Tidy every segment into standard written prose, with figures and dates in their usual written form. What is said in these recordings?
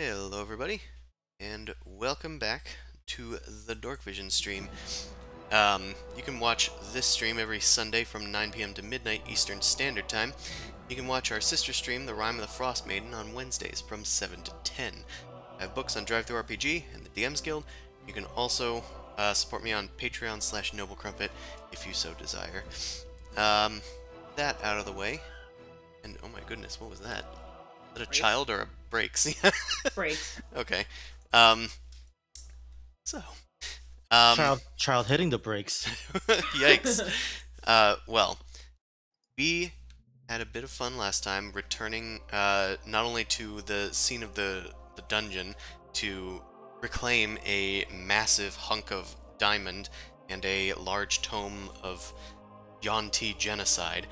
Hello everybody, and welcome back to the Dorkvision stream. You can watch this stream every Sunday from 9 p.m. to midnight Eastern Standard Time. You can watch our sister stream, The Rime of the Frost Maiden, on Wednesdays from 7 to 10. I have books on DriveThruRPG and the DM's Guild. You can also support me on Patreon/NobleCrumpet if you so desire. That out of the way, and oh my goodness, what was that? Is that a child or a brakes? Brakes. Okay. So. Child hitting the brakes. Yikes. Well, we had a bit of fun last time, returning not only to the scene of the dungeon to reclaim a massive hunk of diamond and a large tome of Yuan-Ti genocide.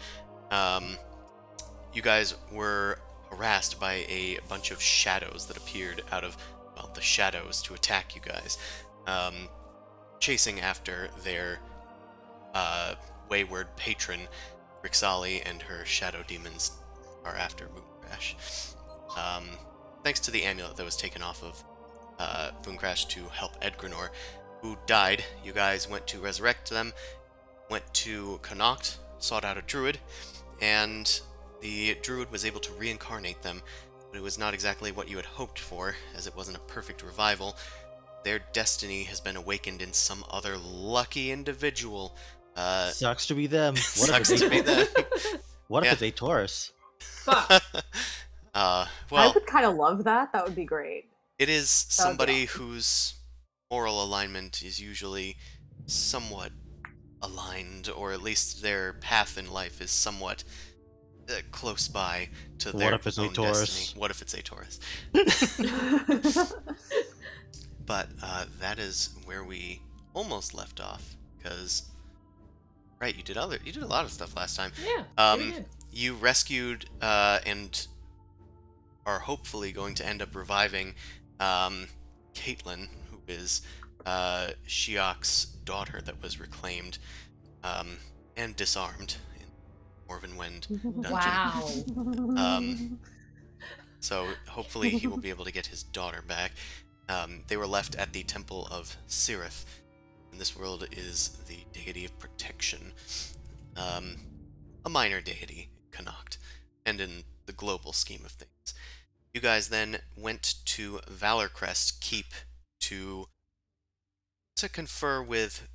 You guys were harassed by a bunch of shadows that appeared out of, well, the shadows to attack you guys, chasing after their wayward patron, Rixali, and her shadow demons are after Mooncrash. Thanks to the amulet that was taken off of Mooncrash to help Edgrenor, who died, you guys went to resurrect them, went to Connacht, sought out a druid, and the druid was able to reincarnate them, but it was not exactly what you had hoped for, as it wasn't a perfect revival. Their destiny has been awakened in some other lucky individual. Sucks to be them. Sucks to be them. What Yeah. if it's a Taurus? Fuck. Well, I would kind of love that. That would be great. it is That would be somebody awesome. whose moral alignment is usually somewhat aligned, or at least their path in life is somewhat close by to their What if it's a own Taurus? destiny. What if it's a Taurus? But that is where we almost left off, because right, you did a lot of stuff last time. Yeah, we did. You rescued and are hopefully going to end up reviving Caitlin, who is Shiok's daughter that was reclaimed and disarmed in Morvenwind dungeon. Wow. So hopefully he will be able to get his daughter back. They were left at the Temple of Sirith, and this world is the deity of protection. A minor deity in Connacht, and in the global scheme of things. You guys then went to Valorcrest Keep to confer with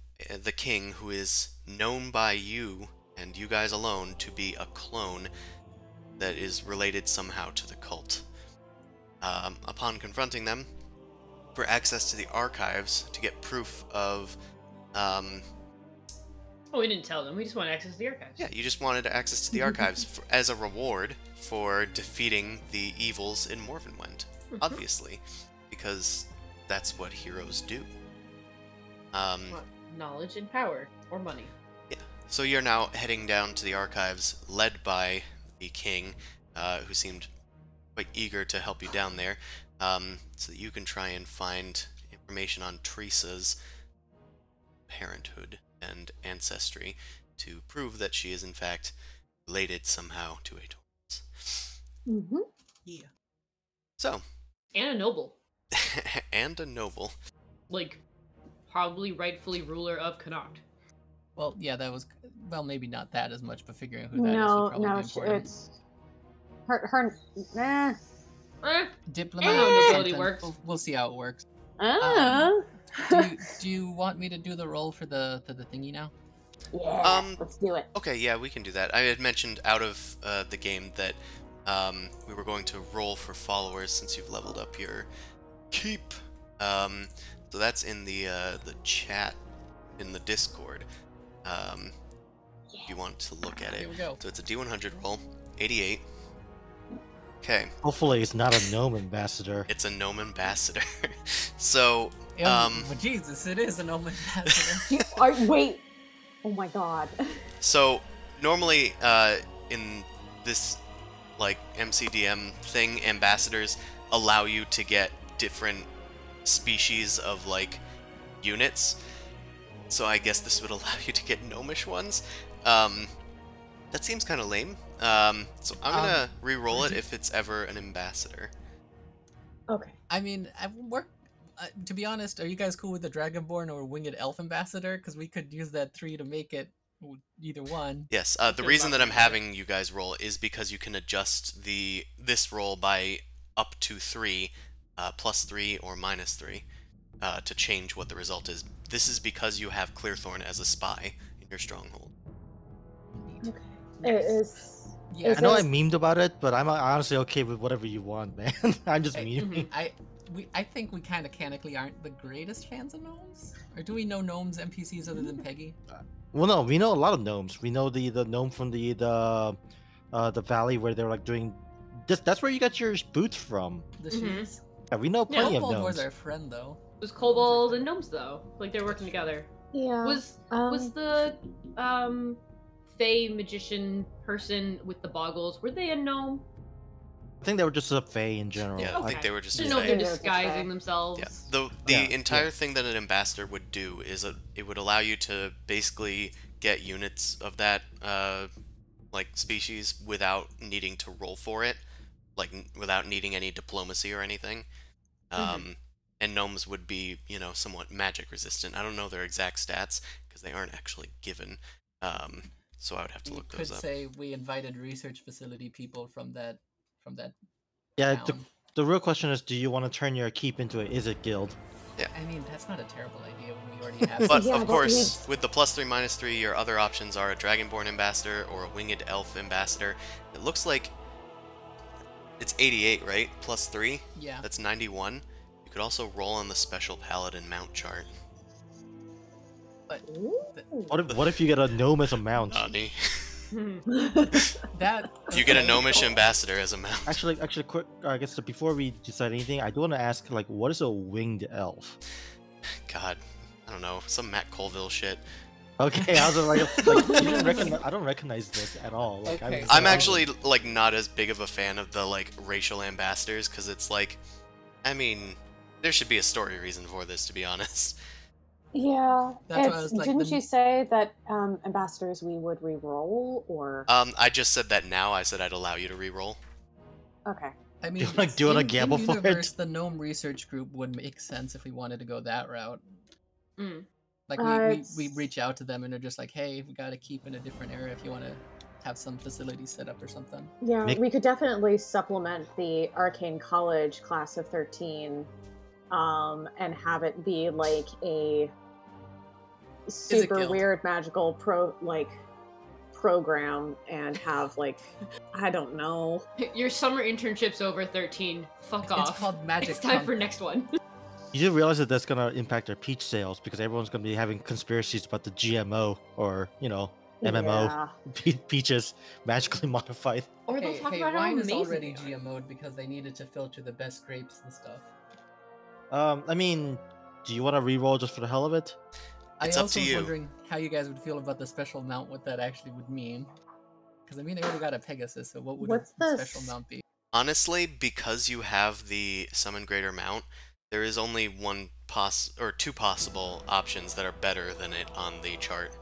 the king, who is known by you, and you guys alone, to be a clone that is related somehow to the cult. Upon confronting them, for access to the archives to get proof of, Oh, we didn't tell them. We just want access to the archives. yeah, you just wanted access to the archives as a reward for defeating the evils in Morvenwind, obviously, because that's what heroes do. What? Knowledge and power. Or money. Yeah. So you're now heading down to the archives, led by the king, who seemed quite eager to help you down there, so that you can try and find information on Teresa's parenthood and ancestry to prove that she is in fact related somehow to a Taurus. Mm-hmm. Yeah. So, And a noble. and a noble. Like, probably rightfully ruler of Connacht. Well, yeah, that was, well, maybe not that as much, but figuring out who that is No, would probably no, be important. it's her. Nah. Eh, Diplomat. I know how nobility something. works. We'll see how it works. Ah. Do you want me to do the roll for the thingy now? Yeah. Let's do it. Okay, yeah, we can do that. I had mentioned out of the game that we were going to roll for followers since you've leveled up your keep. So that's in the chat in the Discord. If you want to look at it. Here we go. So it's a D100 roll, 88. Okay, Hopefully it's not a gnome ambassador. it's a gnome ambassador. So, Well, Jesus, it is an omen ambassador. Wait. Oh my god. so normally in this like MCDM thing, ambassadors allow you to get different species of like units. So I guess this would allow you to get gnomish ones. That seems kind of lame. So I'm gonna re-roll it if it's ever an ambassador. Okay. I mean, to be honest, are you guys cool with the Dragonborn or Winged Elf Ambassador? Because we could use that 3 to make it either one. Yes, the reason that I'm having you guys roll is because you can adjust this roll by up to 3, +3 or -3, to change what the result is. This is because you have Clearthorn as a spy in your stronghold. Okay. Yeah, I know I memed about it, but I'm honestly okay with whatever you want, man. I'm just memeing. I think we kind of canonically aren't the greatest fans of gnomes. Or do we know gnomes NPCs other than Peggy? Well, no, we know a lot of gnomes. We know the gnome from the valley where they're like doing. That's where you got your boots from. The shoes. Yeah, we know plenty of Kobold gnomes. was our friend though. It was kobolds and gnomes though. Like they're working together. Yeah. Was the Fey magician person with the boggles, were they a gnome? I think they were just a fae in general. Yeah, I think they were just Didn't a know if fae. they're disguising themselves. Yeah. The entire thing that an ambassador would do is it would allow you to basically get units of that like species without needing to roll for it, like without needing any diplomacy or anything. And gnomes would be, somewhat magic resistant. I don't know their exact stats because they aren't actually given. So I would have to look those up. Could say we invited research facility people from that. Yeah, town. the real question is, do you want to turn your keep into a Is It guild? Yeah. I mean, that's not a terrible idea when we already have. But Yeah, of but course, with the +3, -3, your other options are a Dragonborn ambassador or a Winged Elf ambassador. It looks like it's 88, right? +3? Yeah. That's 91. You could also roll on the special paladin mount chart. But What if you get a gnome as a mount? Nani. that You get a gnomish ambassador as a mount. Actually, quick. I guess before we decide anything, I do want to ask, like, what is a winged elf? God, I don't know, some Matt Colville shit. Okay, I was like you didn't recognize, I don't recognize this at all. Like, Okay. I'm actually like not as big of a fan of the like racial ambassadors because it's like, I mean, there should be a story reason for this, to be honest. Yeah. That's why I was like, Didn't you say that ambassadors we would re-roll or? I just said that now. I said I'd allow you to re-roll. Okay. I mean, do you want to in gamble for universe, it? the gnome research group would make sense if we wanted to go that route. Like we reach out to them and they're just like, hey, we got to keep in a different area if you want to have some facility set up or something. Yeah, we could definitely supplement the Arcane College class of 13 and have it be like a super weird magical program and have like I don't know. Your summer internship's over, 13. Fuck off. It's called Magic. It's time for next one. You do realize that that's gonna impact our peach sales because everyone's gonna be having conspiracies about the GMO or MMO peaches magically modified. Or they'll talk about how wine is amazing already they are. GMO'd because they needed to filter the best grapes and stuff. I mean, do you want to re-roll just for the hell of it? It's I up also to was you. wondering how you guys would feel about the special mount, what that actually would mean. Because I mean, they already got a Pegasus, so what would What's a the special mount be? Honestly, because you have the summon greater mount, there is only two possible options that are better than it on the chart.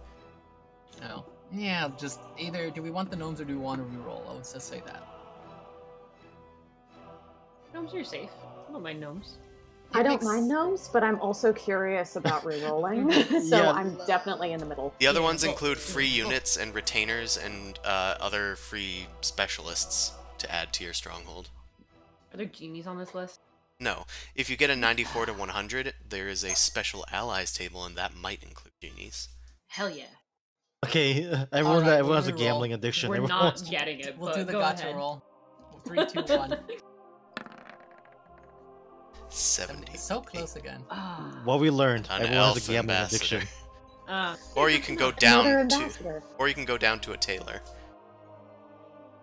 Oh. Yeah, just either do we want the gnomes or do we want to reroll? Let's just say that. Gnomes are safe. I don't mind gnomes. I don't mind gnomes, but I'm also curious about re-rolling, so Yeah. I'm definitely in the middle. The other ones include free units and retainers and other free specialists to add to your stronghold. Are there genies on this list? No, if you get a 94 to 100, there is a special allies table, and that might include genies. Hell yeah. Okay, Alright, everyone we'll has a reroll. gambling addiction. We're Everyone not wants- getting it, We'll but do the go gotcha ahead. roll. 3, 2, 1. 70. So close again. Ah. What we learned, An everyone has elf a gambling ambassador. addiction. Or you can go Another down to, ambassador. or you can go down to a tailor,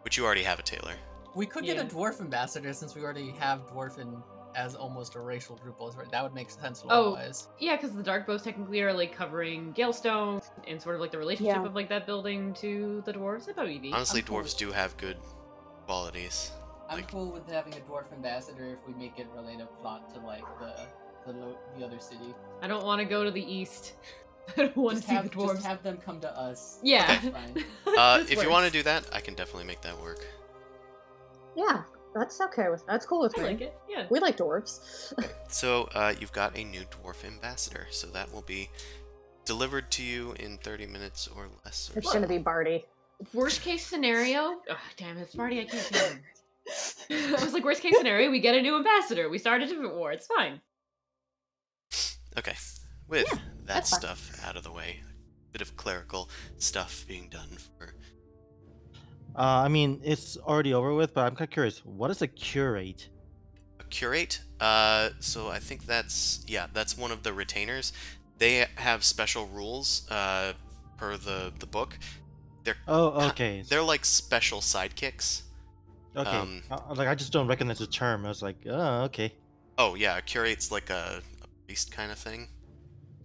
which you already have a tailor. We could get Yeah. a dwarf ambassador since we already have dwarfen as almost a racial group. That would make sense lore-wise. Yeah, because the dark bows technically are like covering Galestone and sort of like the relationship Yeah. of like that building to the dwarves. I thought it'd be. Honestly, I'm cool. dwarves do have good qualities. I'm Like- cool with having a dwarf ambassador if we make it relate a plot to like the other city. I don't want to go to the east. I don't want to see the dwarves. Just have them come to us. Yeah. That's fine. If you want to do that, I can definitely make that work. Yeah, That's okay with that's cool with I me. like it. Yeah. We like dwarves. So you've got a new dwarf ambassador, so that will be delivered to you in 30 minutes or less. It's gonna be Barty. Worst case scenario. Oh, damn it, it's Barty. I can't see him. I was like, worst case scenario, we get a new ambassador. We start a different war. It's fine. Okay, with Yeah, that that's fine. stuff out of the way, a bit of clerical stuff being done for. I mean, it's already over with, but I'm kind of curious. What is a curate? A curate? So I think that's one of the retainers. They have special rules per the book. They're okay. They're like special sidekicks. Okay. Like I just don't recognize the term. I was like, oh, okay. Oh yeah, a curate's like a priest kind of thing.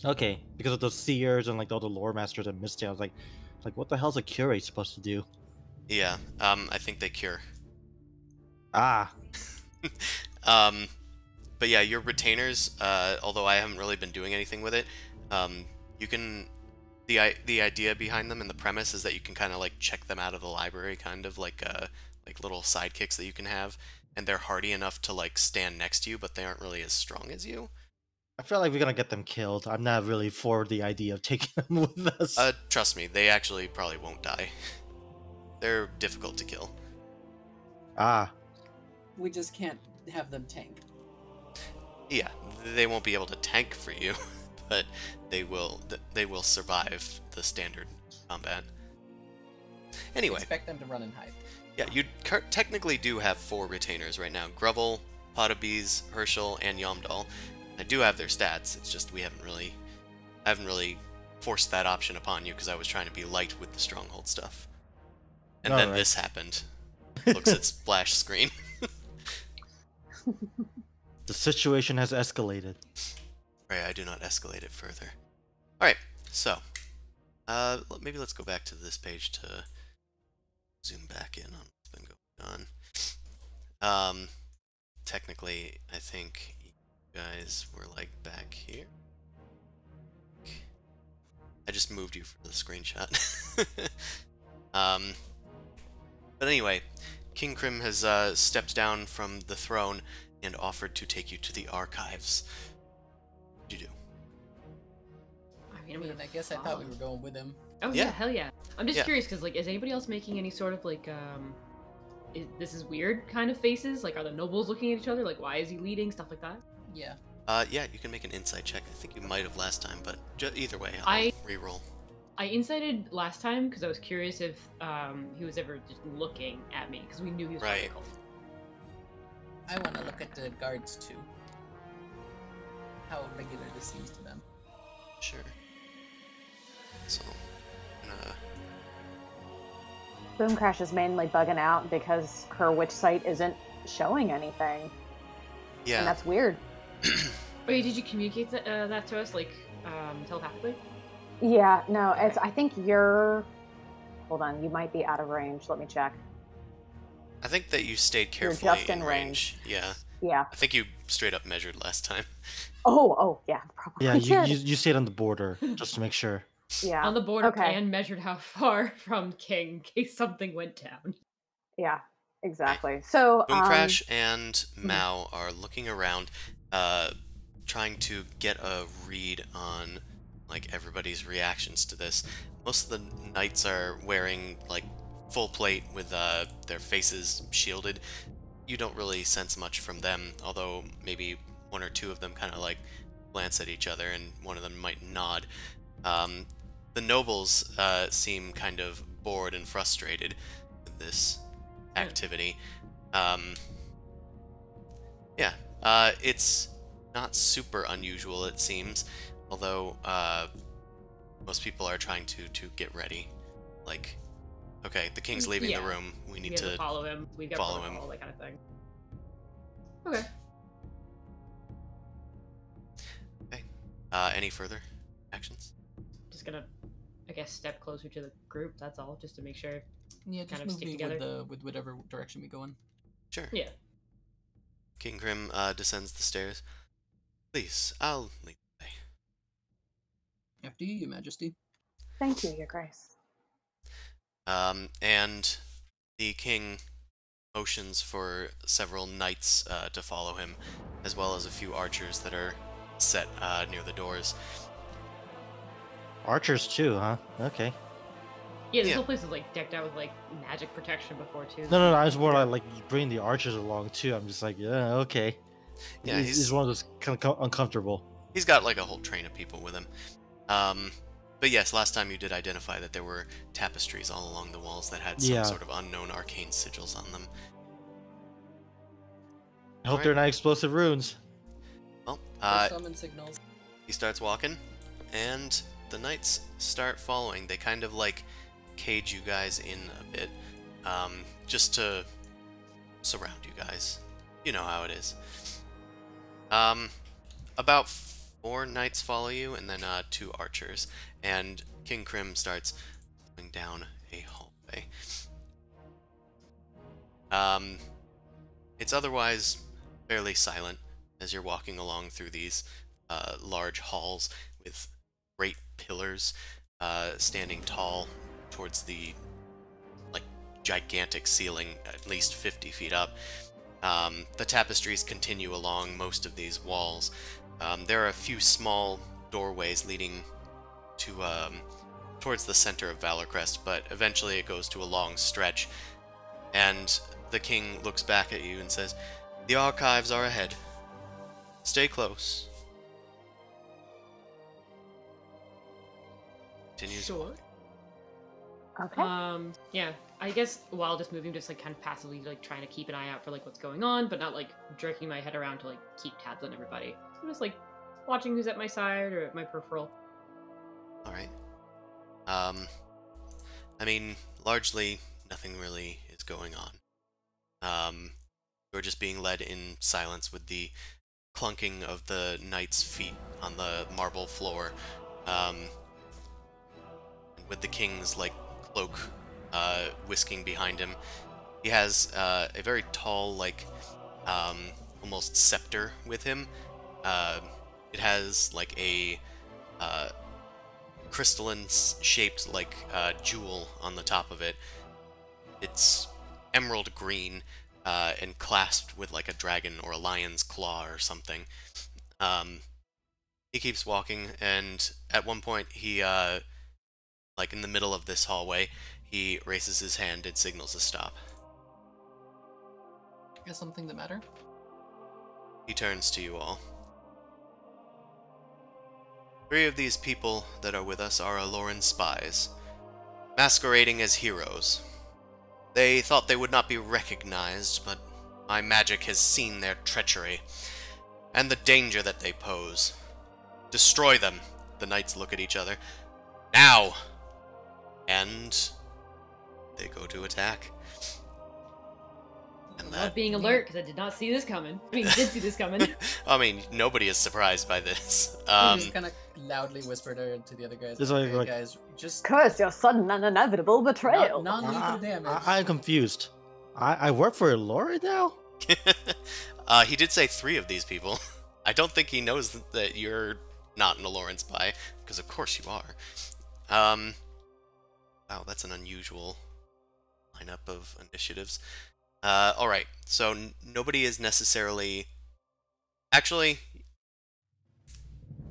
Okay, because of those seers and like all the lore masters and Misty, I was like, what the hell's a curate supposed to do? Yeah. I think they cure. Ah. But yeah, your retainers. Although I haven't really been doing anything with it, you can. The idea behind them and the premise is that you can kind of like check them out of the library, kind of like little sidekicks that you can have, and they're hardy enough to like stand next to you, but they aren't really as strong as you. I feel like we're gonna get them killed. I'm not really for the idea of taking them with us. Trust me, they actually probably won't die. They're difficult to kill. Ah. We just can't have them tank. Yeah, they won't be able to tank for you, but they will survive the standard combat. Anyway, Expect them to run and hide. yeah, you technically do have 4 retainers right now: Grovel, Potabees, Herschel, and Yomdal. I do have their stats. It's just I haven't really forced that option upon you because I was trying to be light with the stronghold stuff. And then Alright. this happened. Looks at splash screen. The situation has escalated. Right, I do not escalate it further. Alright, so maybe let's go back to this page to zoom back in on what's been going on. Technically, I think you guys were like back here. I just moved you for the screenshot. But anyway, King Crim has stepped down from the throne and offered to take you to the archives. What did you do? I mean, I guess I thought we were going with him. Oh Yeah. yeah, hell yeah. I'm just Yeah. curious because like, is anybody else making any sort of like, this is weird kind of faces? Like, are the nobles looking at each other? Like, why is he leading? Stuff like that. Yeah. Yeah, you can make an insight check. I think you might have last time, but either way, I'll re-roll. I incited last time because I was curious if he was ever just looking at me because we knew he was Right. political. I want to look at the guards too. How regular this seems to them. Sure. So, Boom Crash is mainly bugging out because her witch site isn't showing anything. yeah. And that's weird. Wait, did you communicate that to us like telepathically? Yeah, no, Okay. I think you're... Hold on, you might be out of range. Let me check. I think that you stayed You're carefully just in in range. Yeah. Yeah. I think you straight up measured last time. Oh, yeah, probably. Yeah, did. you stayed on the border just to make sure. Yeah. On the border Okay. and measured how far from King in case something went down. Yeah, exactly. So, Boom Crash and Mao are looking around, trying to get a read on like everybody's reactions to this. Most of the knights are wearing like full plate with their faces shielded. You don't really sense much from them, although maybe 1 or 2 of them kind of like glance at each other, and one of them might nod. The nobles seem kind of bored and frustrated with this activity. Yeah, it's not super unusual, it seems, although most people are trying to get ready. Like, okay, the king's leaving the room. We need to follow him. We got follow him. all that kind of thing. Okay. Okay. Any further actions? Just gonna, I guess, step closer to the group. That's all, just to make sure. Yeah, just Kind of move stick me together. with whatever direction we go in. Sure. Yeah. King Grim descends the stairs. Please, I'll lead the way. After you, Your Majesty. Thank you, Your Grace. And the king motions for several knights to follow him, as well as a few archers that are set near the doors. Archers too, huh? Okay. Yeah, this whole place is like decked out with like magic protection before too. No, I was more like bring the archers along too. I'm just like, yeah, okay. Yeah, he's one of those kind of uncomfortable. He's got like a whole train of people with him. But yes, last time you did identify that there were tapestries all along the walls that had some sort of unknown arcane sigils on them. I hope they're not explosive runes. Well, summon signals. He starts walking, and the knights start following. They kind of like cage you guys in a bit, just to surround you guys. You know how it is. About 4 knights follow you, and then 2 archers, and King Crim starts going down a hallway. It's otherwise fairly silent as you're walking along through these large halls with great pillars standing tall towards the like gigantic ceiling, at least 50 feet up. The tapestries continue along most of these walls. There are a few small doorways leading to towards the center of Valorcrest, but eventually it goes to a long stretch, and the king looks back at you and says, "The archives are ahead. Stay close." Continues. Sure. Okay. Yeah, I guess while just moving, just like kind of passively like trying to keep an eye out for like what's going on, but not like jerking my head around to like keep tabs on everybody. I'm just like watching who's at my side or at my peripheral. All right. I mean, largely nothing really is going on. You're just being led in silence with the clunking of the knight's feet on the marble floor, and with the king's like cloak whisking behind him. He has a very tall, like almost scepter with him. It has like a crystalline shaped like jewel on the top of it. It's emerald green and clasped with like a dragon or a lion's claw or something. He keeps walking, and at one point he like in the middle of this hallway, he raises his hand and signals a stop. Is something the matter? He turns to you all. 3 of these people that are with us are Aloran spies, masquerading as heroes. They thought they would not be recognized, but my magic has seen their treachery, and the danger that they pose. Destroy them. The knights look at each other. Now! And they go to attack. And I love being alert because I did not see this coming. I mean, did see this coming. I mean, nobody is surprised by this. He just kind of loudly whispered to the other guys. Like, guys, just curse your sudden and inevitable betrayal. Non-lethal damage. I'm confused. I work for Laura now? He did say 3 of these people. I don't think he knows that you're not an Aloran spy, because of course you are. Wow, that's an unusual lineup of initiatives. Alright, so nobody is necessarily... Actually,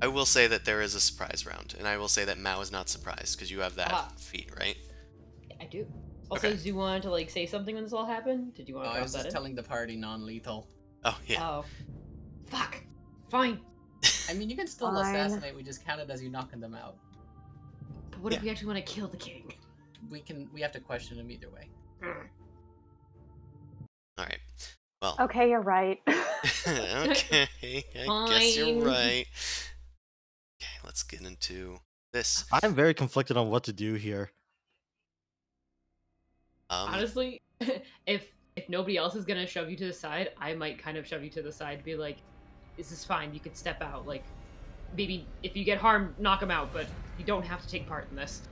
I will say that there is a surprise round, and I will say that Mao is not surprised, because you have that feat, right? I do. Also, did you want to like say something when this all happened? Did you want to I was just in? telling the party non-lethal. Oh, yeah. Oh. Fuck. Fine. I mean, you can still assassinate, we just count it as you knocking them out. But what if we actually want to kill the king? We have to question him either way. Alright. Well. Okay, you're right. Okay, I guess you're right. Okay, let's get into this. I'm very conflicted on what to do here. Honestly, if nobody else is gonna shove you to the side, I might kind of shove you to the side to be like, this is fine, you could step out. Like, maybe if you get harmed, knock him out, but you don't have to take part in this.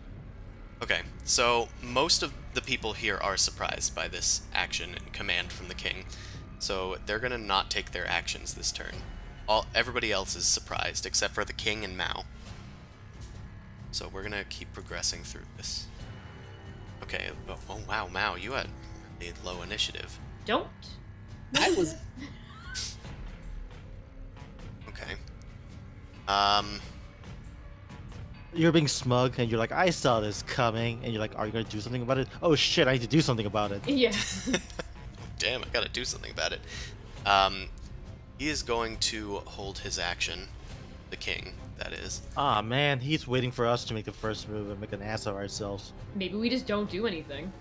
Okay, so most of the people here are surprised by this action and command from the king, so they're gonna not take their actions this turn. Everybody else is surprised, except for the king and Mao. So we're gonna keep progressing through this. Okay, oh wow, Mao, you had really low initiative. don't. I was. Okay. You're being smug, and you're like, I saw this coming, and you're like, are you gonna do something about it? Oh shit, I need to do something about it. Yeah. Damn, I gotta do something about it. He is going to hold his action. The king, that is. Ah man, he's waiting for us to make the first move and make an ass of ourselves. Maybe we just don't do anything.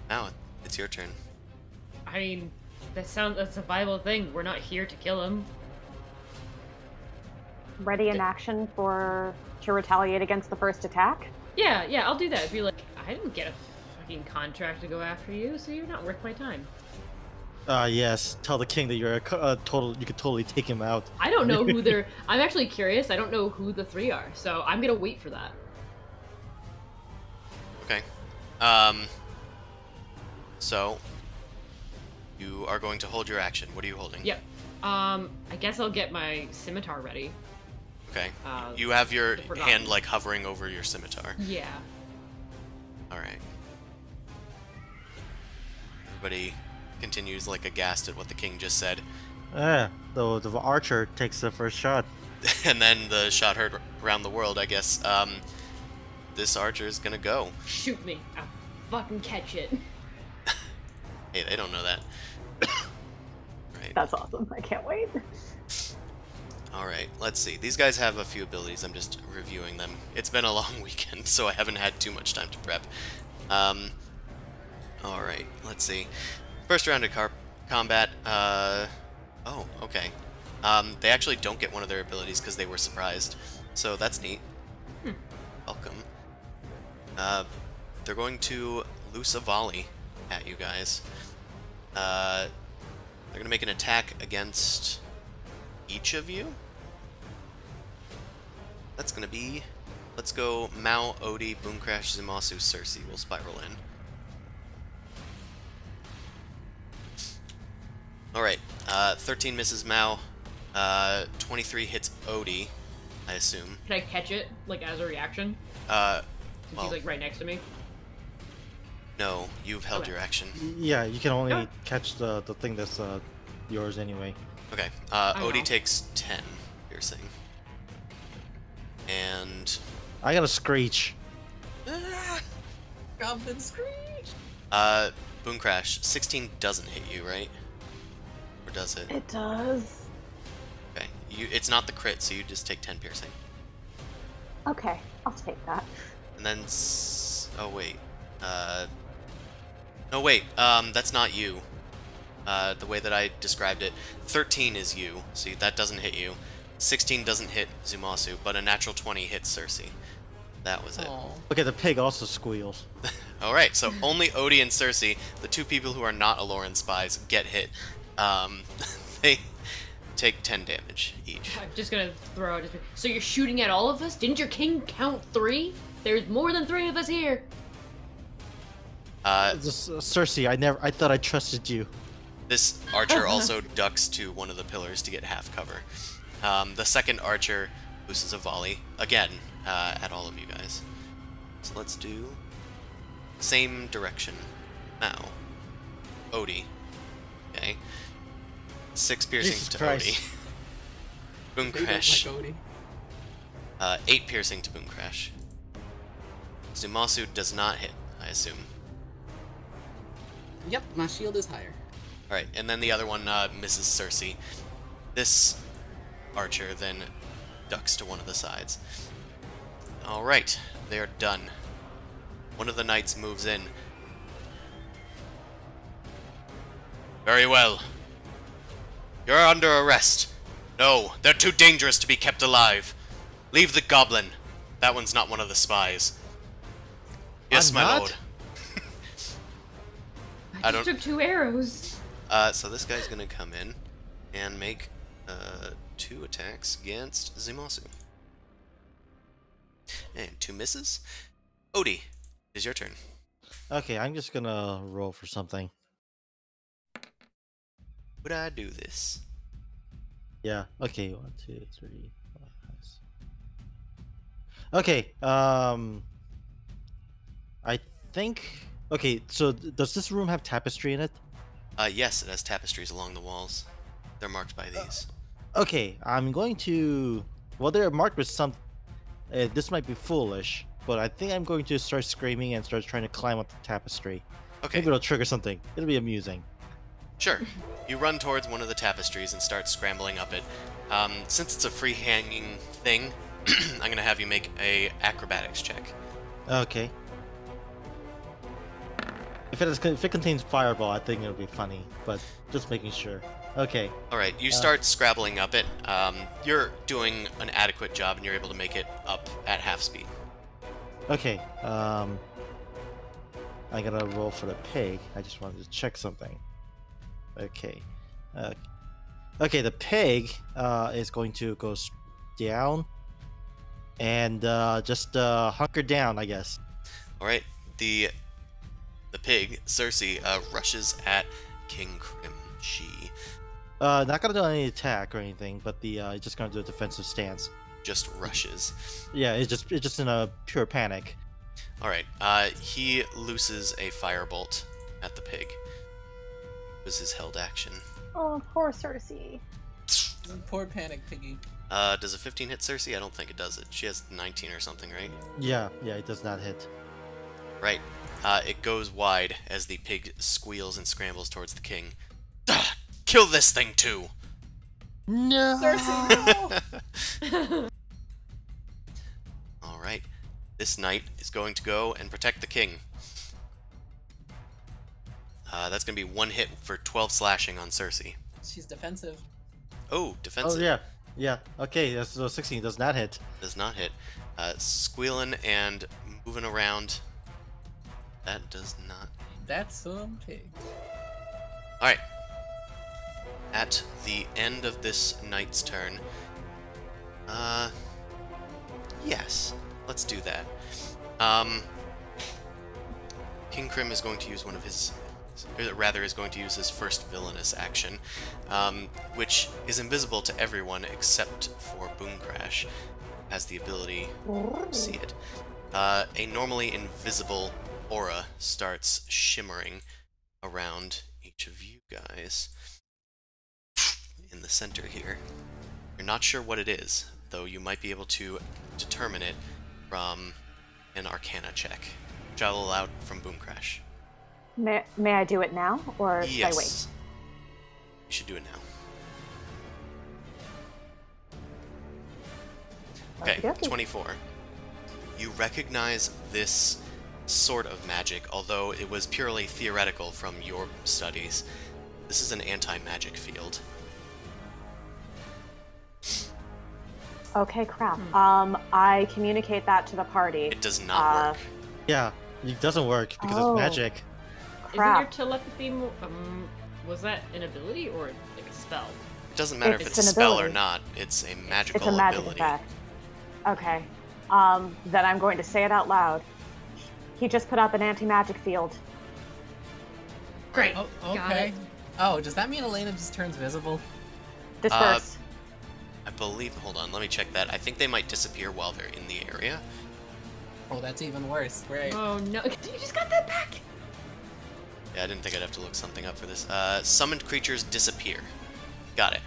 Now, it's your turn. I mean, that's a viable thing. We're not here to kill him. Ready in action to retaliate against the first attack? Yeah, I'll do that. Be like, I didn't get a fucking contract to go after you, so you're not worth my time. Yes. Tell the king that you're a total. You could totally take him out. I don't know who they're. I'm actually curious. I don't know who the three are, so I'm gonna wait for that. Okay. So you are going to hold your action. What are you holding? Yep. I guess I'll get my scimitar ready. Okay. You have your Forgotten. hand like hovering over your scimitar. Yeah. All right. Everybody continues like aghast at what the king just said. Yeah. The archer takes the first shot. And then the shot heard around the world, I guess. This archer is gonna go. Shoot me. I'll fucking catch it. Hey, they don't know that. Right. That's awesome. I can't wait. Alright, let's see. These guys have a few abilities. I'm just reviewing them. It's been a long weekend, so I haven't had too much time to prep. Alright, let's see. First round of combat. Oh, okay. They actually don't get one of their abilities because they were surprised. So that's neat. Welcome. They're going to loose a volley at you guys. They're going to make an attack against each of you. That's going to be... Let's go Mao, Odie, Boomcrash, Zumasu, Cersei. We'll spiral in. Alright, 13 misses Mao. 23 hits Odie, I assume. Can I catch it, like, as a reaction? Well, He's, like, right next to me? no, you've held Okay. your action. Yeah, you can only Oh. catch the thing that's yours anyway. Okay, know. Odie takes 10 piercing. And... I got a screech. Goblin screech. Boomcrash, 16 doesn't hit you, right? Or does it? It does. Okay, it's not the crit, so you just take 10 piercing. Okay, I'll take that. And then... oh, wait. No, wait, that's not you. The way that I described it. 13 is you, so that doesn't hit you. 16 doesn't hit Zumasu, but a natural 20 hits Cersei. That was it. Aw. Okay, the pig also squeals. Alright, so only Odie and Cersei, the two people who are not Aloran spies, get hit. They take 10 damage each. I'm just gonna throw it. So you're shooting at all of us? Didn't your king count 3? There's more than 3 of us here. Cersei, I thought I trusted you. This archer also ducks to one of the pillars to get half cover. The second archer looses a volley, again, at all of you guys. So let's do... same direction. Now. Odie. Okay. 6 piercing Jesus to Christ. Odie. They don't Boomcrash. like Odie. 8 piercing to Boomcrash. Zumasu does not hit, I assume. Yep, my shield is higher. Alright, and then the other one misses Cersei. This archer then ducks to one of the sides. Alright, they're done. One of the knights moves in. Very well. You're under arrest. No, they're too dangerous to be kept alive. Leave the goblin. That one's not one of the spies. Yes, I'm my not? lord. I I just don't- took 2 arrows. So this guy's gonna come in and make 2 attacks against Zumasu. And 2 misses. Odie, it is your turn. Okay, I'm just gonna roll for something. Would I do this? Yeah. Okay. 1, 2, 3, 4, 5. Okay. I think. Okay. So does this room have tapestry in it? Yes, it has tapestries along the walls. They're marked by these. Okay, I'm going to... Well, they're marked with some... this might be foolish, but I think I'm going to start screaming and start trying to climb up the tapestry. Okay. Maybe it'll trigger something. It'll be amusing. Sure. You run towards one of the tapestries and start scrambling up it. Since it's a free-hanging thing, I'm going to have you make a acrobatics check. Okay. If it contains fireball, I think it'll be funny, but just making sure. Okay. Alright, you start scrabbling up it. You're doing an adequate job, and you're able to make it up at half speed. Okay. I gotta roll for the pig. I just wanted to check something. Okay. Okay, the pig is going to go down and just hunker down, I guess. Alright, the pig, Cersei, rushes at King Crim. She not gonna do any attack or anything, but just gonna do a defensive stance. just rushes. Yeah, it's just in a pure panic. Alright, he looses a firebolt at the pig. It was his held action. Oh, poor Cersei. Poor panic piggy. Does a 15 hit Cersei? I don't think it does it. She has 19 or something, right? Yeah, it does not hit. Right. It goes wide as the pig squeals and scrambles towards the king. Kill this thing too! No! Cersei, no! Alright. This knight is going to go and protect the king. That's going to be one hit for 12 slashing on Cersei. She's defensive. Oh, defensive. Oh, yeah. Okay, so 16 does not hit. Does not hit. Squealing and moving around. That does not. That's some pig. Alright. At the end of this knight's turn. Yes. Let's do that. King Crim is going to use one of his... rather, is going to use his first villainous action, which is invisible to everyone except for Boom Crash. Has the ability to see it. A normally invisible aura starts shimmering around each of you guys in the center here. You're not sure what it is, though you might be able to determine it from an Arcana check, which I will allow from Boom Crash. May I do it now, or should I wait? Yes. You should do it now. Okay, Okey-dokey. 24. You recognize this sort of magic, although it was purely theoretical from your studies. This is an anti-magic field. Okay, crap. I communicate that to the party. It does not work. Yeah, it doesn't work because it's magic. Crap. Isn't your telepathy was that an ability or like a spell? It doesn't matter if It's it's a an spell ability. or not. It's a magical It's a magic ability. effect. Okay. Then I'm going to say it out loud. He just put up an anti-magic field. Great. Oh, Got okay. it. Oh, does that mean Elena just turns visible? Disperse. I believe, hold on, let me check that. I think they might disappear while they're in the area. Oh, that's even worse. Great. Oh no! You just got that back. Yeah, I didn't think I'd have to look something up for this. Summoned creatures disappear. Got it.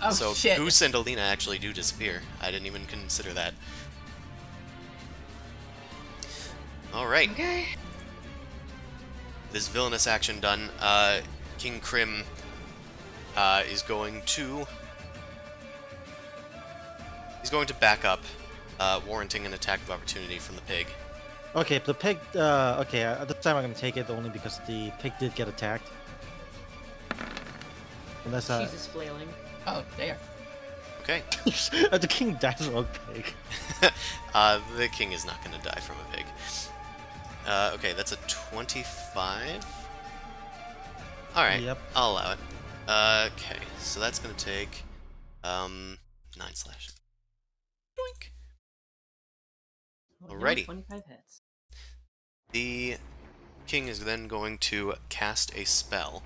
Oh, So shit. Goose and Alina actually do disappear. I didn't even consider that. Alright. Okay. This villainous action done, King Crim is going to... He's going to back up, warranting an attack of opportunity from the pig. Okay, the pig. Okay, at this time I'm gonna take it only because the pig did get attacked. Unless Jesus flailing. Oh, there. Okay. the king dies from a pig. The king is not going to die from a pig. Okay, that's a 25. Alright, Yep. I'll allow it. Okay, so that's going to take 9 slash. Doink. Well, Alrighty. 25 hits. The king is then going to cast a spell.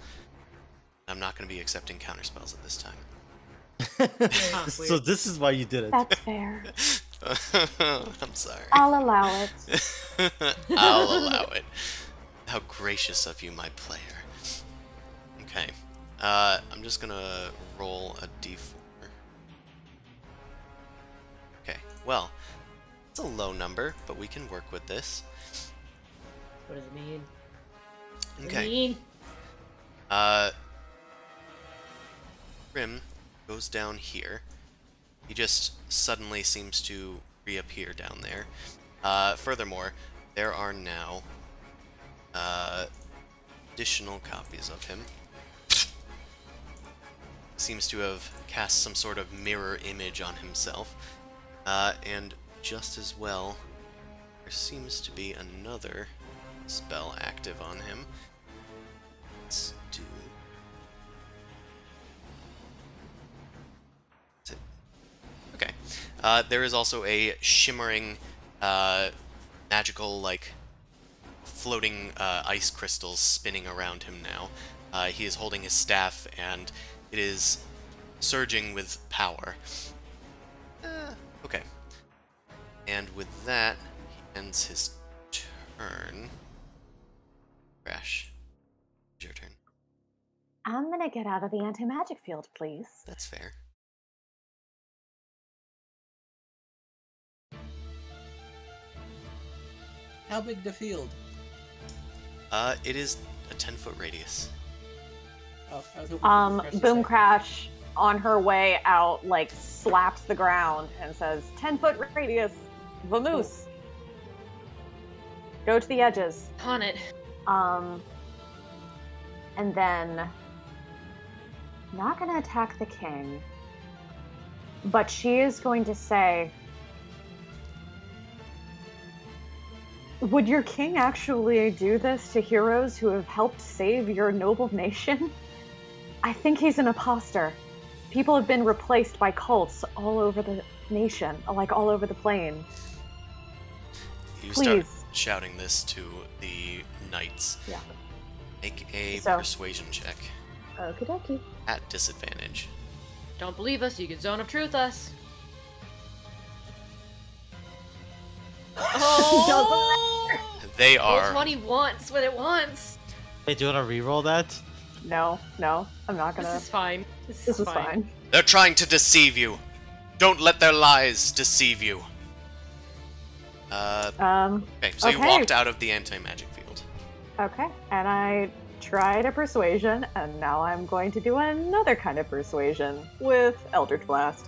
I'm not going to be accepting counterspells at this time. So weird. this is why you did it. That's fair. I'm sorry. I'll allow it. I'll allow it. How gracious of you, my player. Okay. I'm just gonna roll a d4. Okay, well, it's a low number, but we can work with this. What does it mean? What Okay. does it mean? Crim goes down here. He just suddenly seems to reappear down there. Furthermore, there are now additional copies of him. Seems to have cast some sort of mirror image on himself. And just as well, there seems to be another spell active on him. Let's do... Okay. There is also a shimmering, magical, like, floating ice crystals spinning around him now. He is holding his staff, and it is surging with power. Okay. And with that, he ends his turn. Crash. It's your turn. I'm gonna get out of the anti-magic field, please. That's fair. How big the field? It is a 10-foot radius. Oh, I was hoping for Boom Crash on her way out, like, slaps the ground and says, 10-foot radius, vamoose. Go to the edges. On it. And then, not gonna attack the king, but she is going to say, would your king actually do this to heroes who have helped save your noble nation? I think he's an imposter. People have been replaced by cults all over the nation, like all over the plane. You Please. start shouting this to the knights. Yeah. Make a So- persuasion check Okie dokie. at disadvantage. Don't believe us, you can zone of truth us. Oh! They Roll are 20 wants what it wants. Hey, do you want to re-roll that? No, I'm not gonna. This is fine. This This is is fine. They're trying to deceive you. Don't let their lies deceive you. Okay, so you Okay. walked out of the anti-magic field. Okay, and I tried a persuasion, and now I'm going to do another kind of persuasion with Eldritch Blast.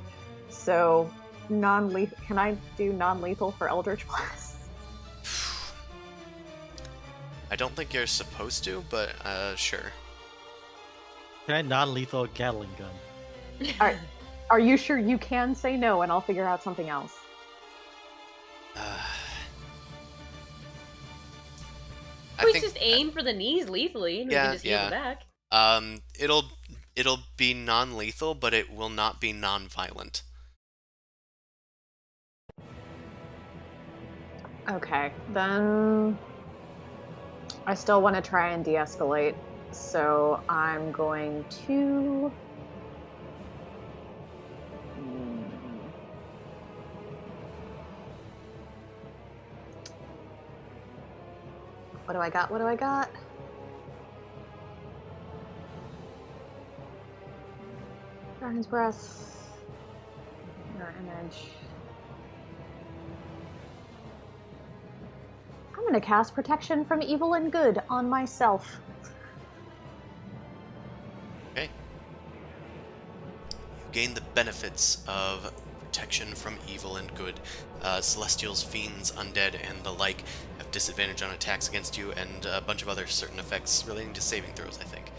So, non-lethal. Can I do non-lethal for Eldritch Blast? I don't think you're supposed to, but sure. Can I non-lethal Gatling gun? Alright, are you sure you can say no, and I'll figure out something else? We just aim for the knees lethally, and we can just heal them back. It'll be non-lethal, but it will not be non-violent. Okay, then I still want to try and de-escalate, so I'm going to... What do I got? What do I got? Dragon's Breath. Mirror Image. I'm gonna cast Protection from Evil and Good on myself. Okay. You gain the benefits of protection from evil and good. Celestials, fiends, undead, and the like have disadvantage on attacks against you, and a bunch of other certain effects relating to saving throws, I think,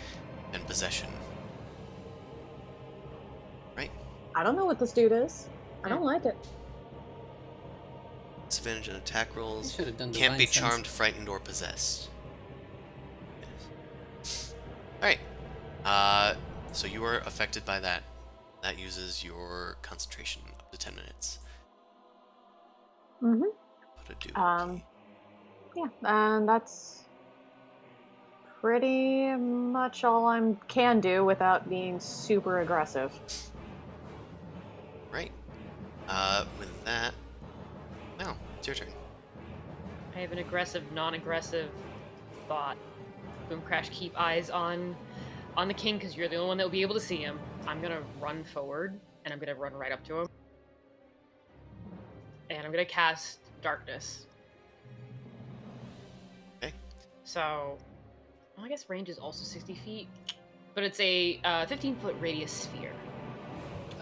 and possession. Right? I don't know what this dude is. I don't like it. Disadvantage on attack rolls. should have done Can't be divine sense. charmed, frightened, or possessed. Yes. Alright. So you are affected by that. That uses your concentration up to 10 minutes. Mm-hmm. Put a doohickey. Yeah, and that's pretty much all I can do without being super aggressive. Right. With that, now it's your turn. I have an aggressive, non-aggressive thought. Boom Crash, keep eyes on on the king, because you're the only one that will be able to see him, I'm gonna run forward, and I'm gonna run right up to him. And I'm gonna cast Darkness. Okay. So, well, I guess range is also 60 feet, but it's a 15-foot radius sphere.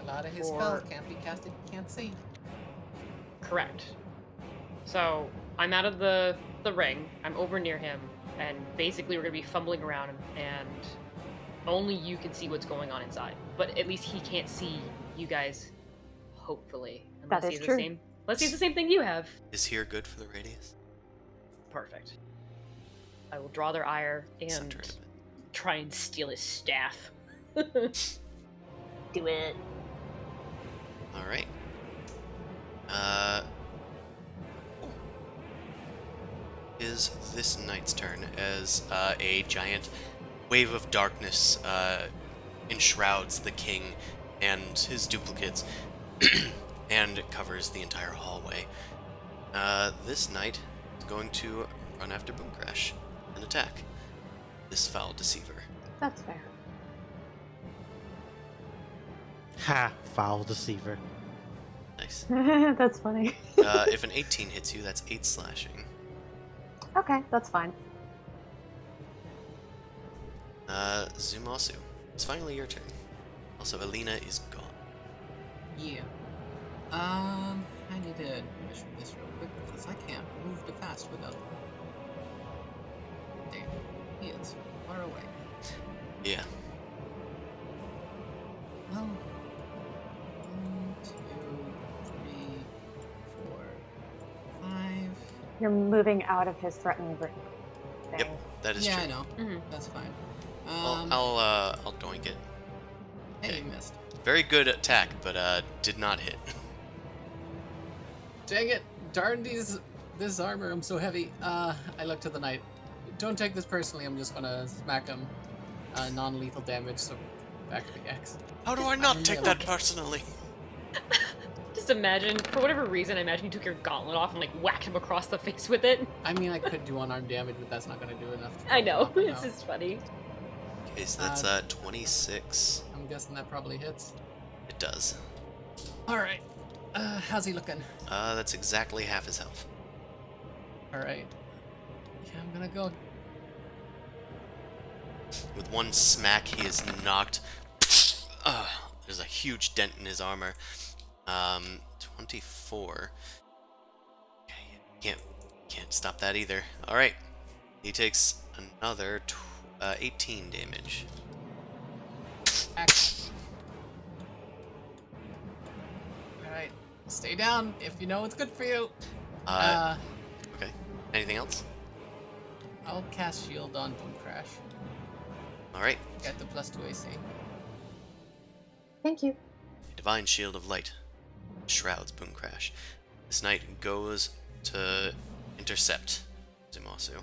A lot of his spell can't be casted, can't see. Correct. So, I'm out of the ring, I'm over near him, and basically we're gonna be fumbling around him, and only you can see what's going on inside. But at least he can't see you guys, hopefully. That is true. Let's see the same thing you have. Is here good for the radius? Perfect. I will draw their ire and Center it a bit. try and steal his staff. Do it. Alright. Is this knight's turn as a giant wave of darkness enshrouds the king and his duplicates and covers the entire hallway. This knight is going to run after Boomcrash and attack this foul deceiver. That's fair. Ha! Foul deceiver. Nice. That's funny. If an 18 hits you, that's 8 slashing. Okay, that's fine. Zumasu, it's finally your turn. Also, Alina is gone. Yeah. I need to measure this real quick because I can't move too fast without. Damn, he is far away. Yeah. Well, 1, 2, 3, 4, 5. You're moving out of his threatened ring thing. Yep, that is Yeah, true. I know. Mm-hmm. That's fine. I'll doink it. Hey, okay. you missed. Very good attack, but did not hit. Dang it! Darn this armor, I'm so heavy. I look to the knight. Don't take this personally, I'm just gonna smack him. Non-lethal damage, so back to the axe. How do I not take that personally? Just imagine, for whatever reason, I imagine you took your gauntlet off and like whacked him across the face with it. I mean, I could do unarmed damage, but that's not gonna do enough. I know, it's just funny. Okay, so that's 26. I'm guessing that probably hits. It does. Alright. How's he looking? That's exactly half his health. Alright. Yeah, I'm gonna go. With one smack, he is knocked. There's a huge dent in his armor. 24. Okay, can't stop that either. All right, he takes another 18 damage. Axe. Alright, stay down if you know what's good for you. Okay. Anything else? I'll cast shield on Boomcrash. All right. Get the +2 AC. Thank you. Divine Shield of Light shrouds Boomcrash. This knight goes to intercept Zumasu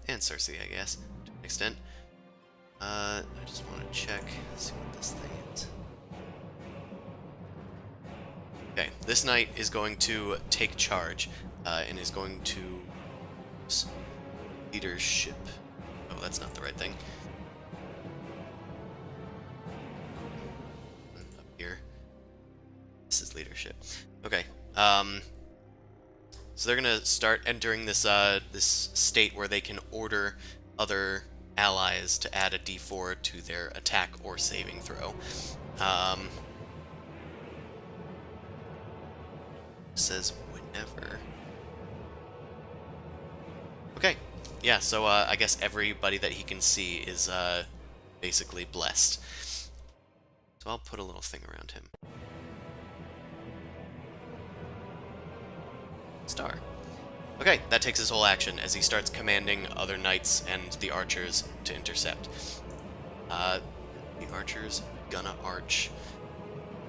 and Cersei, I guess, to an extent. I just want to check, see what this thing is. Okay, this knight is going to take charge and is going to use leadership. Oh, that's not the right thing. Up here. This is leadership. Okay. So they're gonna start entering this this state where they can order other allies to add a D4 to their attack or saving throw. Says whenever. Okay. Yeah. So I guess everybody that he can see is basically blessed. So I'll put a little thing around him. Star. Okay, that takes his whole action as he starts commanding other knights and the archers to intercept. The archers gonna arch.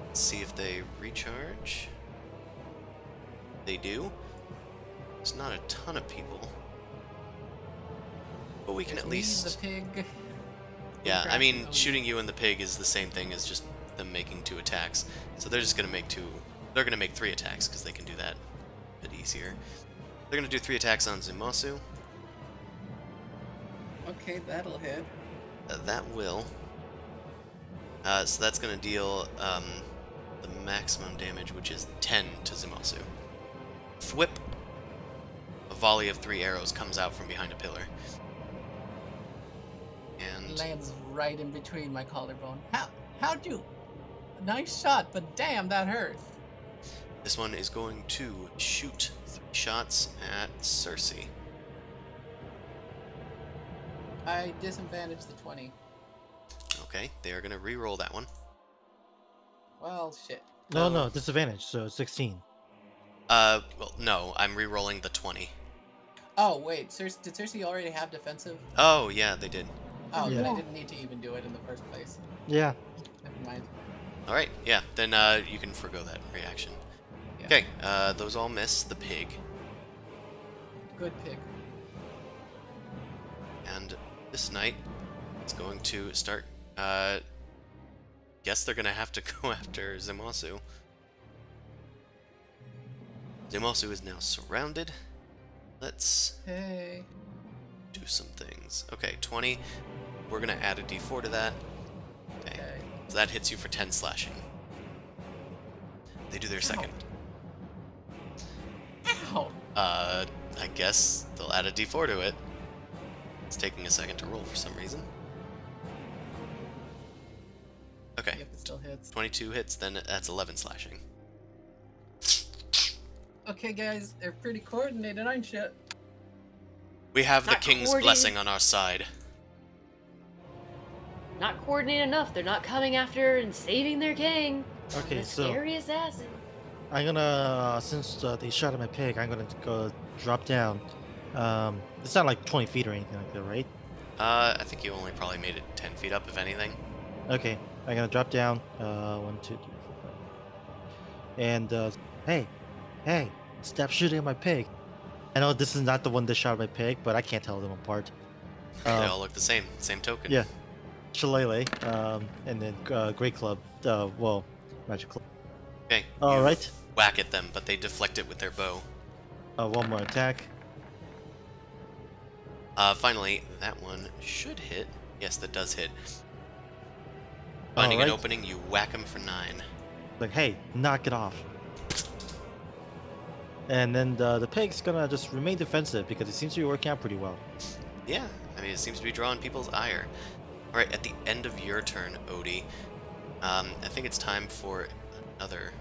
Let's see if they recharge. They do. There's not a ton of people, but we can at least. The pig. Yeah, I mean, shooting you and the pig is the same thing as just them making 2 attacks. So they're just gonna make 2. They're gonna make 3 attacks because they can do that a bit easier. They're gonna do 3 attacks on Zumasu. Okay, that'll hit. that will. So that's going to deal the maximum damage, which is 10 to Zumasu. Thwip. A volley of 3 arrows comes out from behind a pillar. And lands right in between my collarbone. How'd you? Nice shot, but damn, that hurt. This one is going to shoot 3 shots at Cersei. I disadvantage the 20. Okay, they are going to re-roll that one. Well, shit. No, disadvantage, so 16. Well, no, I'm re-rolling the 20. Oh, wait, did Cersei already have defensive? Oh, yeah, they did. Oh, Yeah. then I didn't need to even do it in the first place. Yeah. Never mind. Alright, yeah, then you can forgo that reaction. Yeah. Okay, those all miss the pig. Good pick. And this knight is going to start, guess they're gonna have to go after Zumasu. Zumasu is now surrounded. Let's Hey. do some things. Okay, 20. We're gonna add a d4 to that. Okay. So that hits you for 10 slashing. They do their second. Ow! I guess they'll add a d4 to it. It's taking a second to roll for some reason. Okay. Yep, it still hits. 22 hits, then that's 11 slashing. Okay, guys, they're pretty coordinated, aren't you? We have the Not king's coordinated. blessing on our side. Not coordinated enough. They're not coming after and saving their king. Okay, The so scary assassin. I'm gonna, since they shot at my pig, I'm gonna go drop down. It's not like 20 feet or anything like that, right? I think you only probably made it 10 feet up, if anything. Okay, I'm gonna drop down. 1, 2, 3, 4, 5. And hey, stop shooting at my pig. I know this is not the one that shot at my pig, but I can't tell them apart. They all look the same token. Yeah, Shillelagh, and then Great Club. Well, Magic Club. Okay. All you right. Whack at them, but they deflect it with their bow. One more attack. Finally, that one should hit. Yes, that does hit. Finding an Alright. opening, you whack him for 9. Like, hey, knock it off. And then the pig's gonna just remain defensive because it seems to be working out pretty well. Yeah, I mean, it seems to be drawing people's ire. Alright, at the end of your turn, Odie, I think it's time for another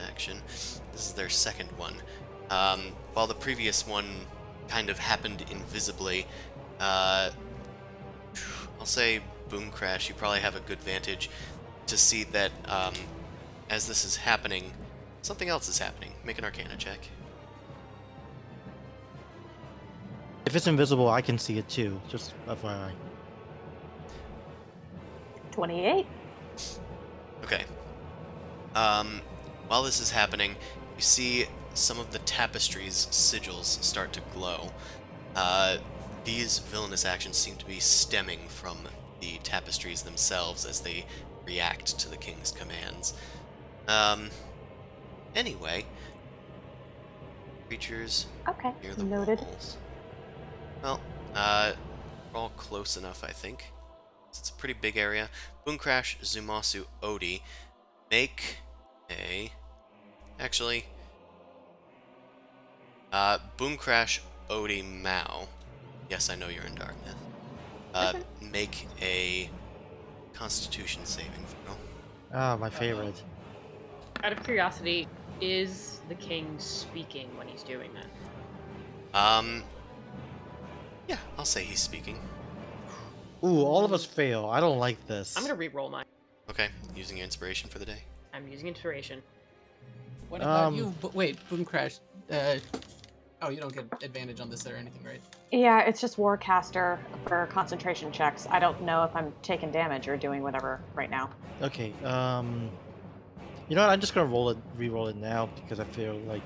action. This is their second one. While the previous one kind of happened invisibly, I'll say Boom Crash, you probably have a good vantage to see that as this is happening, something else is happening. Make an Arcana check. If it's invisible, I can see it too. Just FYI. 28. Okay. While this is happening, you see some of the tapestry's sigils start to glow. These villainous actions seem to be stemming from the tapestries themselves as they react to the king's commands. Anyway, creatures Okay, near the noted. walls. Well, we're all close enough, I think. It's a pretty big area. Boom Crash, Zumasu, Odie. Make a... Actually... Boom Crash, Odie, Mao. Yes, I know you're in darkness. Make a Constitution saving throw. Ah, my favorite. Out of curiosity, is the king speaking when he's doing that? Yeah, I'll say he's speaking. Ooh, all of us fail. I don't like this. I'm gonna re-roll mine. Okay, using your inspiration for the day. I'm using inspiration. What about you? Wait, Boom Crash. Oh, you don't get advantage on this or anything, right? Yeah, it's just Warcaster for concentration checks. I don't know if I'm taking damage or doing whatever right now. Okay, you know what? I'm just gonna re-roll it now because I feel like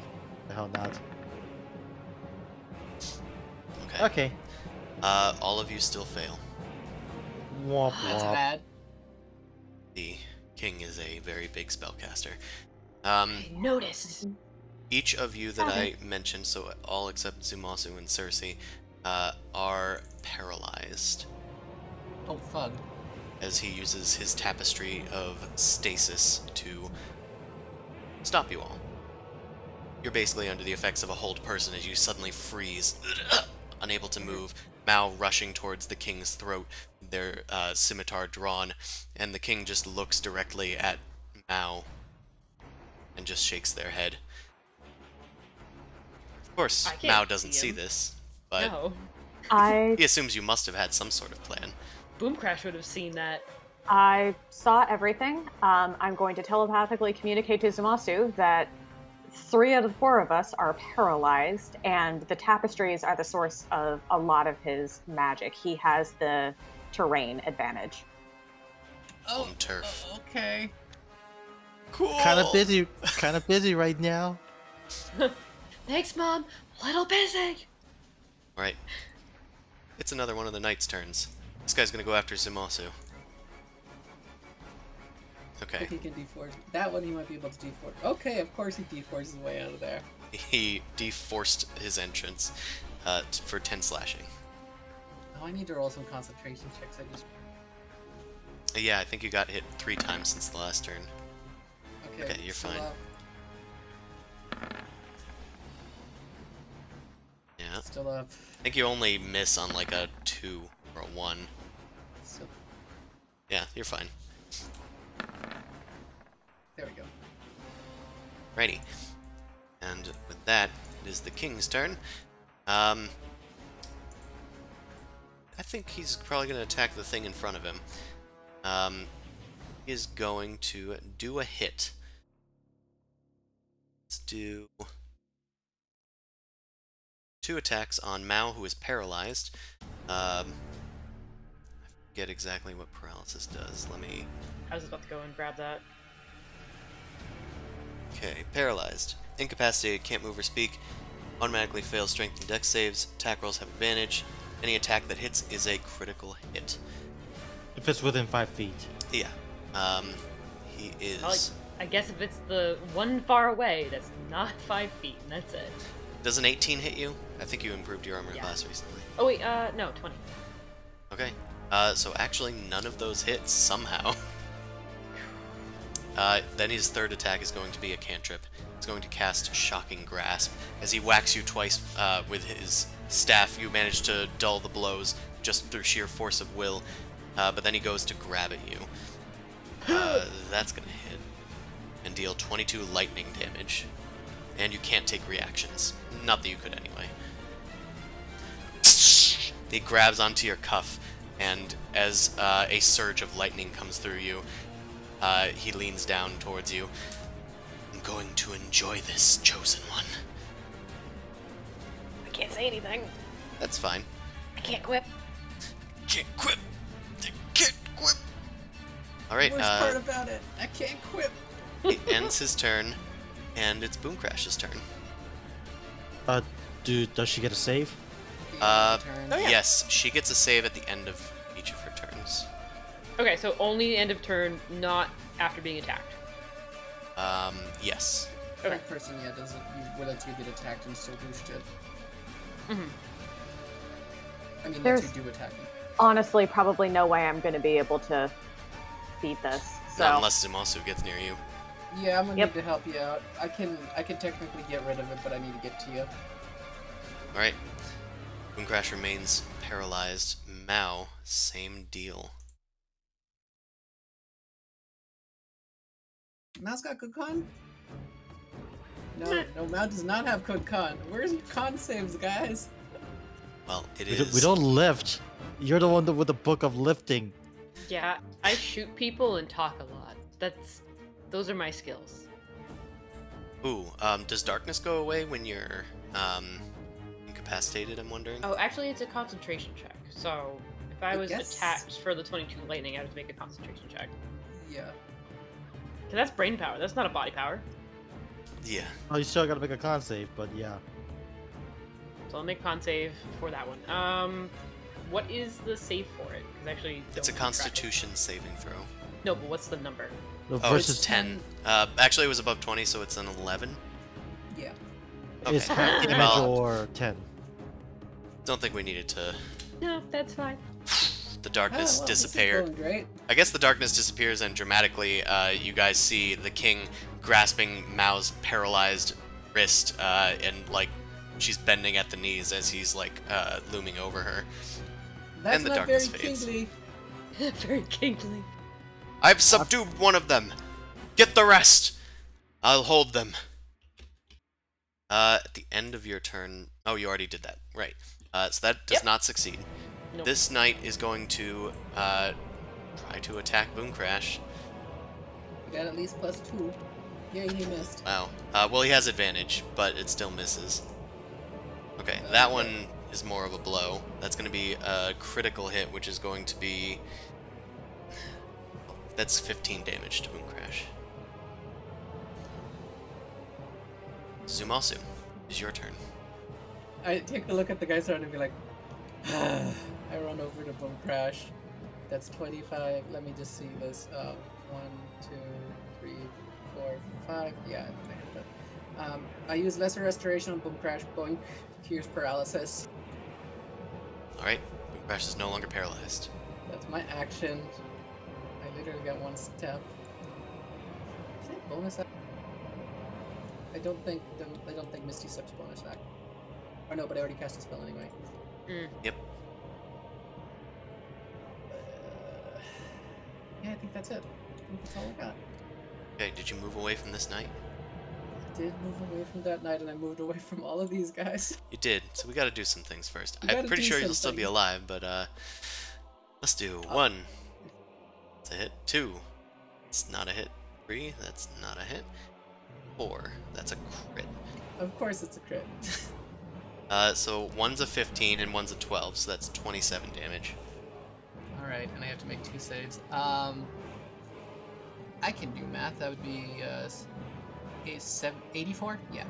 the hell not. Okay. Okay. All of you still fail. Womp That's womp. bad. The king is a very big spellcaster. I noticed. Each of you that I mentioned, so all except Zumasu and Cersei, are paralyzed. Oh, fuck. As he uses his tapestry of stasis to stop you all. You're basically under the effects of a hold person as you suddenly freeze, unable to move. Mao rushing towards the king's throat, their scimitar drawn, and the king just looks directly at Mao and just shakes their head. Of course, Mao doesn't see this, but No. he assumes you must have had some sort of plan. Boom Crash would have seen that. I saw everything. I'm going to telepathically communicate to Zumasu that 3 out of the 4 of us are paralyzed, and the tapestries are the source of a lot of his magic. He has the terrain advantage. Oh, turf. Okay. Cool. Kind of busy right now. Thanks, Mom. A little busy. Right. It's another one of the knight's turns. This guy's gonna go after Zumasu. Okay. If he can deforce that one, he might be able to deforce. Okay, of course he deforces his way out of there. He deforced his entrance for 10 slashing. Oh, I need to roll some concentration checks. Yeah, I think you got hit 3 times since the last turn. Okay, you're fine. Yeah. Still up. I think you only miss on like a 2 or a 1. Still... Yeah, you're fine. There we go. Righty. And with that, it is the king's turn. I think he's probably going to attack the thing in front of him. He is going to do a hit. Let's do 2 attacks on Mao, who is paralyzed. I forget exactly what paralysis does. Let me... I was about to go and grab that. Okay, paralyzed. Incapacitated, can't move or speak. Automatically fails strength and dex saves. Attack rolls have advantage. Any attack that hits is a critical hit. If it's within 5 feet. Yeah. He is... I guess if it's the one far away, that's not 5 feet, and that's it. Does an 18 hit you? I think you improved your armor class recently. Oh wait, no, 20. Okay. So actually none of those hits, somehow. Then his third attack is going to be a cantrip. He's going to cast Shocking Grasp. As he whacks you twice with his staff, you manage to dull the blows just through sheer force of will. But then he goes to grab at you. That's going to hit. And deal 22 lightning damage. And you can't take reactions. Not that you could anyway. He grabs onto your cuff, and as a surge of lightning comes through you, he leans down towards you. I'm going to enjoy this, chosen one. I can't say anything. That's fine. I can't quip. Can't quip. Can't quip. Alright, Worst part about it, I can't quip. He ends his turn, and it's Boom Crash's turn. Does she get a save? Yes, she gets a save at the end of each of her turns. Okay, so only the end of turn, not after being attacked. Yes. Okay. That person, yeah, doesn't. You will let you get attacked and still boost it. Mm-hmm. I mean, There's lets you do attacking. honestly probably no way I'm going to be able to beat this. So Not unless Zumasu gets near you. Yeah, I'm gonna need to help you out. I can technically get rid of it, but I need to get to you. Alright. Boom Crash remains paralyzed. Mao, same deal. Mao's got good con? No, Mao does not have good con. Where's your con saves, guys? Well, it is... We don't lift. You're the one with the book of lifting. Yeah, I shoot people and talk a lot. Those are my skills. Ooh, does darkness go away when you're, incapacitated, I'm wondering? Oh, actually, it's a concentration check. So, if I was attacked for the 22 lightning, I have to make a concentration check. Yeah. Because that's brain power. That's not a body power. Yeah. Oh, you still gotta make a con save, but yeah. So I'll make con save for that one. What is the save for it? Because actually, It's a Constitution saving throw. No, but what's the number? Oh, it's 10. Actually, it was above 20, so it's an 11. Yeah. Okay. It's half damage or 10. Don't think we needed to... No, that's fine. the darkness disappear. Great. I guess the darkness disappears, and dramatically, you guys see the king grasping Mao's paralyzed wrist, and like she's bending at the knees as he's like looming over her. That's and the not darkness very fades. kingly. Very kingly. I've subdued one of them. Get the rest. I'll hold them. At the end of your turn. Oh, you already did that. Right. So that does not succeed. Nope. This knight is going to try to attack Boom Crash. You got at least +2. Yeah, he missed. Wow. Well, he has advantage, but it still misses. Okay, that one is more of a blow. That's going to be a critical hit, which is going to be... That's 15 damage to Boom Crash. Zumasu, it's your turn. I take a look at the guys around and be like, I run over to Boom Crash. That's 25. Let me just see this. 1, 2, 3, 4, 5. Yeah, I hit that. I use Lesser Restoration on Boom Crash. Boink. Cures paralysis. Alright, Boom Crash is no longer paralyzed. That's my action. I literally got 1 step. Is that bonus action? I don't think Misty Step's bonus action. Or no, but I already cast a spell anyway. Yep. Yeah, I think that's it. I think that's all I got. Okay, did you move away from this knight? I did move away from that knight, and I moved away from all of these guys. You did, so we gotta do some things first. We I'm gotta pretty do sure you'll still something. be alive, but let's do 1. That's a hit. 2. It's not a hit. 3. That's not a hit. 4. That's a crit. Of course it's a crit. So one's a 15 and one's a 12, so that's 27 damage. Alright, and I have to make 2 saves. I can do math. That would be 84? Yeah.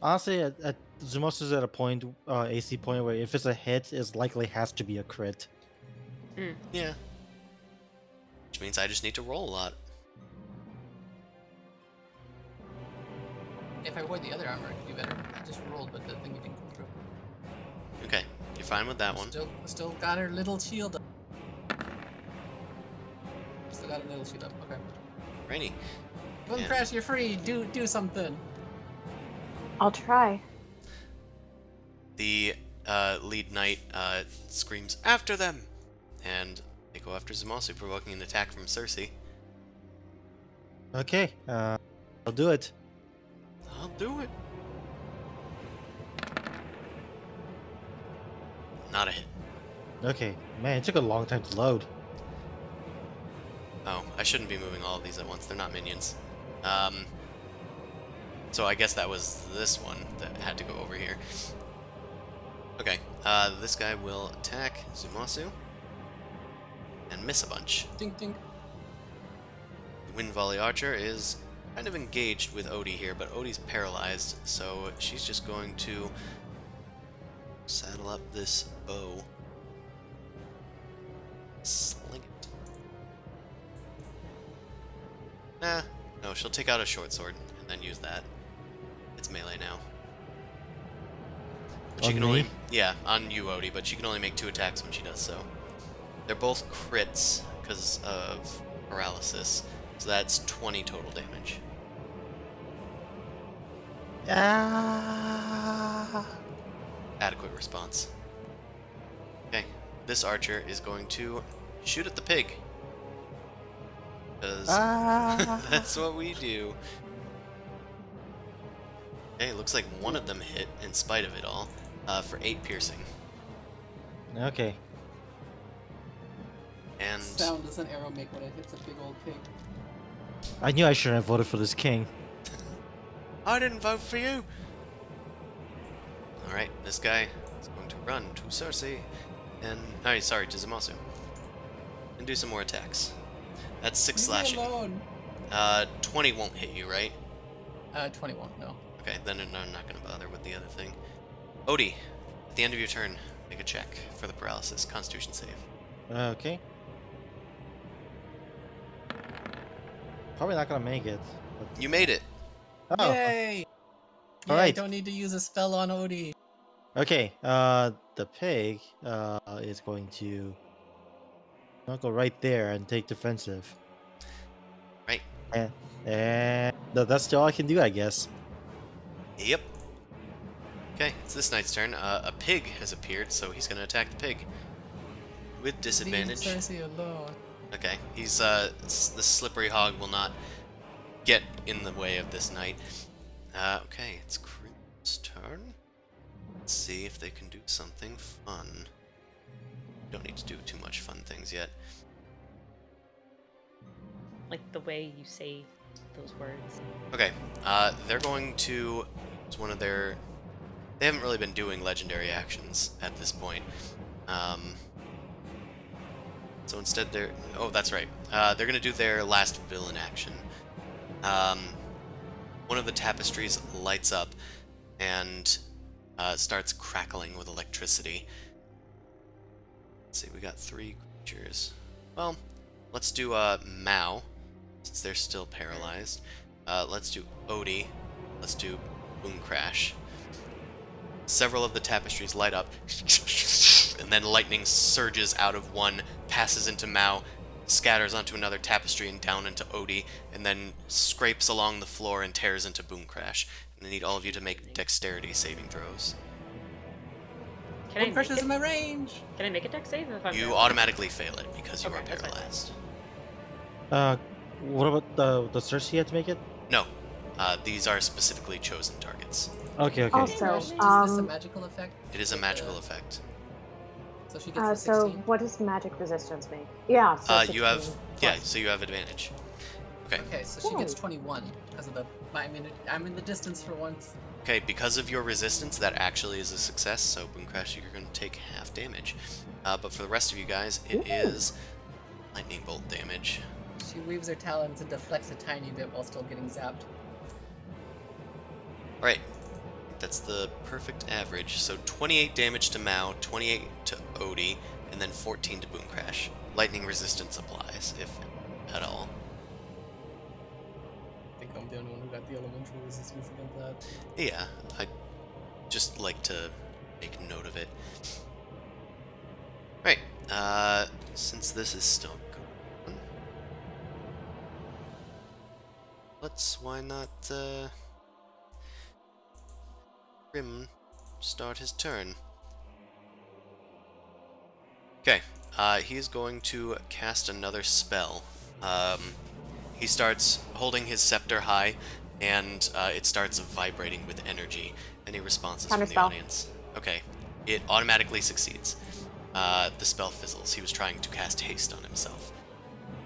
Honestly, at Zumos is at a point, AC point, where if it's a hit, it likely has to be a crit. Yeah. Which means I just need to roll a lot. If I avoid the other armor, I could do better. I just rolled, but the thing didn't come through. Okay, you're fine with that one. Still got her little shield up. Still got a little shield up. Okay. Rainy. Boom Yeah. Crash, you're free. Do something. I'll try. The lead knight screams, "After them!" And they go after Zumasu, provoking an attack from Cersei. Okay, I'll do it. I'll do it. Not a hit. Okay, man, it took a long time to load. Oh, I shouldn't be moving all of these at once. They're not minions. So I guess that was this one that had to go over here. Okay, this guy will attack Zumasu and miss a bunch. Dink dink. The Wind Volley Archer is kind of engaged with Odie here, but Odie's paralyzed, so she's just going to saddle up this bow. Sling it. Nah, no, she'll take out a short sword and then use that. It's melee now. But she On can me? only, yeah, on you, Odie, but she can only make 2 attacks when she does so. They're both crits because of paralysis, so that's 20 total damage. Adequate response. Okay, this archer is going to shoot at the pig. Because that's what we do. Okay, looks like one of them hit in spite of it all, for 8 piercing. Okay. And Sound does an arrow make when it hits a big old pig? I knew I shouldn't have voted for this king. I didn't vote for you! Alright, this guy is going to run to Cersei and... oh, sorry, to Zumasu. And do some more attacks. That's 6 slashing. Leave me alone. 20 won't hit you, right? 20 won't, no. Okay, then I'm not going to bother with the other thing. Odie, at the end of your turn, make a check for the paralysis. Constitution save. Okay. Probably not gonna make it. You made it! Oh, Yay! All Yeah, I right. don't need to use a spell on Odie. Okay, the pig is going to not go right there and take defensive. Right. And that's all I can do, I guess. Yep. Okay, it's this knight's turn. A pig has appeared, so he's going to attack the pig. With disadvantage. Leave Cersei alone. Okay, he's, the slippery hog will not get in the way of this knight. Okay, it's Crim's turn. Let's see if they can do something fun. Don't need to do too much fun things yet. Like the way you say those words. Okay, they're going to use one of their... They haven't really been doing legendary actions at this point. So instead they're... Oh, that's right. They're going to do their last villain action. One of the tapestries lights up and starts crackling with electricity. Let's see, we got 3 creatures. Well, let's do Mao, since they're still paralyzed. Let's do Odie. Let's do Boom Crash. Several of the tapestries light up, and then lightning surges out of one, passes into Mao, scatters onto another tapestry and down into Odie, and then scrapes along the floor and tears into Boom Crash. And I need all of you to make dexterity saving throws. Can I Crush make is in it? my range. Can I make a dex save if I'm You paralyzed? automatically fail it because you Okay, are that's fine. paralyzed. What about the Cersei had to make it? No, these are specifically chosen targets. Okay, okay. Also, Is this a magical effect? It is a magical effect. So she gets the so 16. what does magic resistance mean? Yeah. So You have 16 yeah, plus. so you have advantage. Okay. Okay, so she gets 21 because of the. I'm in the distance for once. Okay, because of your resistance, that actually is a success. So Boom Crash, you're going to take half damage. But for the rest of you guys, it is lightning bolt damage. She weaves her talons and deflects a tiny bit while still getting zapped. All right, that's the perfect average. So 28 damage to Mao, 28 to Odie, and then 14 to Boom Crash. Lightning resistance applies, if at all. I think I'm the only one who got the elemental resistance against that. Yeah, I'd just like to make note of it. Right, since this is still going, why not, Crim start his turn. Okay, he's going to cast another spell. He starts holding his scepter high, and it starts vibrating with energy. Any responses from the Counterspell. audience? Okay, it automatically succeeds. The spell fizzles. He was trying to cast haste on himself.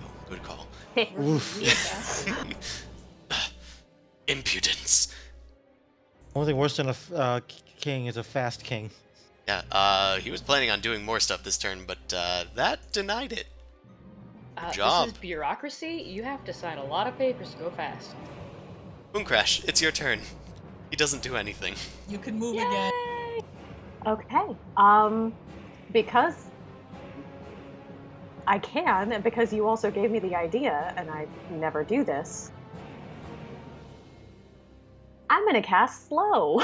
Oh, good call. Oof. Impudence. Only thing worse than a king is a fast king. Yeah, he was planning on doing more stuff this turn, but that denied it. Good job. This is bureaucracy. You have to sign a lot of papers to go fast. Boom Crash, it's your turn. He doesn't do anything. You can move again. Okay. Because I can, and because you also gave me the idea, and I never do this, I'm gonna cast slow.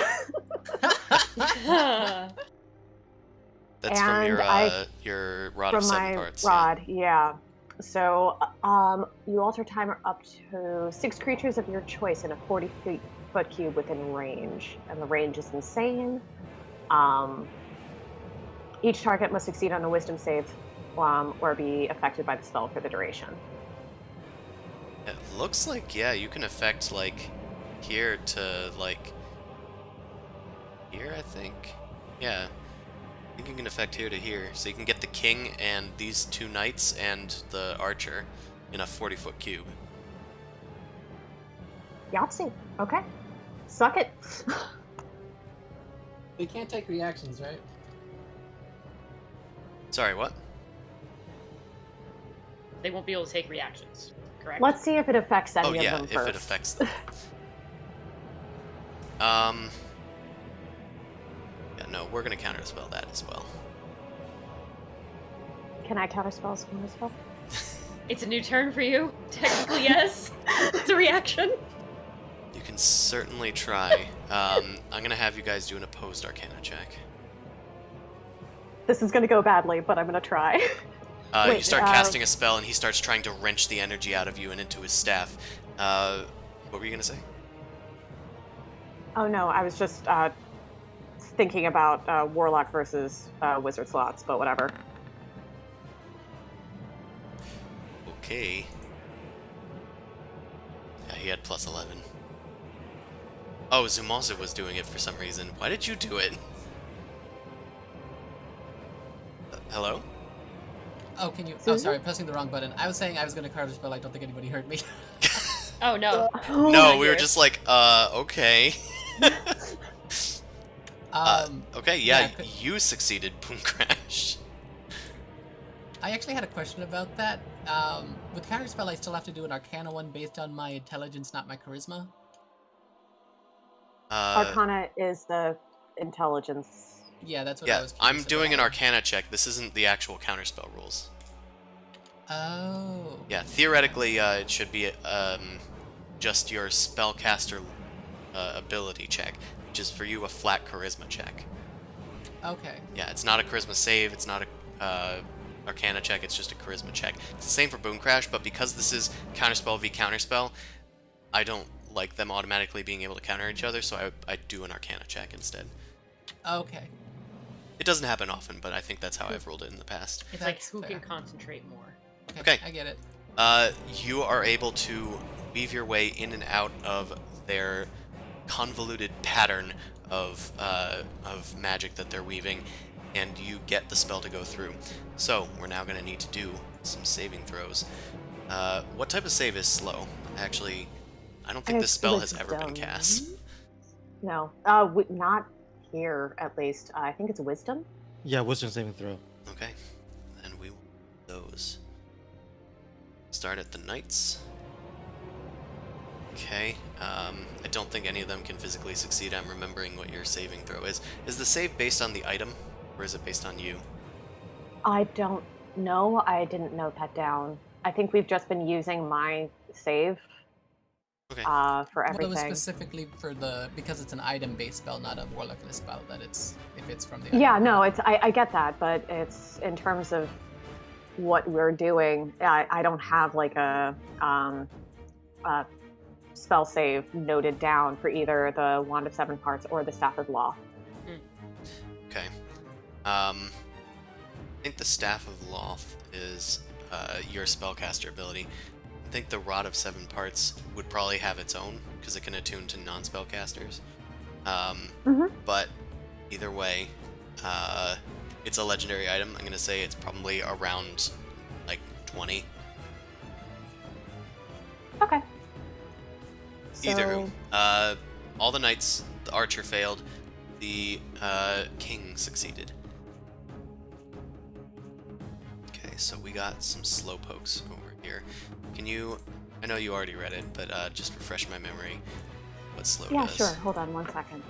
That's from And your rod from of 7 my parts. rod, yeah. So, you alter timer up to 6 creatures of your choice in a 40-foot cube within range, and the range is insane. Each target must succeed on a Wisdom save, or be affected by the spell for the duration. It looks like, yeah, you can affect, like, here to, like, here, I think? Yeah. I think you can affect here to here. So you can get the king and these 2 knights and the archer in a 40-foot cube. Yahtzee. Okay. Suck it. They can't take reactions, right? Sorry, what? They won't be able to take reactions, correct? Let's see if it affects any Oh, yeah, of them if first. it affects them. Yeah, no, we're gonna counterspell that as well. Can I counterspell as counterspell? It's a new turn for you. Technically, yes. It's a reaction. You can certainly try. I'm gonna have you guys do an opposed Arcana check. This is gonna go badly, but I'm gonna try. You Wait, start casting a spell, and he starts trying to wrench the energy out of you and into his staff. What were you gonna say? Oh no, I was just thinking about Warlock versus Wizard slots, but whatever. Okay. Yeah, he had plus 11. Oh, Zumasa was doing it for some reason. Why did you do it? Hello? Oh, can you? Oh, sorry, pressing the wrong button. I was saying I was gonna card a spell. I don't think anybody heard me. Oh no. No, we were just like, okay. Okay, yeah, you succeeded, Boom Crash. I actually had a question about that. With counterspell, I still have to do an Arcana one based on my intelligence, not my charisma. Arcana is the intelligence. Yeah, that's what I was curious I'm doing an about. Arcana check. This isn't the actual counterspell rules. Oh. Yeah, theoretically, it should be just your spellcaster ability check, which is for you a flat charisma check. Okay. Yeah, it's not a charisma save, it's not a Arcana check, it's just a charisma check. It's the same for Boom Crash, but because this is counterspell v counterspell, I don't like them automatically being able to counter each other, so I do an Arcana check instead. Okay. It doesn't happen often, but I think that's how I've rolled it in the past. It's like That's who fair. can concentrate more. Okay. I get it. You are able to weave your way in and out of their convoluted pattern of magic that they're weaving, and you get the spell to go through. So, we're now going to need to do some saving throws. What type of save is slow? Actually, I don't think this spell has ever been cast. No, not here at least. I think it's wisdom. Yeah, wisdom saving throw. Okay, then we will do those. Start at the knights. Okay, I don't think any of them can physically succeed. I'm remembering what your saving throw is. Is the save based on the item, or is it based on you? I don't know. I didn't note that down. I think we've just been using my save Okay. for Well, it was everything. specifically for because it's an item-based spell, not a warlockless spell. That it's if it's from the. Yeah, item. no, I get that, but it's in terms of what we're doing. I don't have like a spell save noted down for either the Wand of Seven Parts or the Staff of Law. Okay. I think the Staff of Loth is your spellcaster ability. I think the Rod of Seven Parts would probably have its own, because it can attune to non-spellcasters. But either way, it's a legendary item. I'm going to say it's probably around, like, 20. Okay. Either all the knights, the archer failed, the king succeeded. Okay, so we got some slowpokes over here. Can you, I know you already read it, but just refresh my memory what slow Yeah, does. sure. Hold on 1 second.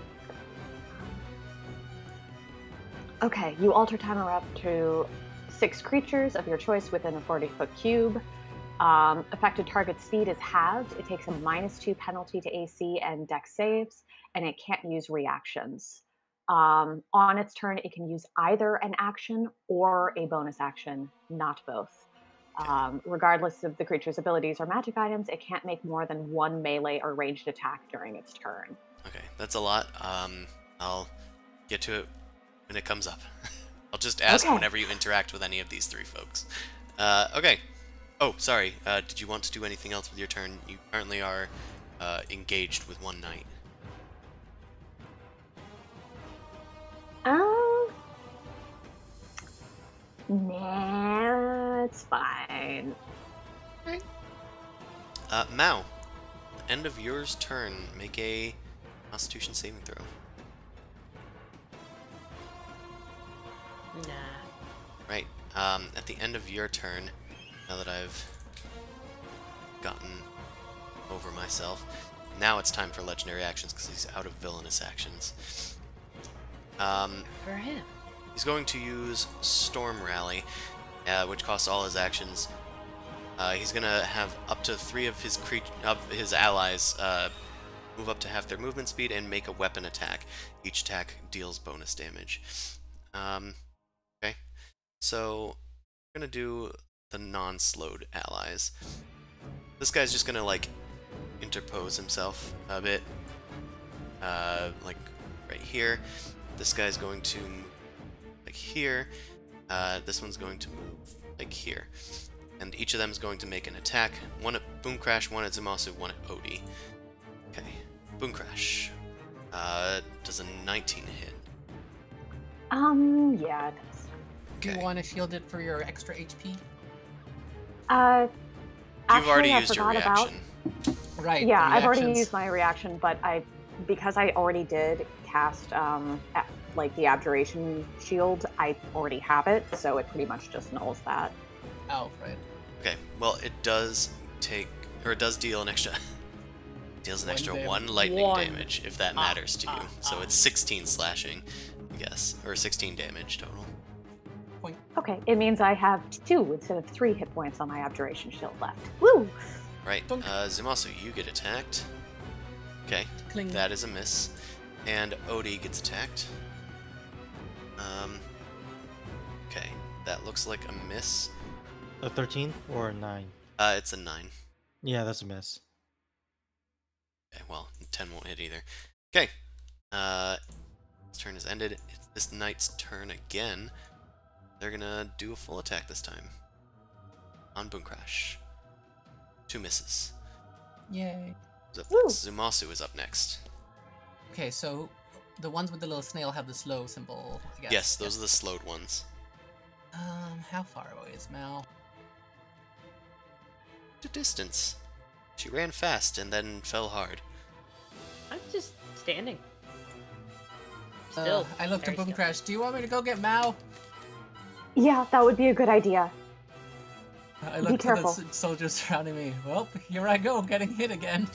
Okay, you alter timer up to 6 creatures of your choice within a 40-foot cube. Affected target speed is halved. It takes a -2 penalty to AC and Dex saves, and it can't use reactions. On its turn, it can use either an action or a bonus action, not both. Regardless of the creature's abilities or magic items, it can't make more than 1 melee or ranged attack during its turn. Okay, that's a lot. I'll get to it when it comes up. I'll just ask Okay. whenever you interact with any of these three folks. Okay. Oh, sorry. Did you want to do anything else with your turn? You currently are engaged with one knight. Nah, it's fine. Mao, end of yours turn, make a Constitution saving throw. Nah. Right. At the end of your turn, now that I've gotten over myself, now it's time for legendary actions because he's out of villainous actions. For him. He's going to use Storm Rally, which costs all his actions. He's gonna have up to 3 of his allies move up to half their movement speed and make a weapon attack. Each attack deals bonus damage. Okay. So, we're gonna do the non-slowed allies. This guy's just gonna, like, interpose himself a bit. Like, right here. This guy's going to move, like, here. This one's going to move, like, here. And each of them is going to make an attack. One at Boom Crash, one at Zumasu, one at Odie. Okay, Boom Crash. Does a 19 hit? Yeah, it does. Do you Okay. want to shield it for your extra HP? You've Actually, already I used your forgot about- reaction. Right. Yeah, the I've already reactions. used my reaction, but because I already did cast like the abjuration shield, I already have it, so it pretty much just nulls that. Oh, right. Okay, well, it does take, or it does deal an extra, deals an One extra damage. 1 lightning One. damage, if that matters to you. So it's 16 slashing, I guess, or 16 damage total. Okay, it means I have 2 instead of 3 hit points on my abjuration shield left. Woo! Right, Dunk. Zumasu, you get attacked. Okay, Cling. that is a miss. And Odie gets attacked. Okay, that looks like a miss. A 13 or a 9? It's a 9. Yeah, that's a miss. Okay, well, 10 won't hit either. Okay, his turn has ended. It's this knight's turn again. They're gonna do a full attack this time. On Boom Crash. 2 misses. Yay. Who's up Woo. next? Zumasu is up next. Okay, so the ones with the little snail have the slow symbol, I guess. Yes, those are the slowed ones. How far away is Mal? To distance. She ran fast and then fell hard. I'm just standing. Still. I looked at very Boom still. Crash. Do you want me to go get Mao? Yeah, that would be a good idea. I looked at the careful. soldiers surrounding me. Well, here I go, getting hit again.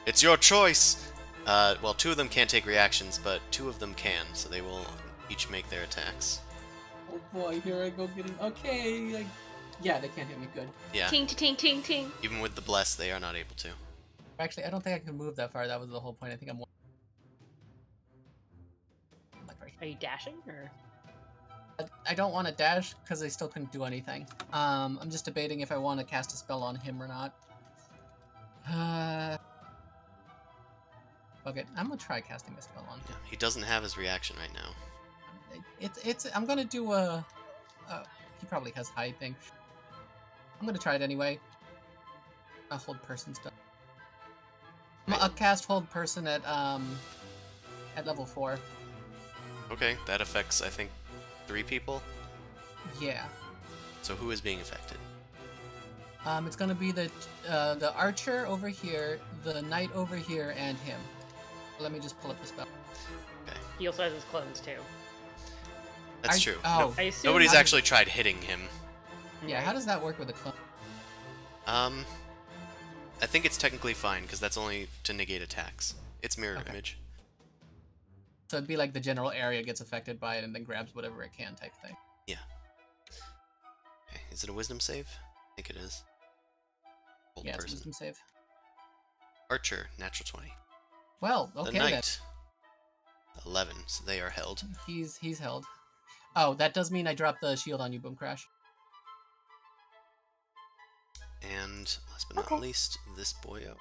It's your choice! Well, 2 of them can't take reactions, but 2 of them can, so they will each make their attacks. Oh boy, here I go getting. Okay, yeah, they can't hit me. Good. Yeah, Ting, ting, ting, ting. even with the bless, they are not able to. Actually, I don't think I can move that far. That was the whole point. I think I'm. Like right Are you dashing or? here. I don't want to dash because I still couldn't do anything. I'm just debating if I want to cast a spell on him or not. Okay, I'm gonna try casting a spell on him. Yeah, he doesn't have his reaction right now. I'm gonna do a. He probably has hide thing. I'm gonna try it anyway. A hold person stuff. I'll cast hold person at level 4. Okay, that affects, I think, 3 people? Yeah. So who is being affected? It's gonna be the archer over here, the knight over here, and him. Let me just pull up the spell. He also has his clones too. That's true. Oh, I assume. Nobody's how actually tried hitting him. yeah. How does that work with a clone? I think it's technically fine, because that's only to negate attacks. It's mirror Okay. image. So it'd be like the general area gets affected by it and then grabs whatever it can type thing. Okay, is it a wisdom save? I think it is. Old Yeah, it's person. wisdom save. Archer, natural 20. Well, The okay then. knight, 11, so they are held. He's held. Oh, that does mean I drop the shield on you, Boom Crash. And last but not Okay. least, this boyo.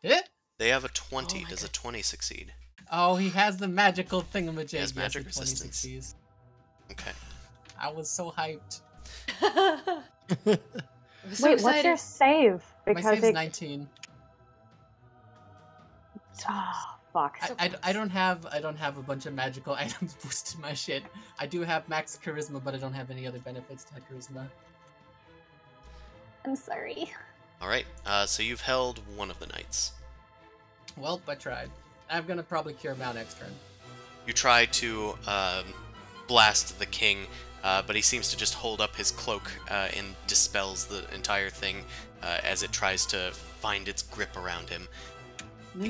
Eh? They have a 20. Oh my Does a God. 20 succeed? Oh, he has the magical thingamajig. He has Yes, magic a 20 resistance. succeeds. Okay. I was so hyped. I'm so Wait, excited. what's your save? My Because save's it. 19. Oh, fuck. I don't have a bunch of magical items boosting my shit. I do have max charisma, but I don't have any other benefits to charisma. I'm sorry. Alright, so you've held one of the knights. Well, I tried. I'm gonna probably cure Mao next turn. You try to blast the king, but he seems to just hold up his cloak and dispels the entire thing as it tries to find its grip around him.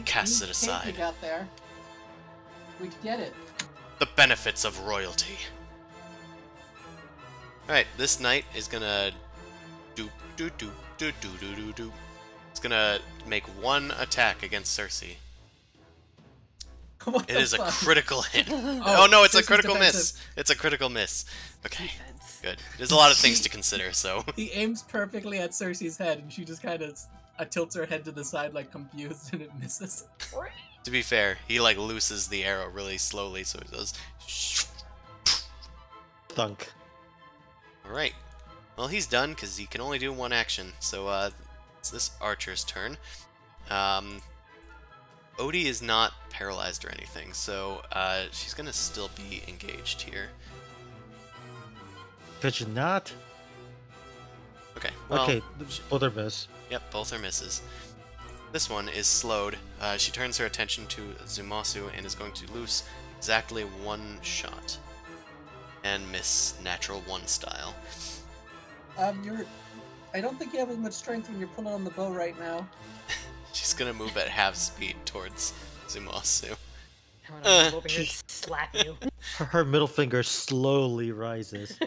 casts it Neat cake aside. You got there. We get it. The benefits of royalty. Alright, this knight is gonna doop doop doop doop doop doop doop doop. It's gonna make one attack against Cersei. What It the is a fuck? critical hit. Oh, Oh no, it's a Cersei's critical miss. defensive. It's a critical miss. Okay, Defense. good. There's a lot of things to consider, so. He aims perfectly at Cersei's head, and she just kind of tilts her head to the side, like confused, and it misses. To be fair, he like looses the arrow really slowly, so it does. Thunk. Alright. Well, he's done, because he can only do one action, so it's this archer's turn. Odie is not paralyzed or anything, so she's gonna still be engaged here. Could you not? Okay, well, Okay, both are miss. Yep, both are misses. This one is slowed. She turns her attention to Zumasu and is going to loose exactly one shot. And miss natural one style. I don't think you have as much strength when you're pulling on the bow right now. She's gonna move at half speed towards Zumasu. I'm gonna move over here and slap you. Her middle finger slowly rises.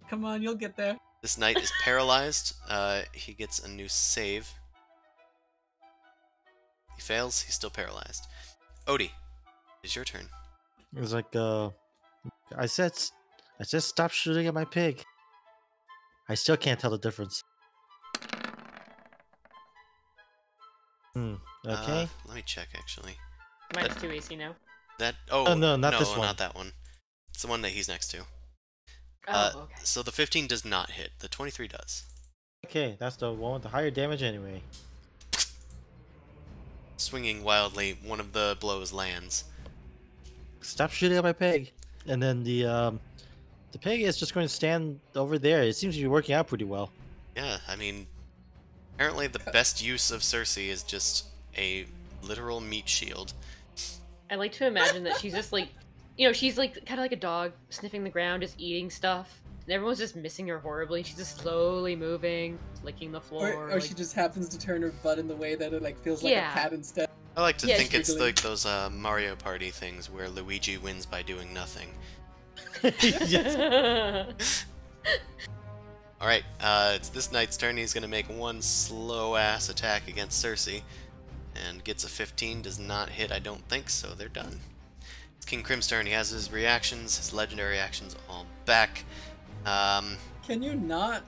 Come on, you'll get there. This knight is paralyzed. He gets a new save. He fails, he's still paralyzed. Odie, it's your turn. It's like, I said stop shooting at my pig. I still can't tell the difference. Okay. Let me check, actually. Minus 2 AC now. Oh, no, not this one. Not that one. It's the one that he's next to. Oh, okay. So the 15 does not hit. The 23 does. Okay, that's the one with the higher damage anyway. Swinging wildly, one of the blows lands. Stop shooting at my pig. And then the pig is just going to stand over there. It seems to be working out pretty well. Yeah, I mean, apparently the best use of Cersei is just a literal meat shield. I like to imagine that she's just like, she's like kind of like a dog sniffing the ground, just eating stuff. And everyone's just missing her horribly. She's just slowly moving, licking the floor. Or like... she just happens to turn her butt in the way that it like feels like a cat instead. I like to Yeah, think it's jiggling. like those Mario Party things where Luigi wins by doing nothing. Yes. Alright, it's this knight's turn. He's going to make one slow-ass attack against Cersei. And gets a 15, does not hit, I don't think, so they're done. It's King Crim's turn. He has his reactions, his legendary actions all back. Can you not?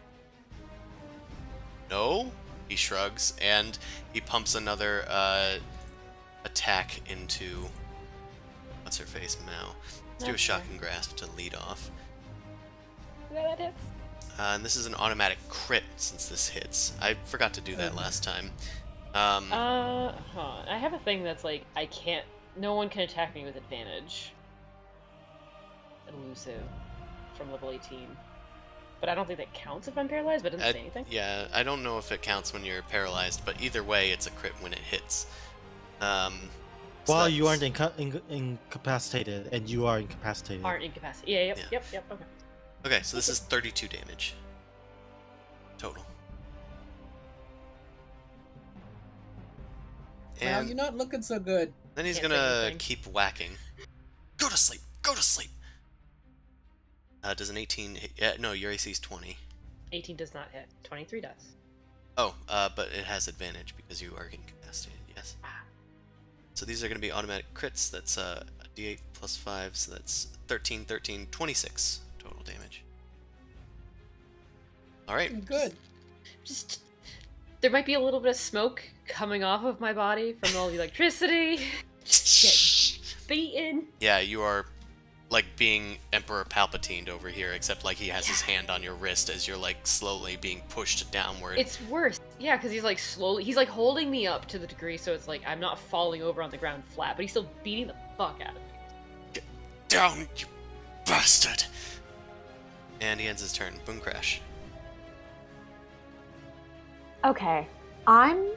No? He shrugs, and he pumps another attack into... What's her face? Mao. Let's do a shocking grasp to lead off. Yeah, that hits. And this is an automatic crit since this hits. I forgot to do that last time. I have a thing that's like, no one can attack me with advantage. Elusive. From level 18. But I don't think that counts if I'm paralyzed, but it doesn't say anything. Yeah, I don't know if it counts when you're paralyzed, but either way, it's a crit when it hits. While you aren't incapacitated, and you are incapacitated. Aren't incapacitated. Yeah. Yep, okay. Okay, so this is 32 damage. Total. Wow, And you're not looking so good. then he's Can't say gonna anything. keep whacking. Go to sleep! Go to sleep! Does an 18 hit? Yeah, no, your AC is 20. 18 does not hit. 23 does. Oh, but it has advantage because you are incapacitated, yes. So these are going to be automatic crits. That's a d8 plus 5, so that's 13, 13, 26 total damage. Alright. Good. Just there might be a little bit of smoke coming off of my body from all the electricity. Just get beaten. Yeah, you are like being Emperor Palpatine over here, except like he has his hand on your wrist as you're like slowly being pushed downward. It's worse. Yeah, because he's like he's like holding me up to the degree so it's like I'm not falling over on the ground flat, but he's still beating the fuck out of me. Get down, you bastard! And he ends his turn. Boom crash. Okay, I'm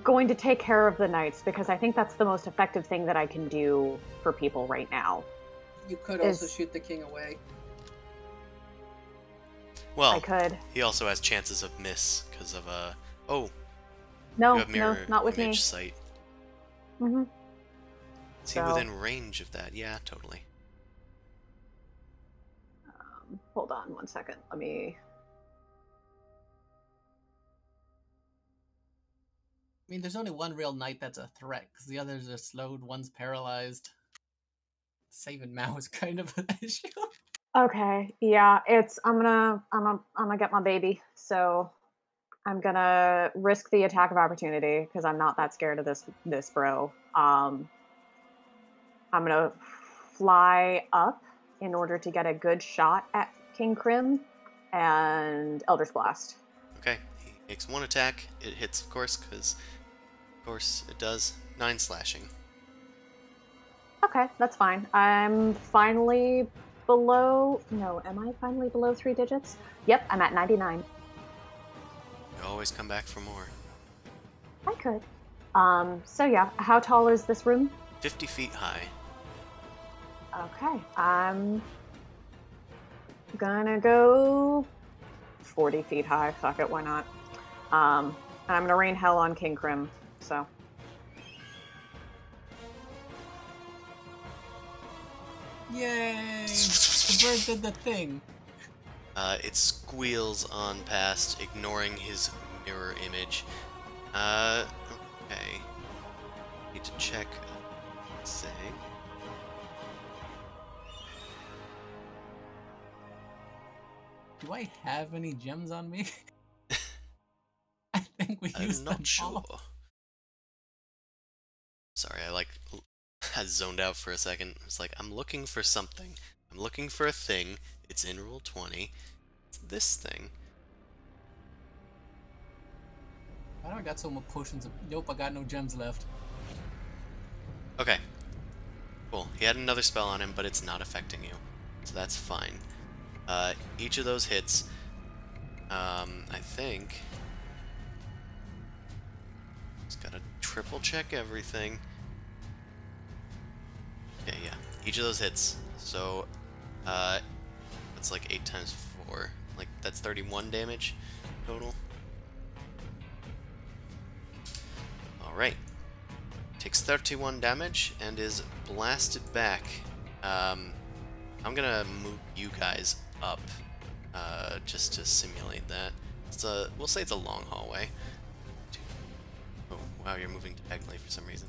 going to take care of the knights because I think that's the most effective thing that I can do for people right now. You could also shoot the king away. Well, I could. he also has chances of miss because of oh, No, you have mirror no, not with me. image sight. Mm-hmm. Is he within range of that? Yeah, totally. Hold on one second. Let me... mean, there's only one real knight that's a threat, because the others are slowed, one's paralyzed. Saving Mao is kind of an issue. Okay, yeah, I'm gonna get my baby. So I'm gonna risk the attack of opportunity because I'm not that scared of this bro. I'm gonna fly up in order to get a good shot at King Crim and Elder's Blast. Okay, he makes one attack. It hits, of course, because, of course, it does. 9 slashing. Okay, that's fine. I'm finally below. No, am I finally below 3 digits? Yep, I'm at 99. You always come back for more. I could. So yeah, how tall is this room? 50 feet high. Okay, I'm gonna go 40 feet high. Fuck it, why not? And I'm gonna rain hell on King Crim. So. Yay! The bird did the thing. It squeals on past, ignoring his mirror image. Okay. Need to check a thing. Do I have any gems on me? I think we I'm used them not sure. all. Sorry, I zoned out for a second. It's like, I'm looking for something. I'm looking for a thing. It's in Rule 20. It's this thing. Why do I got so much potions? Nope, I got no gems left. Okay. Cool. He had another spell on him, but it's not affecting you. So that's fine. Each of those hits, I think... Just gotta triple check everything. Okay, yeah. Each of those hits. So, that's like 8 times 4. Like, that's 31 damage total. Alright. Takes 31 damage and is blasted back. I'm gonna move you guys up, just to simulate that. We'll say it's a long hallway. Oh, wow, you're moving diagonally for some reason.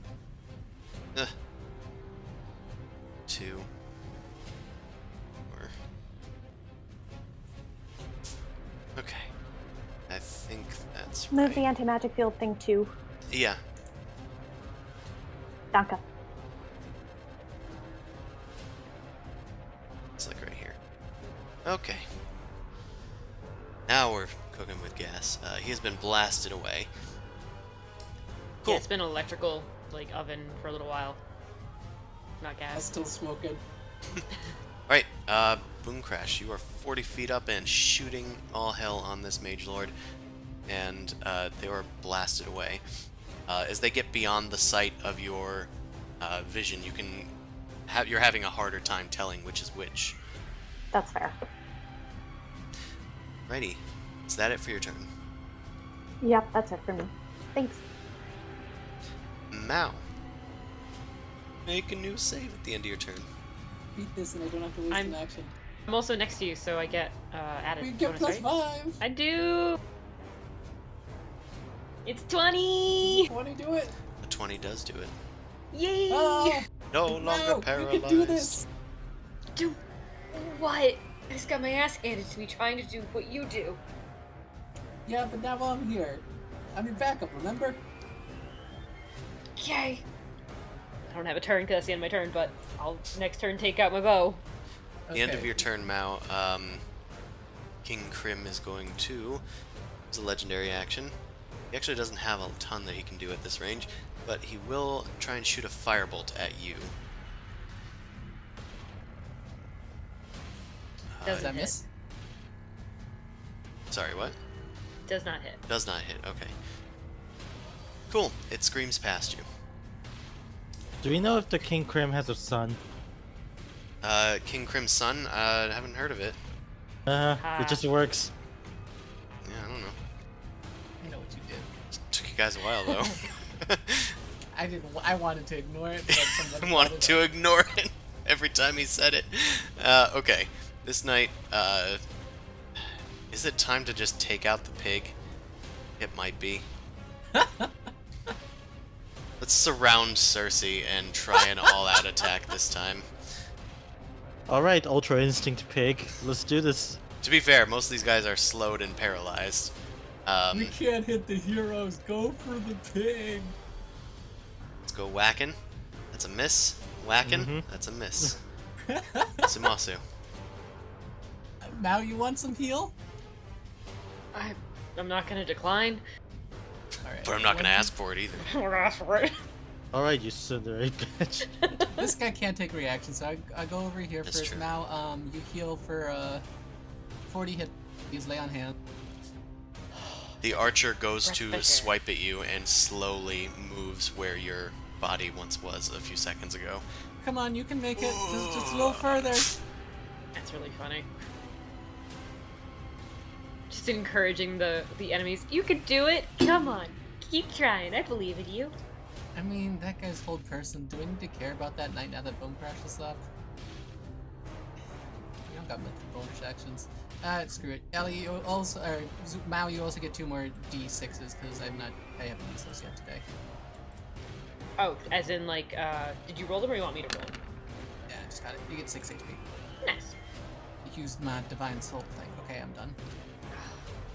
2. Or... Okay. I think that's Move right. the anti-magic field thing too. Yeah. Danke. It's like right here. Okay. Now we're cooking with gas. He has been blasted away. Cool. Yeah, it's been an electrical like oven for a little while. Not I'm gas. still smoking. Alright, Boom Crash, you are 40 feet up and shooting all hell on this Mage Lord. And they were blasted away. As they get beyond the sight of your vision, you're having a harder time telling which is which. That's fair. Righty. Is that it for your turn? Yep, that's it for me. Thanks. Mao. Make a new save at the end of your turn. Beat this and I don't have to waste an action. I'm also next to you, so I get added. We get bonus, plus right? 5! I do. It's 20. 20, do it! A 20 does do it. Yay! Oh! No longer paralyzed. We can do this! Do what? I just got my ass handed to me trying to do what you do. Yeah, but now I'm here. I'm your backup, remember? Okay. I don't have a turn because that's the end of my turn, but I'll next turn take out my bow. The end of your turn, Mao. King Crim is going to use a legendary action. He actually doesn't have a ton that he can do at this range, but he will try and shoot a firebolt at you. Does Does that hit. miss? Sorry, what? Does not hit. Does not hit, okay. Cool, it screams past you. Do we know if the King Crim has a son? King Crim's son? I haven't heard of it. It just works. Yeah, I don't know. I know what you did. Took you guys a while, though. I didn't. I wanted to ignore it, but somebody I wanted brought to it up. ignore it every time he said it. Okay, this night, is it time to just take out the pig? It might be. Let's surround Cersei and try an all-out attack this time. Alright, Ultra Instinct Pig. Let's do this. To be fair, most of these guys are slowed and paralyzed. We can't hit the heroes. Go for the pig. Let's go whacking. That's a miss. Whacking. That's a miss. Sumasu. Now you want some heal? I'm not gonna decline. Alright. But I'm not gonna ask for it either. I'm gonna ask for it. Alright, you cinderate bitch. This guy can't take reactions, so I go over here That's first. true. Now, you heal for 40 hit. Use lay on hand. The archer goes to Breath swipe at you and slowly moves where your body once was a few seconds ago. Come on, you can make it. Just a little further. That's really funny. Just encouraging the enemies. You can do it. Come on, keep trying. I believe in you. I mean, that guy's whole person. Do we need to care about that night now that Bone Crash is up? You don't got much bonus actions. Screw it. Ellie, you also, or Mao, you also get 2 more D6s because I haven't used those yet today. Oh, as in like, did you roll them or you want me to roll? Yeah, I just got it. You get 6 HP. Nice. You used my Divine Soul thing. Okay, I'm done.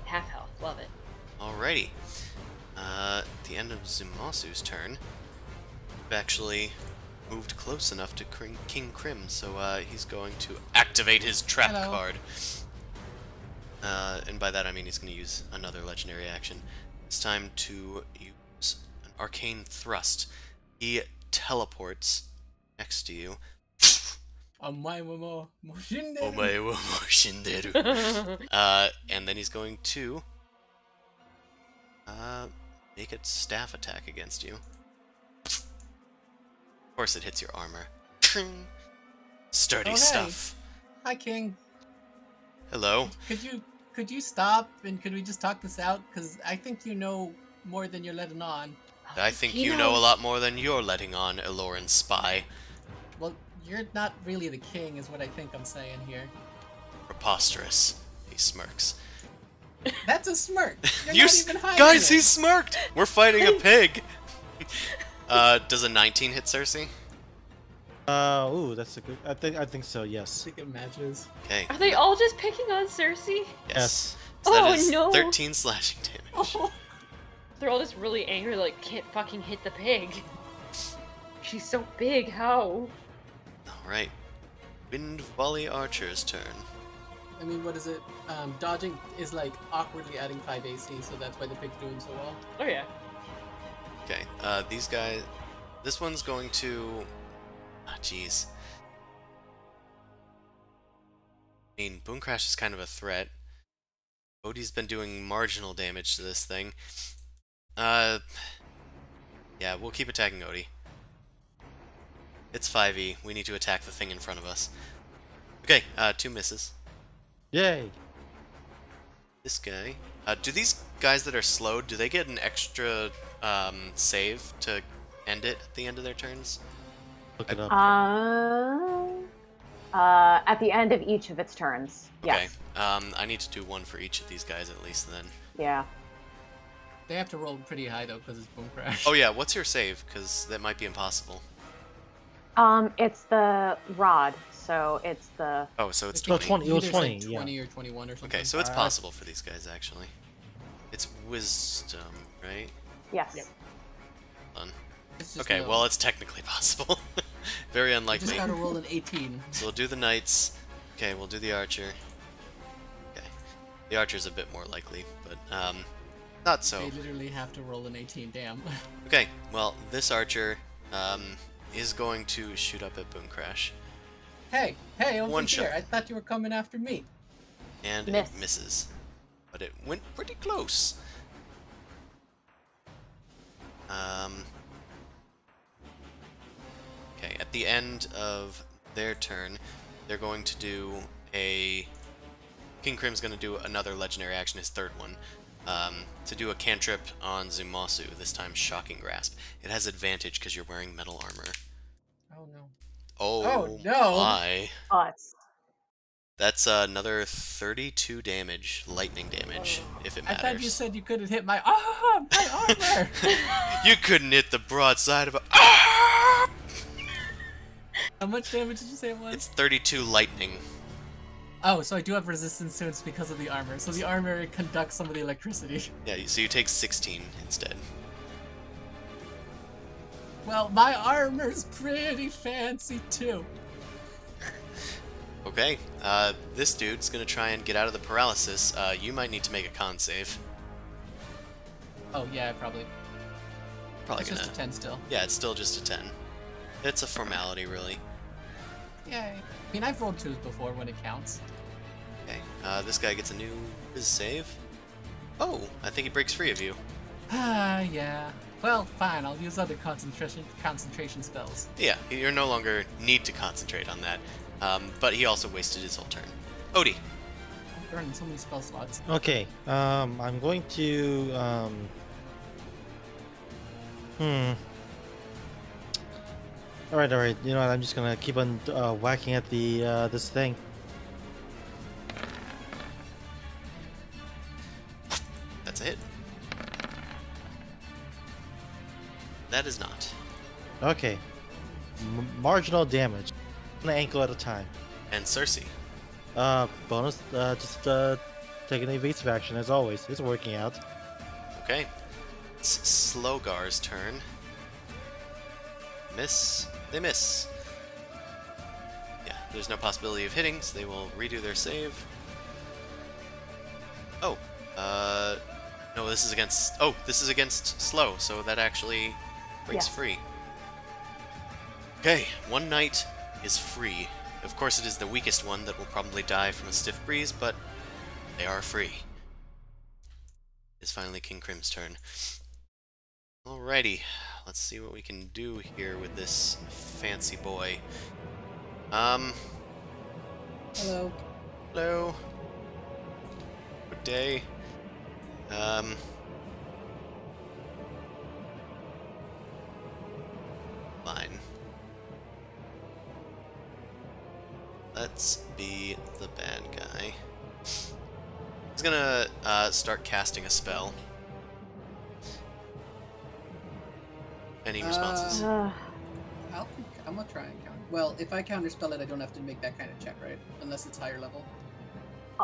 Half health. Love it. Alrighty. The end of Zumasu's turn. We've actually moved close enough to King Crim, so he's going to activate his trap Hello. card. And by that I mean he's going to use another legendary action. It's time to use an arcane thrust. He teleports next to you. Omae mo shinderu. Omae wo mo shinderu. And then he's going to make a staff attack against you. Of course it hits your armor. Sturdy Oh, hey. stuff. Hi, King. Hello. Could you stop and could we just talk this out? Because I think you know more than you're letting on. I think He you know a knows. lot more than you're letting on, Eloran Spy. Well, you're not really the king, is what I think I'm saying here. Preposterous. He smirks. That's a smirk. You're You not s- even hiding guys, it. he smirked! We're fighting a pig! Does a 19 hit Cersei? Ooh, that's a good. I think so. I Yes. think it matches. Okay. Are they all just picking on Cersei? Yes. So that Oh, is no. 13 slashing damage. They're all just really angry, like, can't fucking hit the pig. She's so big, how? Alright. Wind Volley Archer's turn. I mean, what is it? Dodging is like awkwardly adding 5 AC, so that's why the pig's doing so well. Oh yeah. Okay, these guys... This one's going to... Ah, jeez. I mean, Boom Crash is kind of a threat. Odie's been doing marginal damage to this thing. Yeah, we'll keep attacking Odie. It's 5e. We need to attack the thing in front of us. Okay, 2 misses. Yay. This guy. Do these guys that are slowed, do they get an extra save to end it at the end of their turns? Look it up. At the end of each of its turns. Okay. Yes. I need to do one for each of these guys at least then. Yeah. They have to roll pretty high though, because it's Boom Crash. Oh yeah, what's your save? Because that might be impossible. It's the rod, so it's the. Oh, so it's Oh, 20. 20. It was Either 20, like yeah. 20 or 21 or something. Okay, so it's possible for these guys actually. It's wisdom, right? Yes. Yep. Fun. It's just Okay, no. well it's technically possible. Very You unlikely. just gotta roll an 18. So we'll do the knights. Okay, we'll do the archer. Okay. The archer's a bit more likely, but not so. They literally have to roll an 18, damn. Okay, well, this archer is going to shoot up at Boom Crash. Hey, over One here. shot. I thought you were coming after me. And Miss. it misses. But it went pretty close. Okay, at the end of their turn, they're going to do a... King Crim's going to do another legendary action, his third one, to do a cantrip on Zumasu, this time Shocking Grasp. It has advantage because you're wearing metal armor. Oh no. Oh, Oh, no. my. Us. That's another 32 damage, lightning damage, if it I matters. thought you said you couldn't hit my armor. You couldn't hit the broadside of a. Ah! How much damage did you say it was? It's 32 lightning. Oh, so I do have resistance to it because of the armor. So the armor conducts some of the electricity. Yeah, so you take 16 instead. Well, my armor's pretty fancy too. Okay, this dude's gonna try and get out of the paralysis. You might need to make a con save. Oh yeah, probably. Probably It's gonna. just a 10 still. Yeah, it's still just a 10. It's a formality, really. Yay. I mean, I've rolled 2s before when it counts. Okay, this guy gets a new save. Oh, I think he breaks free of you. Ah, yeah. Well, fine. I'll use other concentration spells. Yeah, you no longer need to concentrate on that. But he also wasted his whole turn. Odie. I'm burning so many spell slots. Okay, I'm going to, Alright, you know what, I'm just gonna keep on, whacking at the, this thing. That's a hit. That is not. Okay. Marginal damage. One ankle at a time. And Cersei. Bonus, just, taking the evasive action as always. It's working out. Okay. It's Slowgar's turn. Miss. They miss. Yeah, there's no possibility of hitting, so they will redo their save. Oh. No, this is against... Oh, this is against Slow, so that actually breaks Yes. free. Okay, one knight is free. Of course, it is the weakest one that will probably die from a stiff breeze, but they are free. It's finally King Crim's turn. Alrighty, let's see what we can do here with this fancy boy. Hello. Hello. Good day. Fine. Let's be the bad guy. He's gonna start casting a spell. Any responses? Uh, I'm gonna try and counter. Well, if I counterspell it, I don't have to make that kind of check, right? Unless it's higher level.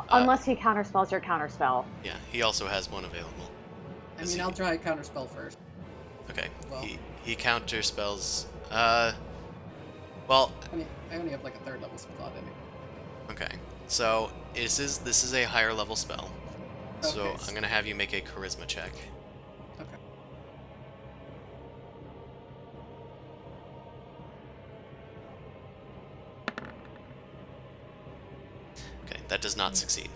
unless he counterspells your counterspell. Yeah, he also has one available. I mean, I'll try counterspell first. Okay, Well. he counterspells. Well, I mean, I only have like a 3rd level slot in it. okay. So this is a higher level spell. So Okay. I'm gonna have you make a charisma check. Okay. Okay, that does not succeed.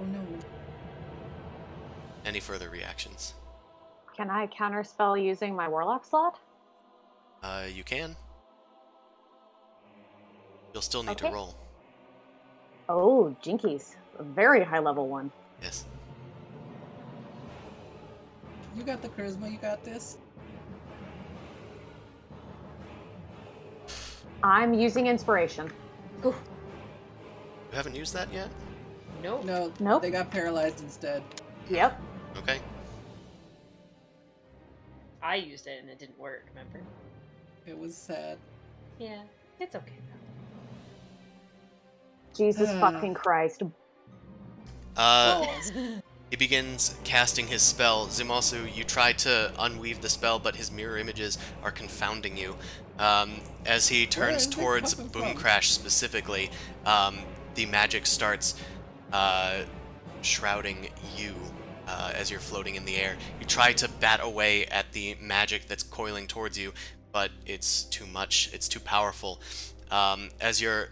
Oh no. Any further reactions? Can I counterspell using my warlock slot? You can. You'll still need to Okay. roll. Oh, jinkies. A very high level one. Yes. You got the charisma. You got this. I'm using inspiration. You haven't used that yet? Nope. No. Nope. They got paralyzed instead. Yep. Okay. I used it and it didn't work, remember? It was sad. Yeah, it's okay though. Jesus fucking Christ. Balls. He begins casting his spell. Zumasu, you try to unweave the spell, but his mirror images are confounding you. As he turns is it towards coming Boom from? Crash specifically, the magic starts shrouding you as you're floating in the air. You try to bat away at the magic that's coiling towards you, but it's too much. It's too powerful. As you're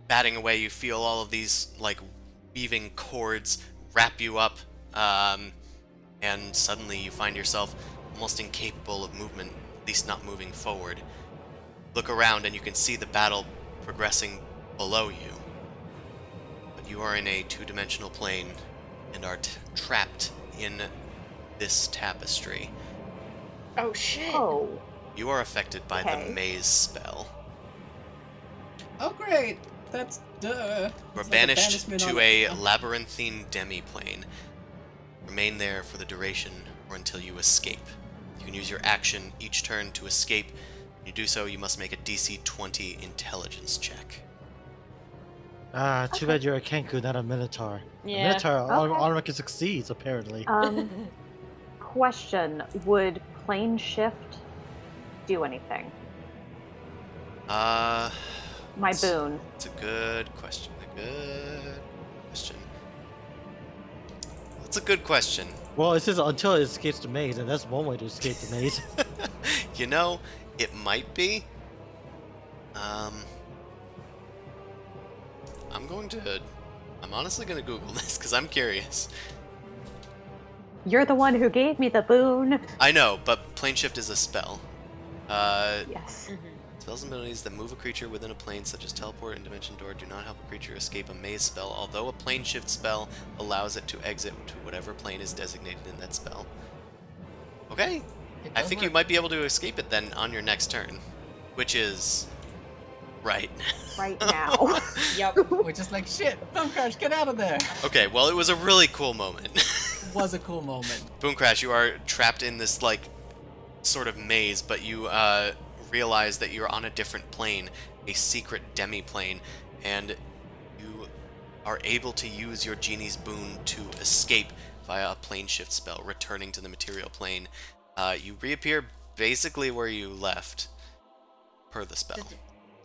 batting away, you feel all of these like weaving cords wrap you up, and suddenly you find yourself almost incapable of movement, at least not moving forward. Look around and you can see the battle progressing below you. But you are in a two-dimensional plane and are trapped in this tapestry. Oh shit! Oh. You are affected by Okay. the maze spell. Oh great! That's Duh. You are It's like a banished banishment to on a a- labyrinthine demiplane. Remain there for the duration or until you escape. You can use your action each turn to escape. When you do so, you must make a DC 20 intelligence check. Ah, too bad you're a Kenku, not a Minotaur. Yeah. A Minotaur Okay. automatically succeeds, apparently. Question: would plane shift do anything? My boon. It's a good question. That's a good question. Well, it says until it escapes the maze, and that's one way to escape the maze. You know, it might be. I'm honestly gonna Google this because I'm curious. You're the one who gave me the boon. I know, but plane shift is a spell. Yes. Spells and abilities that move a creature within a plane, such as teleport and dimension door, do not help a creature escape a maze spell, although a plane shift spell allows it to exit to whatever plane is designated in that spell. Okay, It I does think work. you might be able to escape it then on your next turn, which is right. Right now. Yep. We're just like, shit, Boom Crash, get out of there. Okay, well, it was a really cool moment. It was a cool moment. Boom Crash, you are trapped in this, like, sort of maze, but you realize that you're on a different plane, a secret demi-plane, and you are able to use your genie's boon to escape via a plane shift spell, returning to the material plane. You reappear basically where you left, per the spell.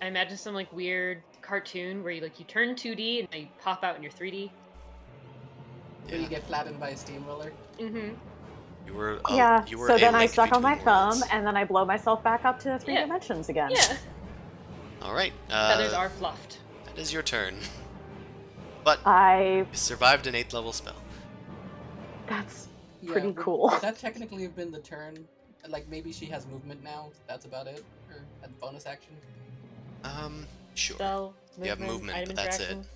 I imagine some like weird cartoon where you turn 2D and you pop out in your 3D. Where you get flattened by a steamroller. Mm-hmm. You were Yeah. you were So a then I link suck on my between thumb, worlds. and then I blow myself back up to 3 Yeah. dimensions again. Yeah. All right. Feathers are fluffed. That is your turn. But I. you survived an 8th level spell. That's Yeah, pretty would cool. that technically have been the turn? Like, maybe she has movement now, that's about it? Or a bonus action? Sure. Spell, movement, You have movement, item but that's it. interaction.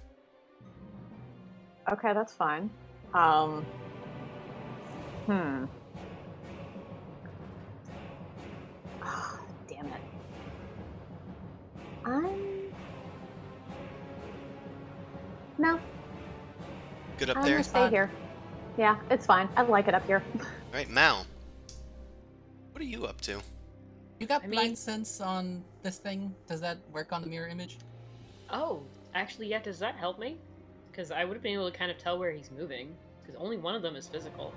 Okay, that's fine. Ah, damn it. No, Good up I'm there. gonna stay here. Yeah, it's fine. I like it up here. All right, Mal. What are you up to? You got I blind mean- sense on this thing? Does that work on the mirror image? Oh, actually, yeah, does that help me? Because I would have been able to kind of tell where he's moving. Because only one of them is physical.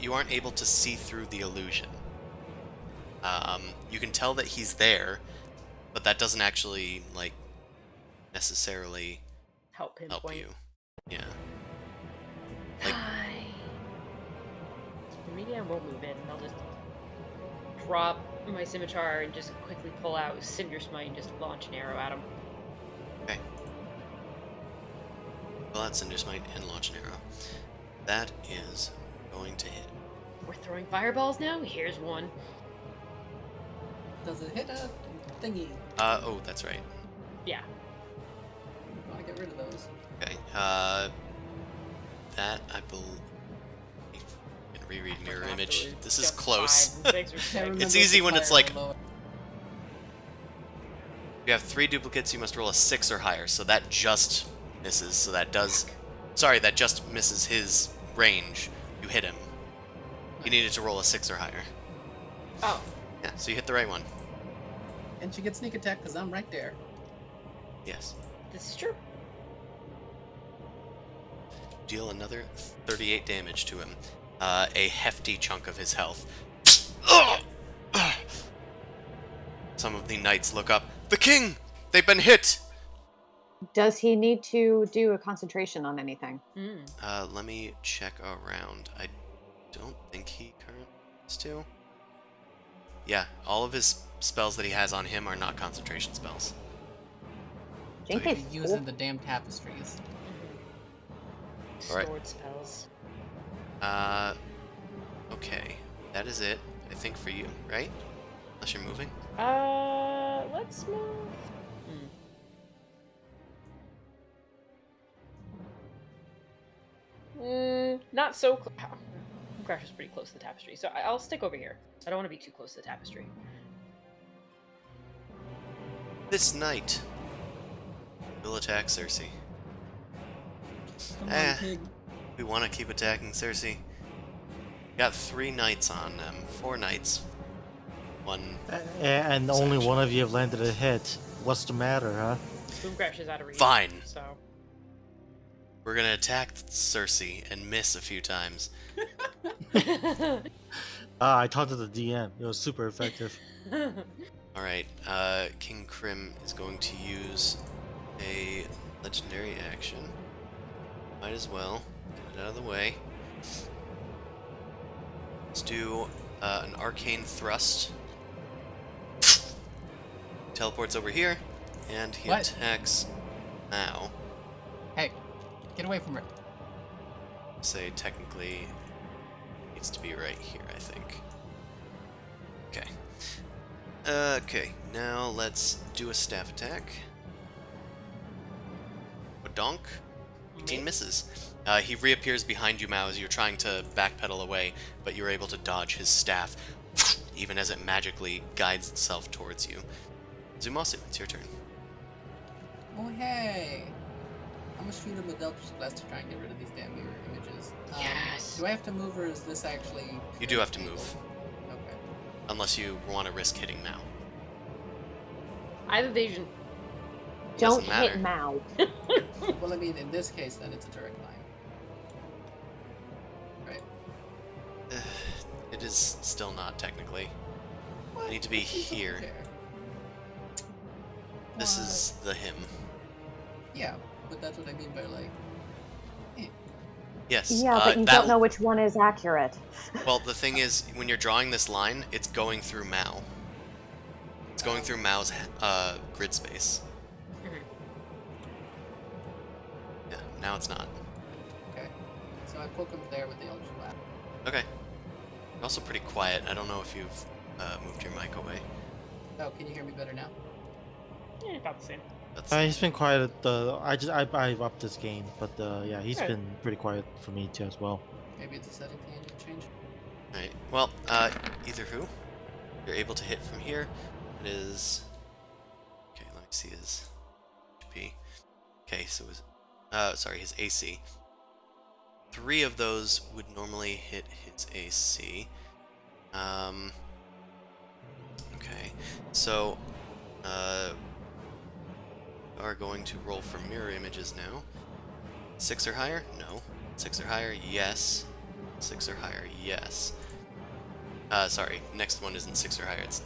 You aren't able to see through the illusion. You can tell that he's there, but that doesn't actually like necessarily help pinpoint. help you. Yeah. Like- Maybe I won't move in. I'll just drop my scimitar and just quickly pull out Cinder Smite and just launch an arrow at him. Okay. Well, that's Cinder Smite and launch an arrow. That is going to hit. We're throwing fireballs now? Here's one. Does it hit a thingy? Oh, that's right. Yeah. I want to get rid of those. Okay. That I believe. Can reread mirror Forgot image. there was This is just close. 5 and 6 or Can't 6. remember It's if easy it's when it's higher or like- lower. If you have 3 duplicates, you must roll a 6 or higher. So that just misses. So that does. Sorry, that just misses his range. You hit him. You needed to roll a 6 or higher. Oh, Yeah, so you hit the right one. And she gets sneak attack because I'm right there. Yes. this is true. Deal another 38 damage to him. A hefty chunk of his health. Some of the knights look up. The king! They've been hit! Does he need to do a concentration on anything? Let me check around. I don't think he currently needs to. Yeah, all of his spells that he has on him are not concentration spells. Jinx So is Be cool. using the damn tapestries. Alright. Stored spells. Okay. That is it, I think, for you, right? Unless you're moving. Let's move. Not so close. Crash is pretty close to the tapestry, so I'll stick over here. I don't want to be too close to the tapestry. This knight will attack Cersei. Come Eh. on, pig. We want to keep attacking Cersei. Got 3 knights on them. 4 knights. 1. And only one of you have landed a hit. What's the matter, huh? Boom Crash is out of reach. Fine. So. We're gonna attack Cersei and miss a few times. I talked to the DM. It was super effective. Alright, King Crim is going to use a legendary action. Might as well get it out of the way. Let's do an arcane thrust. Teleports over here, and he What? attacks now. Hey, get away from her. Say technically needs to be right here, I think. Okay. Okay, now let's do a staff attack. A donk. 18 misses. He reappears behind you, Mao, as you're trying to backpedal away, but you're able to dodge his staff, even as it magically guides itself towards you. Zumasu, it's your turn. Oh, hey. I'm gonna shoot him with Eldritch Blast to try and get rid of these damn mirror images. Yes. Do I have to move, or is this actually... You do have to move, Okay. unless you want to risk hitting Mao. I have evasion. Don't Doesn't matter. hit Mao. Well, I mean, in this case, then it's a direct line. Right. It is still not, technically. What? I need to be It's here. okay. This What? is the him. Yeah, but that's what I mean by, like... Yes. Yeah, but you that- don't know which one is accurate. Well, the thing is, when you're drawing this line, it's going through Mao. It's going through Mao's grid space. Yeah, now it's not. Okay. So I poke him there with the Eldritch Blast. Okay. You're also pretty quiet. I don't know if you've moved your mic away. Oh, can you hear me better now? Yeah, about the same. That's He's been quiet at the. I upped this game, but yeah, he's Good. been pretty quiet for me too as well. Maybe it's a setting thing I need to change. right. Well, either who, you're able to hit from here. It is. Okay, let me see his HP. Okay, so his sorry, his AC. 3 of those would normally hit his AC. Okay, so we are going to roll for mirror images now. 6 or higher? No. 6 or higher? Yes. 6 or higher? Yes. Sorry, next one isn't 6 or higher, it's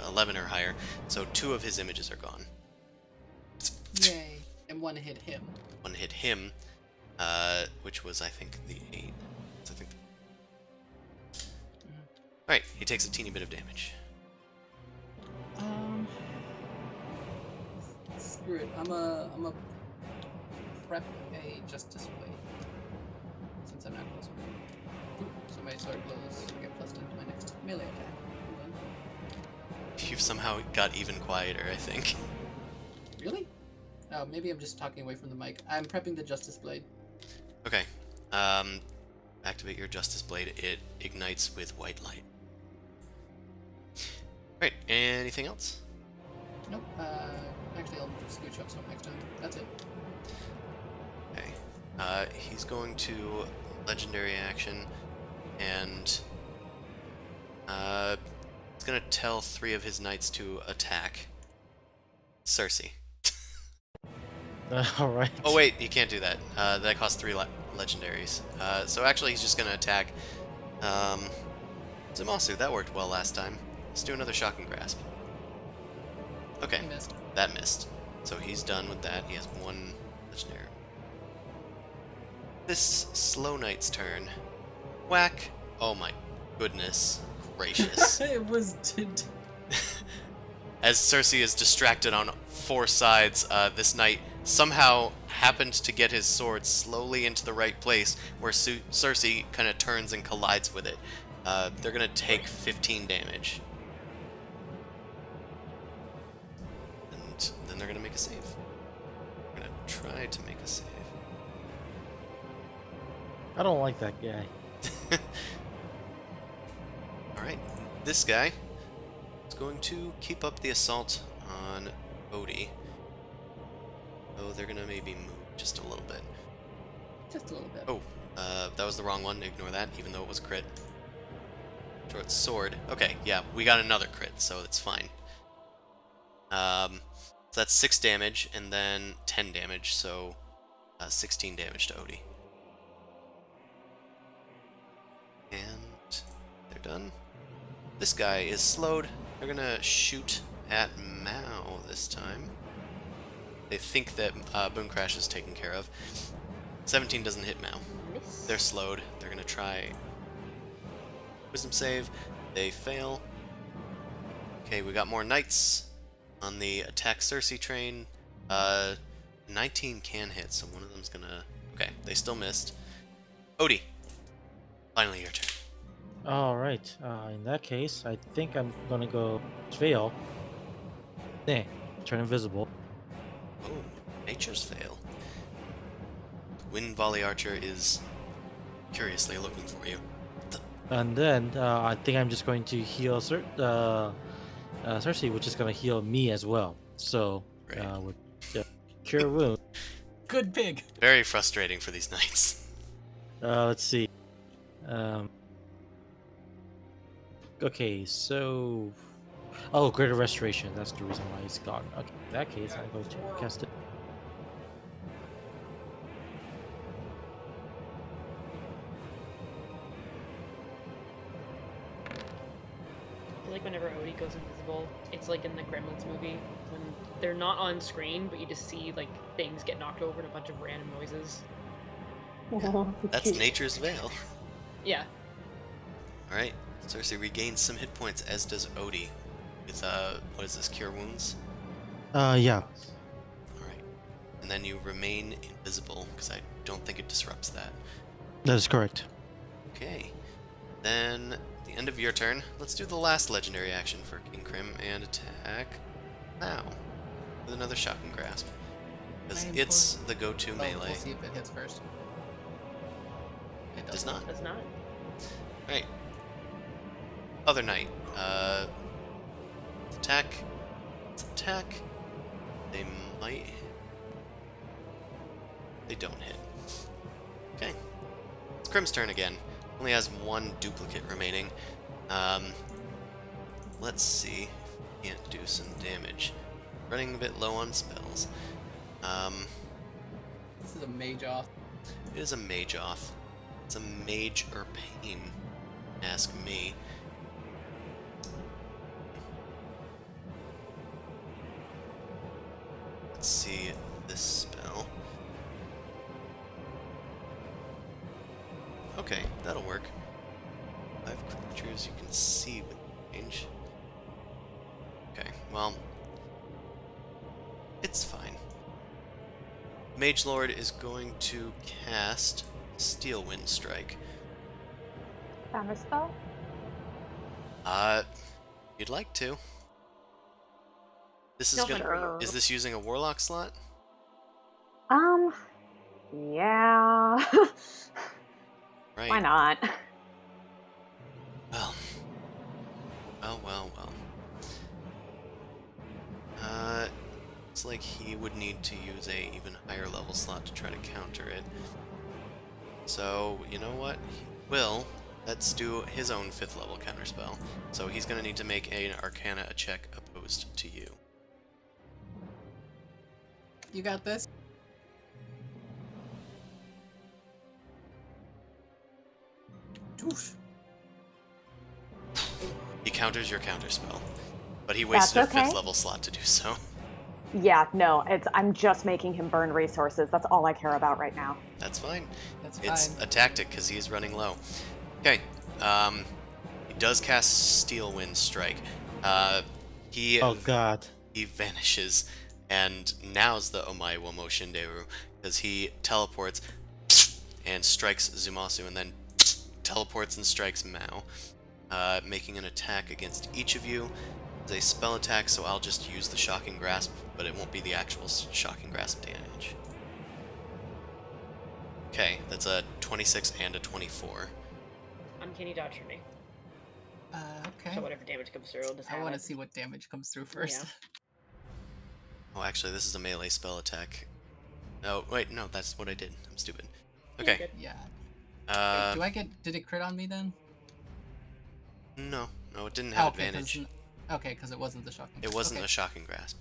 11 or higher, so 2 of his images are gone. Yay. And one hit him. 1 hit him, which was, I think, the 8. So I think... Alright, he takes a teeny bit of damage. Screw it. I'm a prep a Justice Blade. Since I'm not close. So my sword blows get plus 10 to my next melee attack. Hold on. You've somehow got even quieter, I think. Really? Oh, maybe I'm just talking away from the mic. I'm prepping the Justice Blade. Okay, activate your Justice Blade. It ignites with white light. Right, anything else? Nope. Actually, I'll scooch up some next time. That's it. Okay. He's going to legendary action, and he's gonna tell 3 of his knights to attack Cersei. All right. Oh wait, he can't do that. That costs 3 legendaries. So actually, he's just gonna attack Zumasu. That worked well last time. Let's do another Shocking Grasp. Okay. He missed. That missed. So he's done with that. He has 1 legendary. This Slow Knight's turn. Whack. Oh my goodness gracious. It was. As Cersei is distracted on 4 sides, this knight somehow happened to get his sword slowly into the right place, where Cersei kind of turns and collides with it. They're going to take 15 damage. And then they're going to make a save. They're going to try to make a save. I don't like that guy. Alright, this guy is going to keep up the assault on Odie. Oh, they're gonna maybe move just a little bit. Just a little bit. Oh, that was the wrong one. Ignore that, even though it was a crit. Short sword. Okay, yeah, we got another crit, so it's fine. So that's 6 damage, and then 10 damage, so 16 damage to Odie. And they're done. This guy is slowed. They're gonna shoot at Mao this time. They think that Boom Crash is taken care of. 17 doesn't hit Mao. Miss. They're slowed. They're gonna try Wisdom save. They fail. Okay, we got more knights on the attack Cersei train. 19 can hit, so one of them's gonna... Okay, they still missed. Odie, finally your turn. Alright, in that case, I think I'm gonna go Veil. Nah, turn invisible. Oh, nature's fail. Wind Volley Archer is curiously looking for you. And then I think I'm just going to heal Cersei, which is going to heal me as well. So, Right. with Cure Wound. Good pig. Very frustrating for these knights. Let's see. Okay, so... Oh, Greater Restoration. That's the reason why it's gone. Okay, in that case, I'm going to cast it. I feel like whenever Odie goes invisible, it's like in the Gremlins movie when they're not on screen, but you just see like things get knocked over and a bunch of random noises. That's nature's veil. Yeah. Alright, Cersei regains some hit points, as does Odie. With, what is this, Cure Wounds? Yeah. Alright. And then you remain invisible, because I don't think it disrupts that. That is correct. Okay. Then, at the end of your turn, let's do the last legendary action for King Crim and attack now with another Shocking Grasp. Because it's the go-to melee. We'll see if it hits first. It Does not. Does not. Right. Other knight. Attack. Let's attack. They might hit. They don't hit. Okay. It's Crim's turn again. Only has one duplicate remaining. Let's see if we can't do some damage. Running a bit low on spells. This is a mage off. It is a mage off. It's a mage or pain. Ask me. Let's see this spell. Okay, that'll work. 5 creatures you can see with range. Okay, well, it's fine. Mage Lord is going to cast Steel Wind Strike. Counter spell? You'd like to. This is No, gonna. sure. Is this using a Warlock slot? Yeah. Right. Why not? Well. Looks like he would need to use a even higher level slot to try to counter it. So, you know what? He will. Let's do his own 5th level counterspell. So he's going to need to make an Arcana check opposed to you. You got this? Doosh. He counters your counterspell, but he wasted That's a 5th okay. level slot to do so. Yeah, no, I'm just making him burn resources. That's all I care about right now. That's fine. That's It's fine. a tactic because he's running low. Okay. He does cast Steel Wind Strike. He Oh god. he vanishes, and now's the Omai Womo Shinderu, because he teleports and strikes Zumasu, and then teleports and strikes Mao, making an attack against each of you. It's a spell attack, so I'll just use the Shocking Grasp, but it won't be the actual Shocking Grasp damage. Okay, that's a 26 and a 24. Uncanny dodge for me. Okay. So whatever damage comes through, I'll just I have want to it. see what damage comes through first. Oh, actually, this is a melee spell attack. No, wait, no, that's what I did. I'm stupid. You're Okay. good. Yeah. Uh, Wait, did it crit on me then? no, it didn't have Okay, advantage. because it wasn't the shocking. It wasn't okay. a shocking grasp.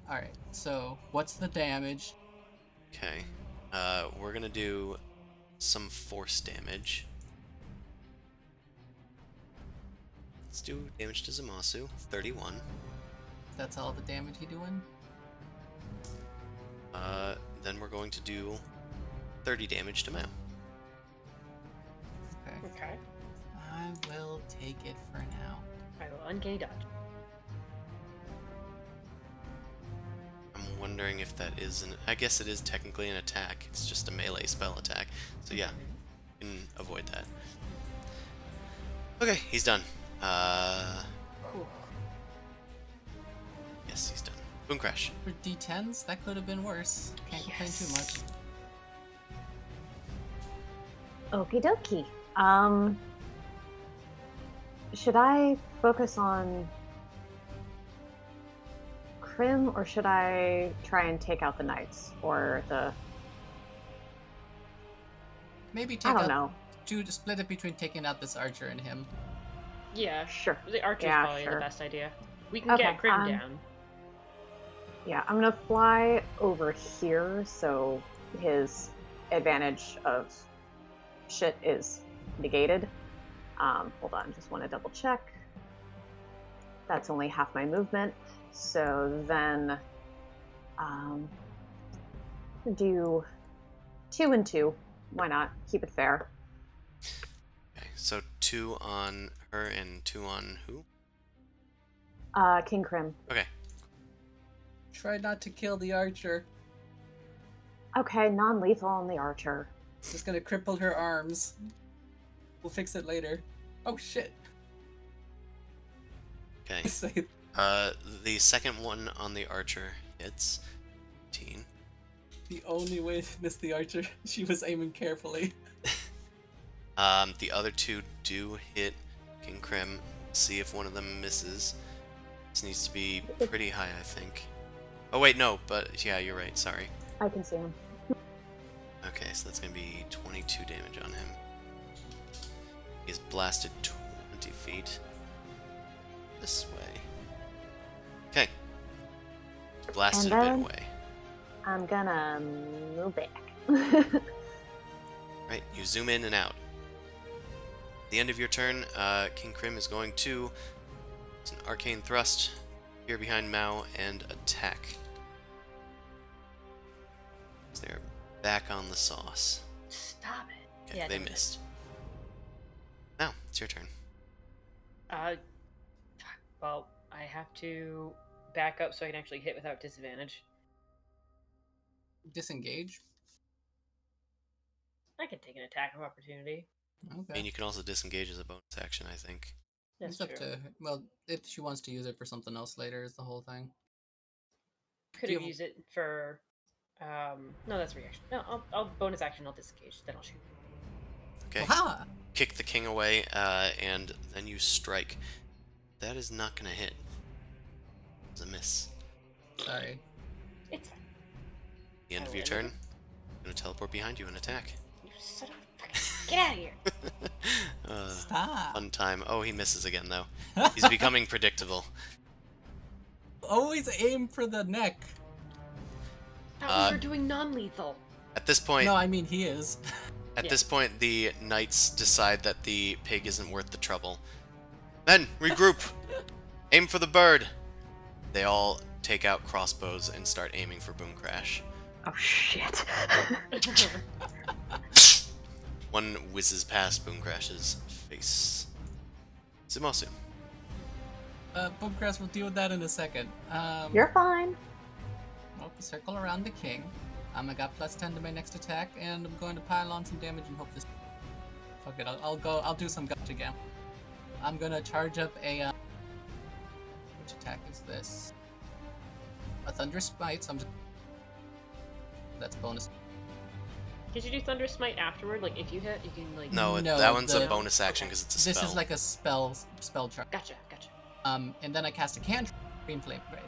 All right. So what's the damage? Okay. We're gonna do some force damage. Let's do damage to Zamasu. 31. That's all the damage he doing? Then we're going to do 30 damage to Mao. Okay. Okay. I will take it for now. I will uncanny dodge. I'm wondering if that is an... I guess it is technically an attack. It's just a melee spell attack. So yeah, you can avoid that. Okay, he's done. Whew. Yes, he's done. Boom crash. For D10s, that could have been worse. Can't complain too much. Okie dokie. Should I focus on Crim, or should I try and take out the knights or the? Maybe I take don't out know. split it between taking out this archer and him. Yeah, Sure. the archer's Yeah, probably sure. the best idea. We can Okay, get Crim down. Yeah, I'm gonna fly over here so his advantage of shit is negated. Hold on, just want to double check. That's only half my movement. So then, do 2 and 2. Why not? Keep it fair. Okay, so 2 on her and 2 on who? King Crim. Okay. Try not to kill the archer. Okay, non-lethal on the archer. Just gonna cripple her arms. We'll fix it later. Oh shit. Okay. Say- The second one on the archer hits. 18. the only way to miss the archer, she was aiming carefully. The other 2 do hit King Crim. See if one of them misses. This needs to be pretty high, I think. Oh wait, no, but yeah, you're right, sorry. I can see him. Okay, so that's gonna be 22 damage on him. He's blasted 20 feet. This way. Okay. Blasted a then- bit away. I'm gonna move back. Right, you zoom in and out. At the end of your turn, King Crim is going to... It's an arcane thrust. Here behind Mao and attack. They're back on the sauce. Stop it. Okay, Yeah, they don't do it. missed. Now, it's your turn. Well, I have to back up so I can actually hit without disadvantage. Disengage. I can take an attack of opportunity. Okay. And you can also disengage as a bonus action, I think. That's It's up true. to well, if she wants to use it for something else later, is the whole thing. Could Do have you- used it for. No, that's a reaction. No, I'll bonus action. I'll disengage. Then I'll shoot. Okay. Aha! Kick the king away, and then you strike. That is not gonna hit. It's a miss. Sorry. It's fine. The end I of your will turn, end I'm gonna teleport behind you and attack. You son of a fucking. Get out of here! Stop. Fun time. Oh, he misses again, though. He's becoming predictable. Always aim for the neck. Thought we were doing non-lethal. At this point, No, I mean he is. At Yeah. this point, the knights decide that the pig isn't worth the trouble. Men, regroup! Aim for the bird! They all take out crossbows and start aiming for Boom Crash. Oh shit. One whizzes past Boom Crash's face. Zumasu. Boomcrest will deal with that in a second. You're fine. I'll circle around the king. I got +10 to my next attack, and I'm going to pile on some damage and hope this. Fuck it, I'll do some gotcha again. I'm gonna charge up a. Which attack is this? A Thunderous Smite, so I'm just. That's bonus. Did you do Thunder Smite afterward? Like, if you hit, you can, like... No, No, that one's a the- bonus action because it's a spell. This is like a spell charge. Gotcha. And then I cast a cantrip, Green Flame Blade.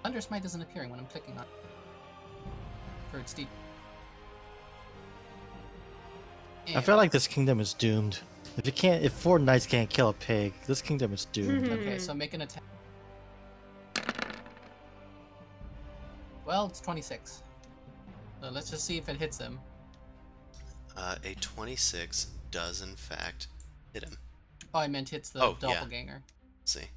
Thunder Smite isn't appearing when I'm clicking on for its deep. I feel like this kingdom is doomed. If 4 knights can't kill a pig, this kingdom is doomed. Okay, so make an attack. Well, it's 26. So let's just see if it hits him. A 26 does in fact hit him. Oh, I meant hits the Oh, yeah. doppelganger. Let's see.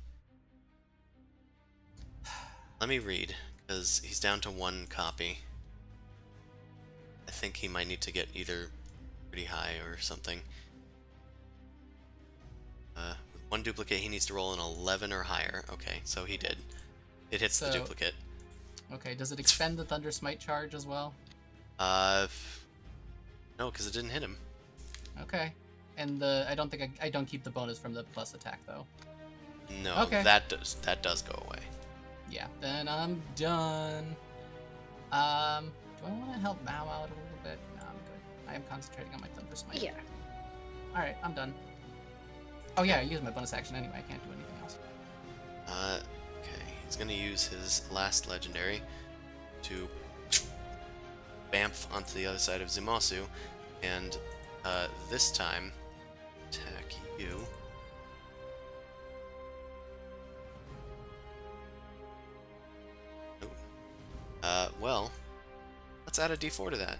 Let me read, because he's down to 1 copy. I think he might need to get either pretty high or something. With 1 duplicate, he needs to roll an 11 or higher. Okay, so he did. It hits the So- duplicate. Okay, does it expend the Thunder Smite charge as well? No, because it didn't hit him. Okay. And I don't think I don't keep the bonus from the plus attack though. No, Okay. that does go away. Yeah, then I'm done. Do I want to help Mao out a little bit? No, I'm good. I am concentrating on my Thunder Smite. Yeah. Alright, I'm done. Oh yeah, I used my bonus action anyway, I can't do anything else. Okay, he's gonna use his last legendary to bamf onto the other side of Zumasu, and this time attack you. Well, let's add a d4 to that.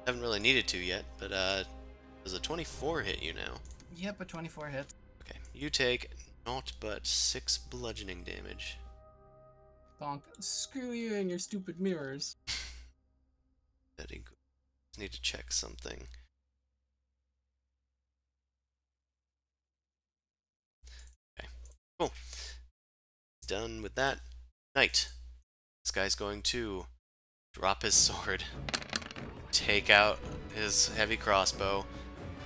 Haven't really needed to yet, but does a 24 hit you now? Yep, a 24 hits. Okay, you take naught but 6 bludgeoning damage. Bonk. Screw you and your stupid mirrors. Very good. Just need to check something. Okay, cool. He's done with that. Knight. This guy's going to drop his sword, take out his heavy crossbow,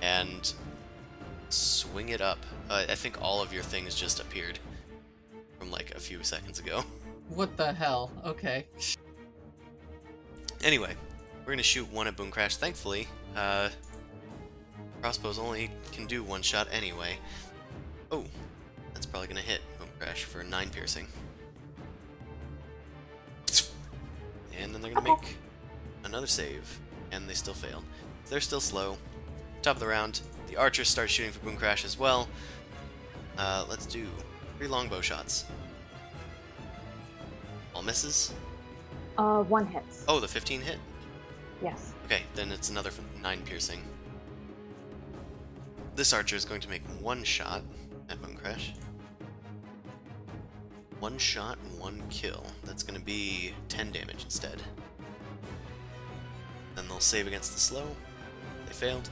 and swing it up. I think all of your things just appeared from like a few seconds ago. What the hell? Okay. Anyway, we're gonna shoot 1 at Boom Crash. Thankfully, crossbows only can do 1 shot anyway. Oh, that's probably gonna hit Boom Crash for 9 piercing. And then they're gonna make another save, and they still failed. They're still slow. Top of the round, the archers start shooting for Boom Crash as well. Let's do 3 longbow shots. All misses. 1 hits. Oh, the 15 hit. Yes. Okay, then it's another 9 piercing. This archer is going to make 1 shot at Boom Crash. 1 shot, 1 kill. That's going to be 10 damage instead. Then they'll save against the slow. They failed.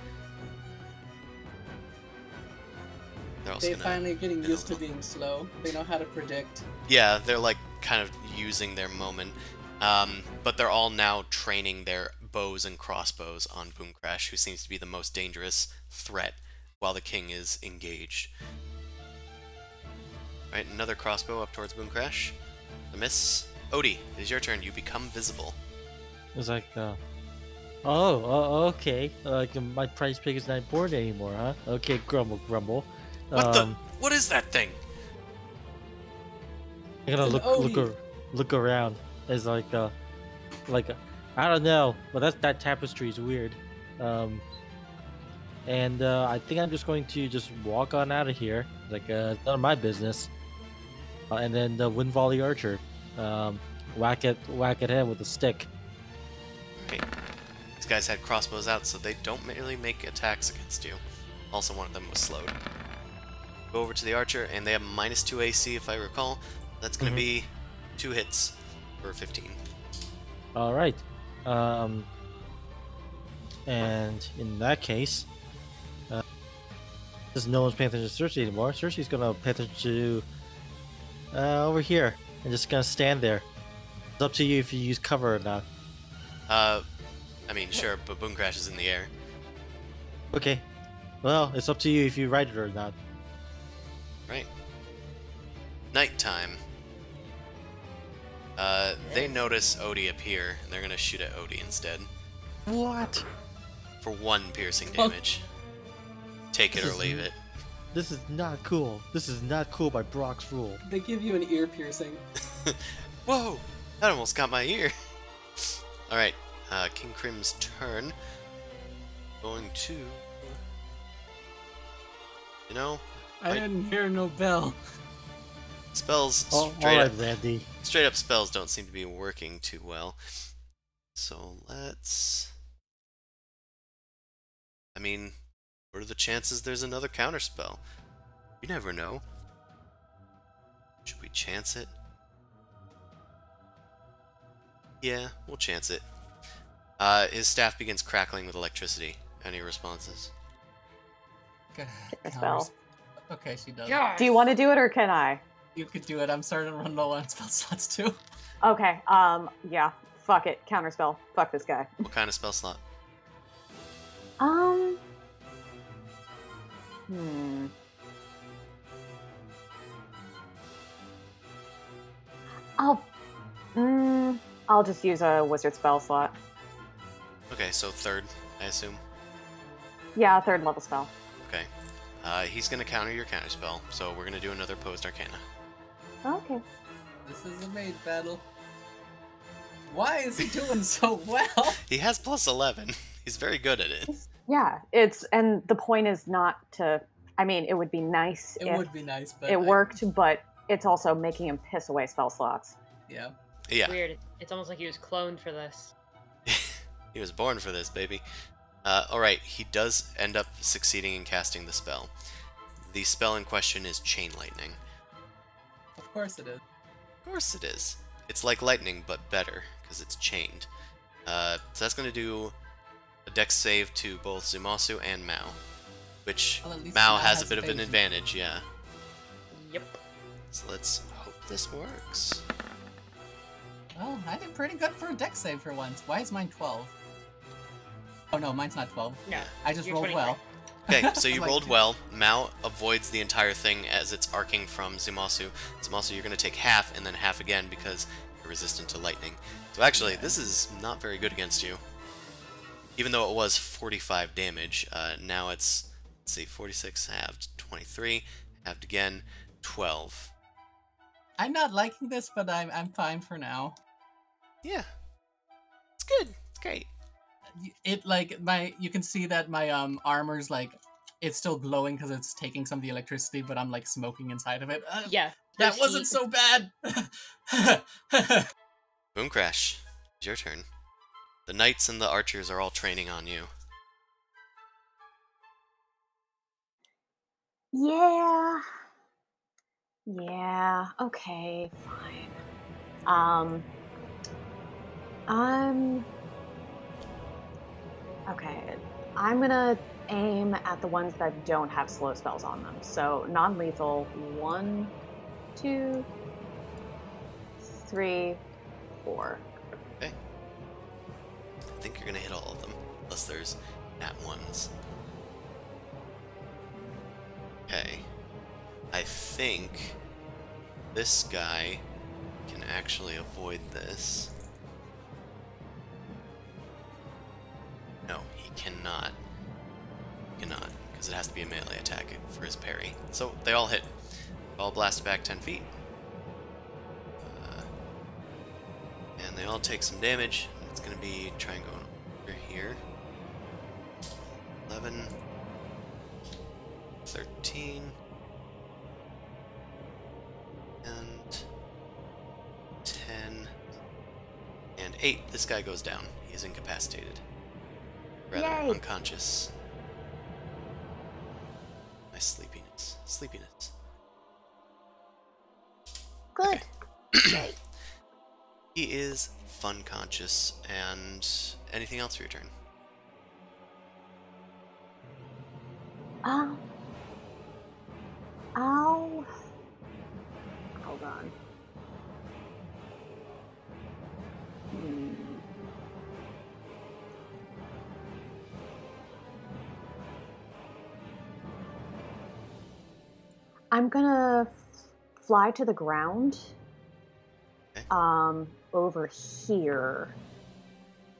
They're also They're gonna finally getting get a used to little- being slow. They know how to predict. Yeah, they're like kind of using their moment. But they're all now training their bows and crossbows on Boom Crash, who seems to be the most dangerous threat while the king is engaged. Right, another crossbow up towards Boom Crash. The miss. Odie, it is your turn. You become visible. It's like, okay. Like my prize pig is not born anymore, huh? Okay, grumble, grumble. What the? What is that thing? I'm gonna Odie. look around. It's like I don't know, but that tapestry is weird. And I think I'm just going to just walk on out of here. Like it's none of my business. And then the wind volley archer, whack at him with a stick. Okay. These guys had crossbows out, so they don't really make attacks against you. Also, one of them was slowed. Go over to the archer, and they have -2 AC, if I recall. That's going to be 2 hits for 15. All right. And in that case, since no one's paying attention to Cersei anymore, Cersei's gonna pay attention to over here and just gonna stand there. It's up to you if you use cover or not. I mean, sure, but Boom Crash is in the air. Okay. Well, it's up to you if you ride it or not. Right. Nighttime. They notice Odie appear, and they're gonna shoot at Odie instead. What? For 1 piercing damage. Take it or leave it. This is not cool. This is not cool by Brock's rule. They give you an ear piercing. Whoa! That almost got my ear. Alright, King Crim's turn. Going to... You know, I didn't hear no bell. spells All straight right, up, Randy. straight up spells don't seem to be working too well. So let's... I mean, what are the chances there's another counterspell? You never know. Should we chance it? Yeah, we'll chance it. His staff begins crackling with electricity. Any responses? Spell. Okay, she does. Do you want to do it or can I? You could do it. I'm starting to run low on spell slots too. Okay. Yeah. Fuck it. Counterspell. Fuck this guy. What kind of spell slot? Hmm. I'll just use a wizard spell slot. Okay, so third, I assume. Yeah, third level spell. Okay. He's gonna counter your counterspell, so we're gonna do another Opposed Arcana. Okay. This is a maid battle. Why is he doing so well? He has plus 11. He's very good at it. Yeah, and the point is not to. I mean, it would be nice It if would be nice, but it worked, but it's also making him piss away spell slots. Yeah. Yeah, Weird. It's almost like he was cloned for this. he was born for this, baby. Alright, he does end up succeeding in casting the spell. The spell in question is Chain Lightning. Of course it is. Of course it is. It's like lightning, but better, because it's chained. So that's going to do a dex save to both Zumasu and Mao. Which, Well, at least Mao Mao has a has bit of an evasion. advantage, yeah. Yep. So let's hope this works. Well, I did pretty good for a dex save for once. Why is mine 12? Oh no, mine's not 12. No. I just you're rolled 23. well. Okay, so you Like- rolled well. Mao avoids the entire thing as it's arcing from Zumasu. Zumasu, you're going to take half and then half again because you're resistant to lightning. So actually, this is not very good against you. Even though it was 45 damage, now it's, let's see, 46 halved, 23, halved again, 12. I'm not liking this, but I'm fine for now. Yeah. It's good. It's great. It like you can see that my armor's like it's still glowing because it's taking some of the electricity, but I'm like smoking inside of it. Yeah. That there's wasn't heat. so bad. Boom Crash. It's your turn. The knights and the archers are all training on you. Yeah. Yeah. Okay. Fine. Okay. I'm gonna aim at the ones that don't have slow spells on them. So non-lethal. 1, 2, 3, 4. Okay. I think you're gonna hit all of them, unless there's nat ones. Okay. I think this guy can actually avoid this. No, he cannot. He cannot, because it has to be a melee attack for his parry. So they all hit. All blast back 10 feet. And they all take some damage. It's going to be try and go over here. 11, 13, and 10, and 8. This guy goes down. He's incapacitated. Rather, Yay. unconscious. My sleepiness. Sleepiness. Good. He is fun conscious, and anything else for your turn? I'll... Hold on. I'm gonna fly to the ground. Okay. Over here.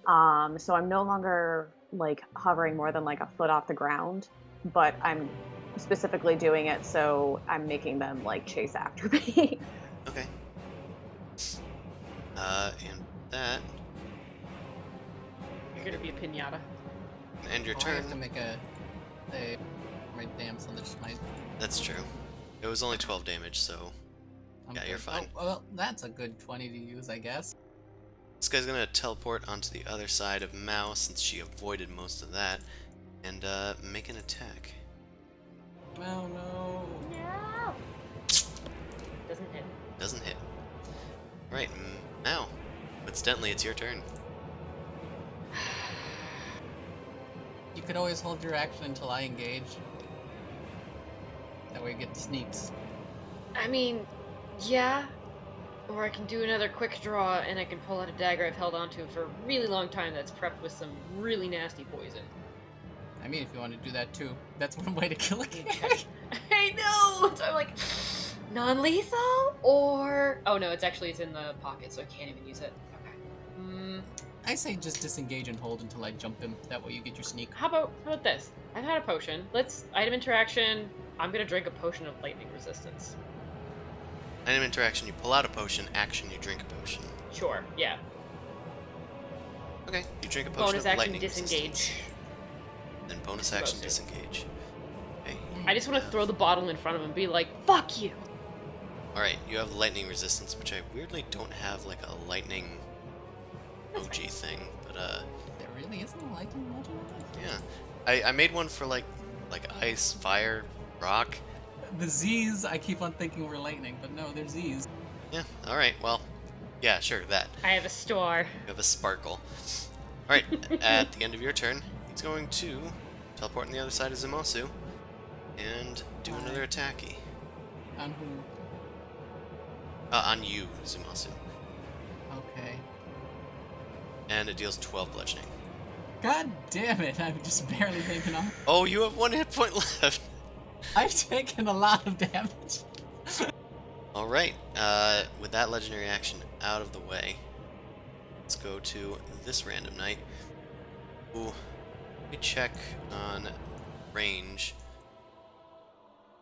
So I'm no longer like hovering more than like a foot off the ground, but I'm specifically doing it, so I'm making them like chase after me. Okay. And that, You're gonna be a pinata. end your I turn. have to make a right damn thunder smite. That's true. It was only 12 damage, so yeah, you're Good. fine. Oh, well, that's a good 20 to use, I guess. This guy's gonna teleport onto the other side of Mao since she avoided most of that, and make an attack. Oh no. No. Doesn't hit. Doesn't hit. Right, Mao. Incidentally, it's your turn. You could always hold your action until I engage. That way you get sneaks. I mean, yeah. Or I can do another quick draw and I can pull out a dagger I've held onto for a really long time that's prepped with some really nasty poison. I mean, if you want to do that too, that's one way to kill a cat. I know! So I'm like, non-lethal? Or... Oh no, it's in the pocket, so I can't even use it. Okay. I say just disengage and hold until I jump him. That way you get your sneak. How about this? I've had a potion. Let's... Item interaction. I'm gonna drink a potion of lightning resistance. Item interaction, you pull out a potion. Action, you drink a potion. Sure, yeah. Okay, you drink a potion Bonus of action, lightning disengage. resistance. Then bonus action, Supposed to. disengage. Okay. I just want to throw the bottle in front of him and be like, fuck you! Alright, you have lightning resistance, which I weirdly don't have like a lightning OG thing, but There really isn't a lightning magic in this? yeah. I made one for like ice, fire, rock. The Z's, I keep on thinking were lightning, but no, they're Z's. Yeah, alright, well, yeah, sure, that. I have a store. You have a sparkle. Alright, at the end of your turn, he's going to teleport on the other side of Zumosu and do another attacky. On who? On you, Zumosu. Okay. And it deals 12 bludgeoning. God damn it, I'm just barely taking off. Oh, you have 1 hit point left! I've taken a lot of damage. Alright, with that legendary action out of the way, let's go to this random knight. Ooh, let me check on range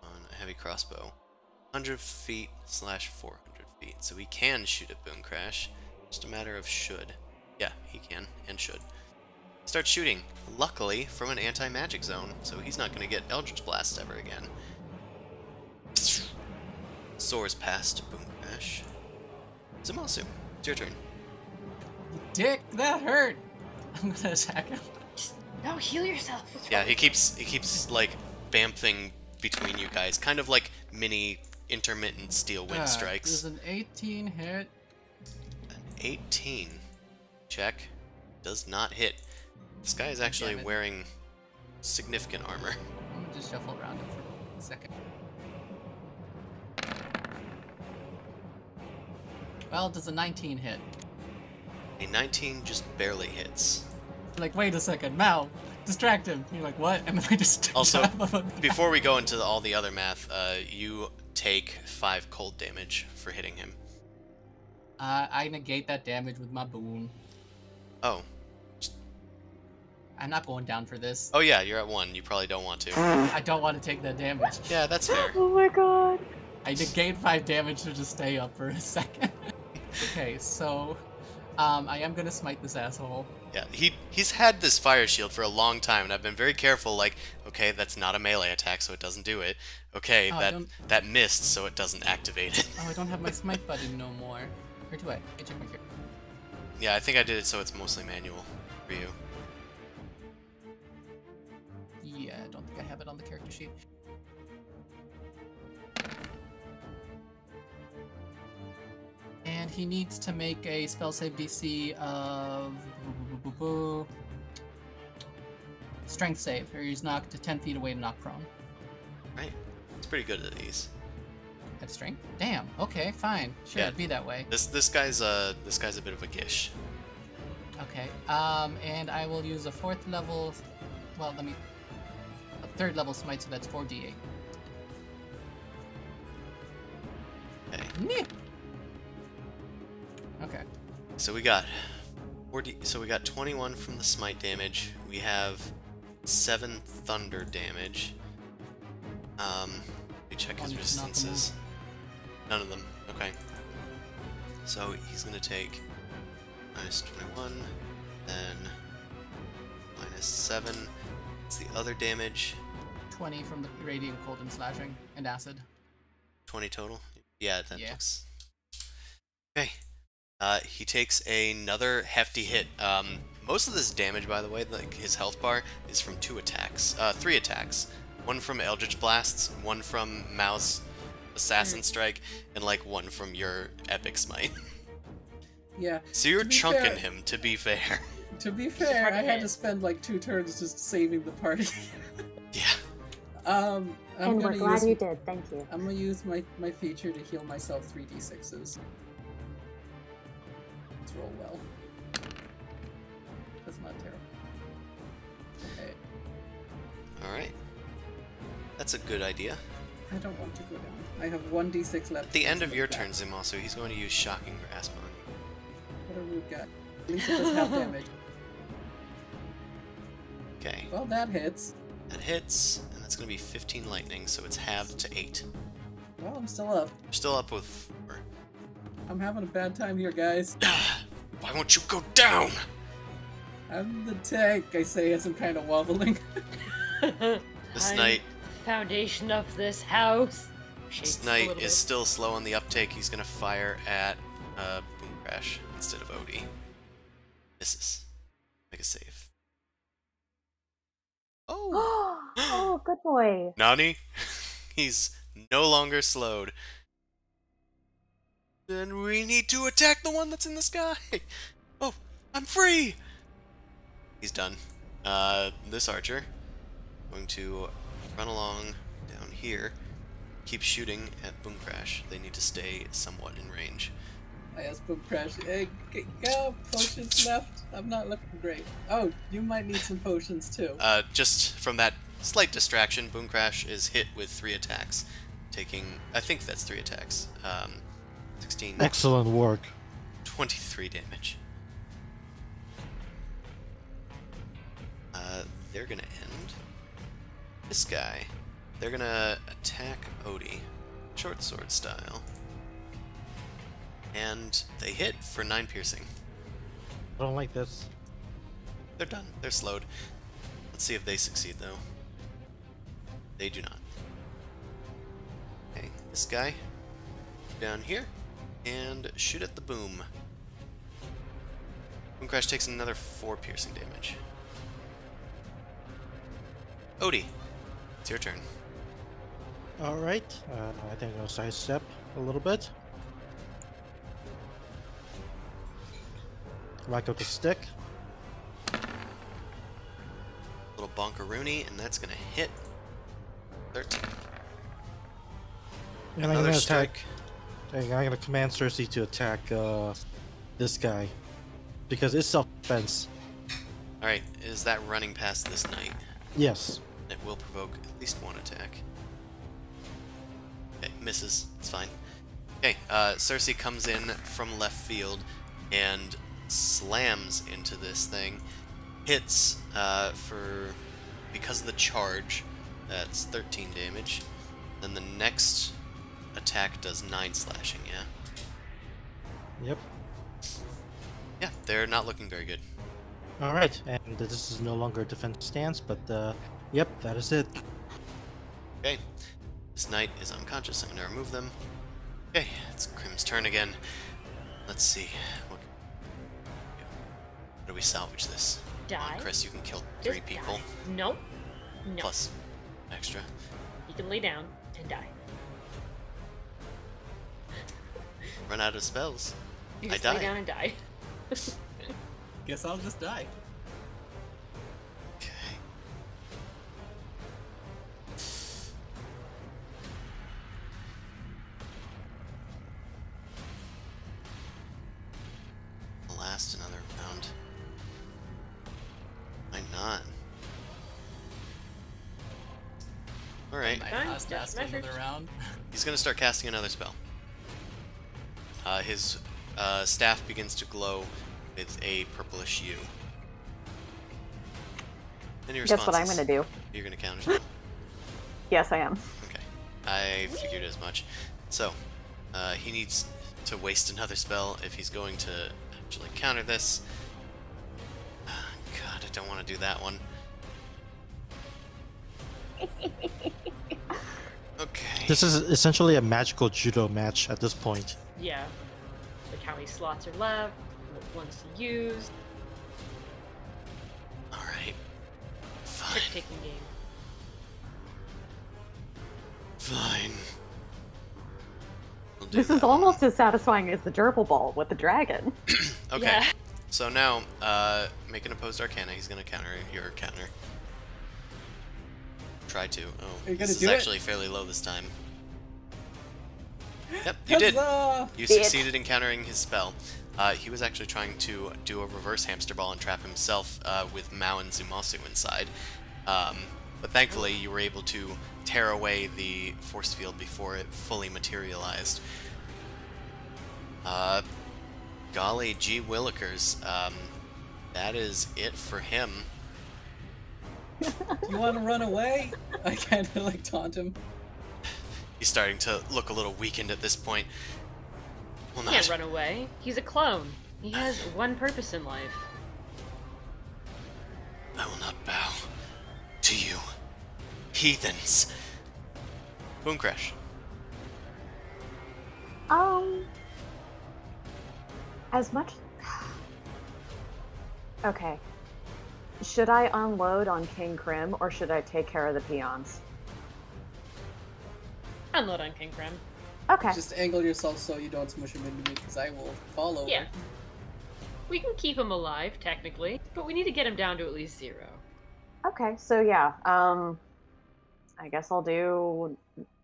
on a heavy crossbow. 100 feet / 400 feet, so he can shoot at Boom Crash. Just a matter of should. Yeah, he can and should. Start shooting, luckily from an anti-magic zone, so he's not going to get Eldritch Blast ever again. Soars past Boom Crash. Zumosu, it's your turn. Dick, that hurt! I'm gonna attack him. No, heal yourself. Yeah, he keeps like bamfing between you guys, kind of like mini intermittent steel wind strikes. There's an 18 hit. An 18 check does not hit. This guy is actually Damn it. wearing significant armor. I'm gonna just shuffle around him for a second. Well, does a 19 hit? A 19 just barely hits. Like, wait a second, Mal, distract him. You're like, what? And then I just Also, jab him. before we go into all the other math, you take 5 cold damage for hitting him. I negate that damage with my boon. Oh. I'm not going down for this. Oh yeah, you're at 1. You probably don't want to. I don't want to take that damage. Yeah, that's fair. Oh my god. I negate 5 damage to just stay up for a second. Okay, so I am gonna smite this asshole. Yeah, he's had this fire shield for a long time, and I've been very careful, like, okay, that's not a melee attack, so it doesn't do it. Okay, Oh, that missed, so it doesn't activate it. Oh, I don't have my smite button no more. Where do I? I check my character. Yeah, I think I did it so it's mostly manual for you. Yeah, I don't think I have it on the character sheet. And he needs to make a spell save DC of strength save, or he's knocked 10 feet away to knock prone. Right? It's pretty good at these. Have strength? Damn. Okay, fine. Sure, Yeah. it'd be that way. This guy's a bit of a gish. Okay. And I will use a 4th level. Well, a 3rd level smite, so that's 4d8. Okay. Nyeh. Okay. So we got 21 from the smite damage. We have 7 thunder damage. Let me check his Not resistances. None of them. Okay. So he's gonna take minus 21, then minus 7. What's the other damage? 20 from the radiant cold and slashing and acid. 20 total? Yeah, that Yeah. looks... Okay. He takes another hefty hit. Most of this damage, by the way, like his health bar, is from 3 attacks. One from Eldritch Blasts, one from Mouse Assassin Strike, and like one from your Epic Smite. Yeah. So you're To be chunking fair- him, to be fair. To be hard fair, to I had hit. to spend like 2 turns just saving the party. Yeah. I'm And we're gonna glad use you did. Thank you. I'm gonna use my feature to heal myself 3d6s. Let's roll well. That's not terrible. Okay. Alright. That's a good idea. I don't want to go down. I have 1d6 left. At the end to of your back. turn, Zimosu, he's going to use Shocking Grasp on you. What have we got? At least it doesn't have damage. Okay. Well, that hits. That hits, and that's going to be 15 lightning, so it's halved to 8. Well, I'm still up. You're still up with 4. I'm having a bad time here, guys. Why won't you go down? I'm the tank, I say as I'm kind of wobbling. This I'm knight, the foundation of this house. Shakes this a knight little is bit. still slow on the uptake. He's going to fire at Boom Crash instead of Odie. Misses. Make a save. Oh! Oh, good boy. Nani? He's no longer slowed. Then we need to attack the one that's in the sky. Oh, I'm free. He's done. This archer going to run along down here, keep shooting at Boom Crash. They need to stay somewhat in range. I asked Boom Crash, hey, got potions left? I'm not looking great. Oh, you might need some potions too. Just from that slight distraction, Boom Crash is hit with 3 attacks, taking, I think that's 3 attacks. 16, Excellent work. 23 damage. They're gonna end this guy. They're gonna attack Odie, short sword style. And they hit for 9 piercing. I don't like this. They're done. They're slowed. Let's see if they succeed, though. They do not. Okay, this guy down here and shoot at the boom. Boom Crash takes another 4 piercing damage. Odie, it's your turn. Alright, I think I'll sidestep a little bit. Whack up the stick. Little bonkaroonie, and that's gonna hit 13. And I'm Another gonna strike. attack. I'm gonna command Cersei to attack this guy because it's self-defense. Alright, is that running past this knight? Yes. It will provoke at least 1 attack. Okay, misses. It's fine. Okay, Cersei comes in from left field and slams into this thing. Hits because of the charge. That's 13 damage. Then the next attack does 9 slashing, yeah? Yep. Yeah, they're not looking very good. Alright, and this is no longer a defensive stance, but yep, that is it. Okay, this knight is unconscious. I'm gonna remove them. Okay, it's Crim's turn again. Let's see. How do we salvage this? Come on, Die. Chris, you can kill Just 3 people. die. No. No. Plus extra. You can lay down and die. Run out of spells. You I just die. lay down and die. Guess I'll just die. Okay. Last another round. Might not. Alright. Might Fine, last just another measures. round. He's gonna start casting another spell. His staff begins to glow with a purplish hue. Any Guess what I'm responses? gonna do? You're gonna counter spell. Yes, I am. Okay. I figured as much. So, he needs to waste another spell if he's going to actually counter this. God, I don't want to do that one. Okay. This is essentially a magical judo match at this point. Yeah. Like how many slots are left, what ones to use. Alright. Fine. Trick-taking game. Fine. We'll do This is that. almost as satisfying as the gerbil ball with the dragon. Okay. Yeah. So now, make an opposed arcana. He's gonna counter your counter. Try to. Oh, Are you gonna this is do it? actually fairly low this time. Yep, you did. Huzzah! You Bitch. succeeded in countering his spell. He was actually trying to do a reverse hamster ball and trap himself with Mao and Zumasu inside. But thankfully, you were able to tear away the force field before it fully materialized. Golly gee willikers. That is it for him. You want to run away? I kind of like taunt him. He's starting to look a little weakened at this point. Well, He can't run away. He's a clone. He has one purpose in life. I will not bow to you, heathens. Boom crash. As much. Okay. Should I unload on King Crim or should I take care of the peons? Unload on King Crim. Okay. Just angle yourself so you don't smush him into me, because I will fall over. Yeah. We can keep him alive, technically, but we need to get him down to at least 0. Okay, so yeah. I guess I'll do.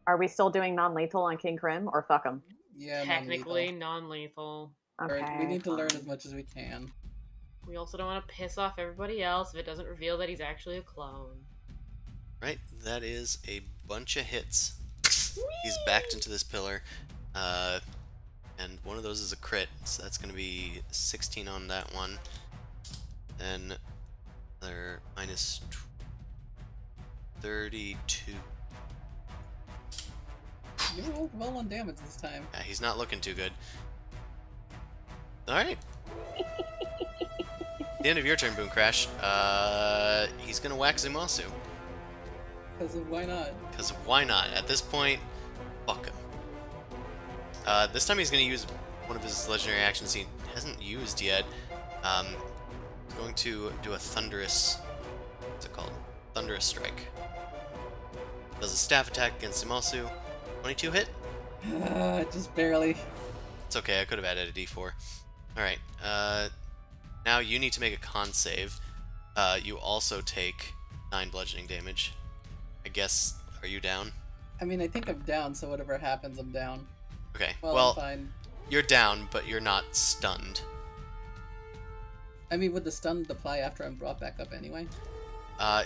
Are we still doing non-lethal on King Crim or fuck him? Yeah, Technically non-lethal. Okay. Alright, we need to learn fine. as much as we can. We also don't want to piss off everybody else if it doesn't reveal that he's actually a clone. Right, that is a bunch of hits. He's backed into this pillar, and one of those is a crit, so that's going to be 16 on that one. Then they're minus 32. You rolled well on damage this time. Yeah, he's not looking too good. Alright. The end of your turn, Boom Crash. He's going to whack Zumasu. Because why not? Because why not? At this point, fuck him. This time he's going to use one of his legendary actions he hasn't used yet. He's going to do a thunderous... What's it called? Thunderous Strike. Does a staff attack against Zumasu. 22 hit? Just barely. It's okay, I could have added a d4. Alright, now you need to make a con save. You also take 9 bludgeoning damage. I guess, are you down? I mean, I think I'm down, so whatever happens, I'm down. Okay, Well, well, I'm fine. you're down, but you're not stunned. I mean, would the stun apply after I'm brought back up anyway?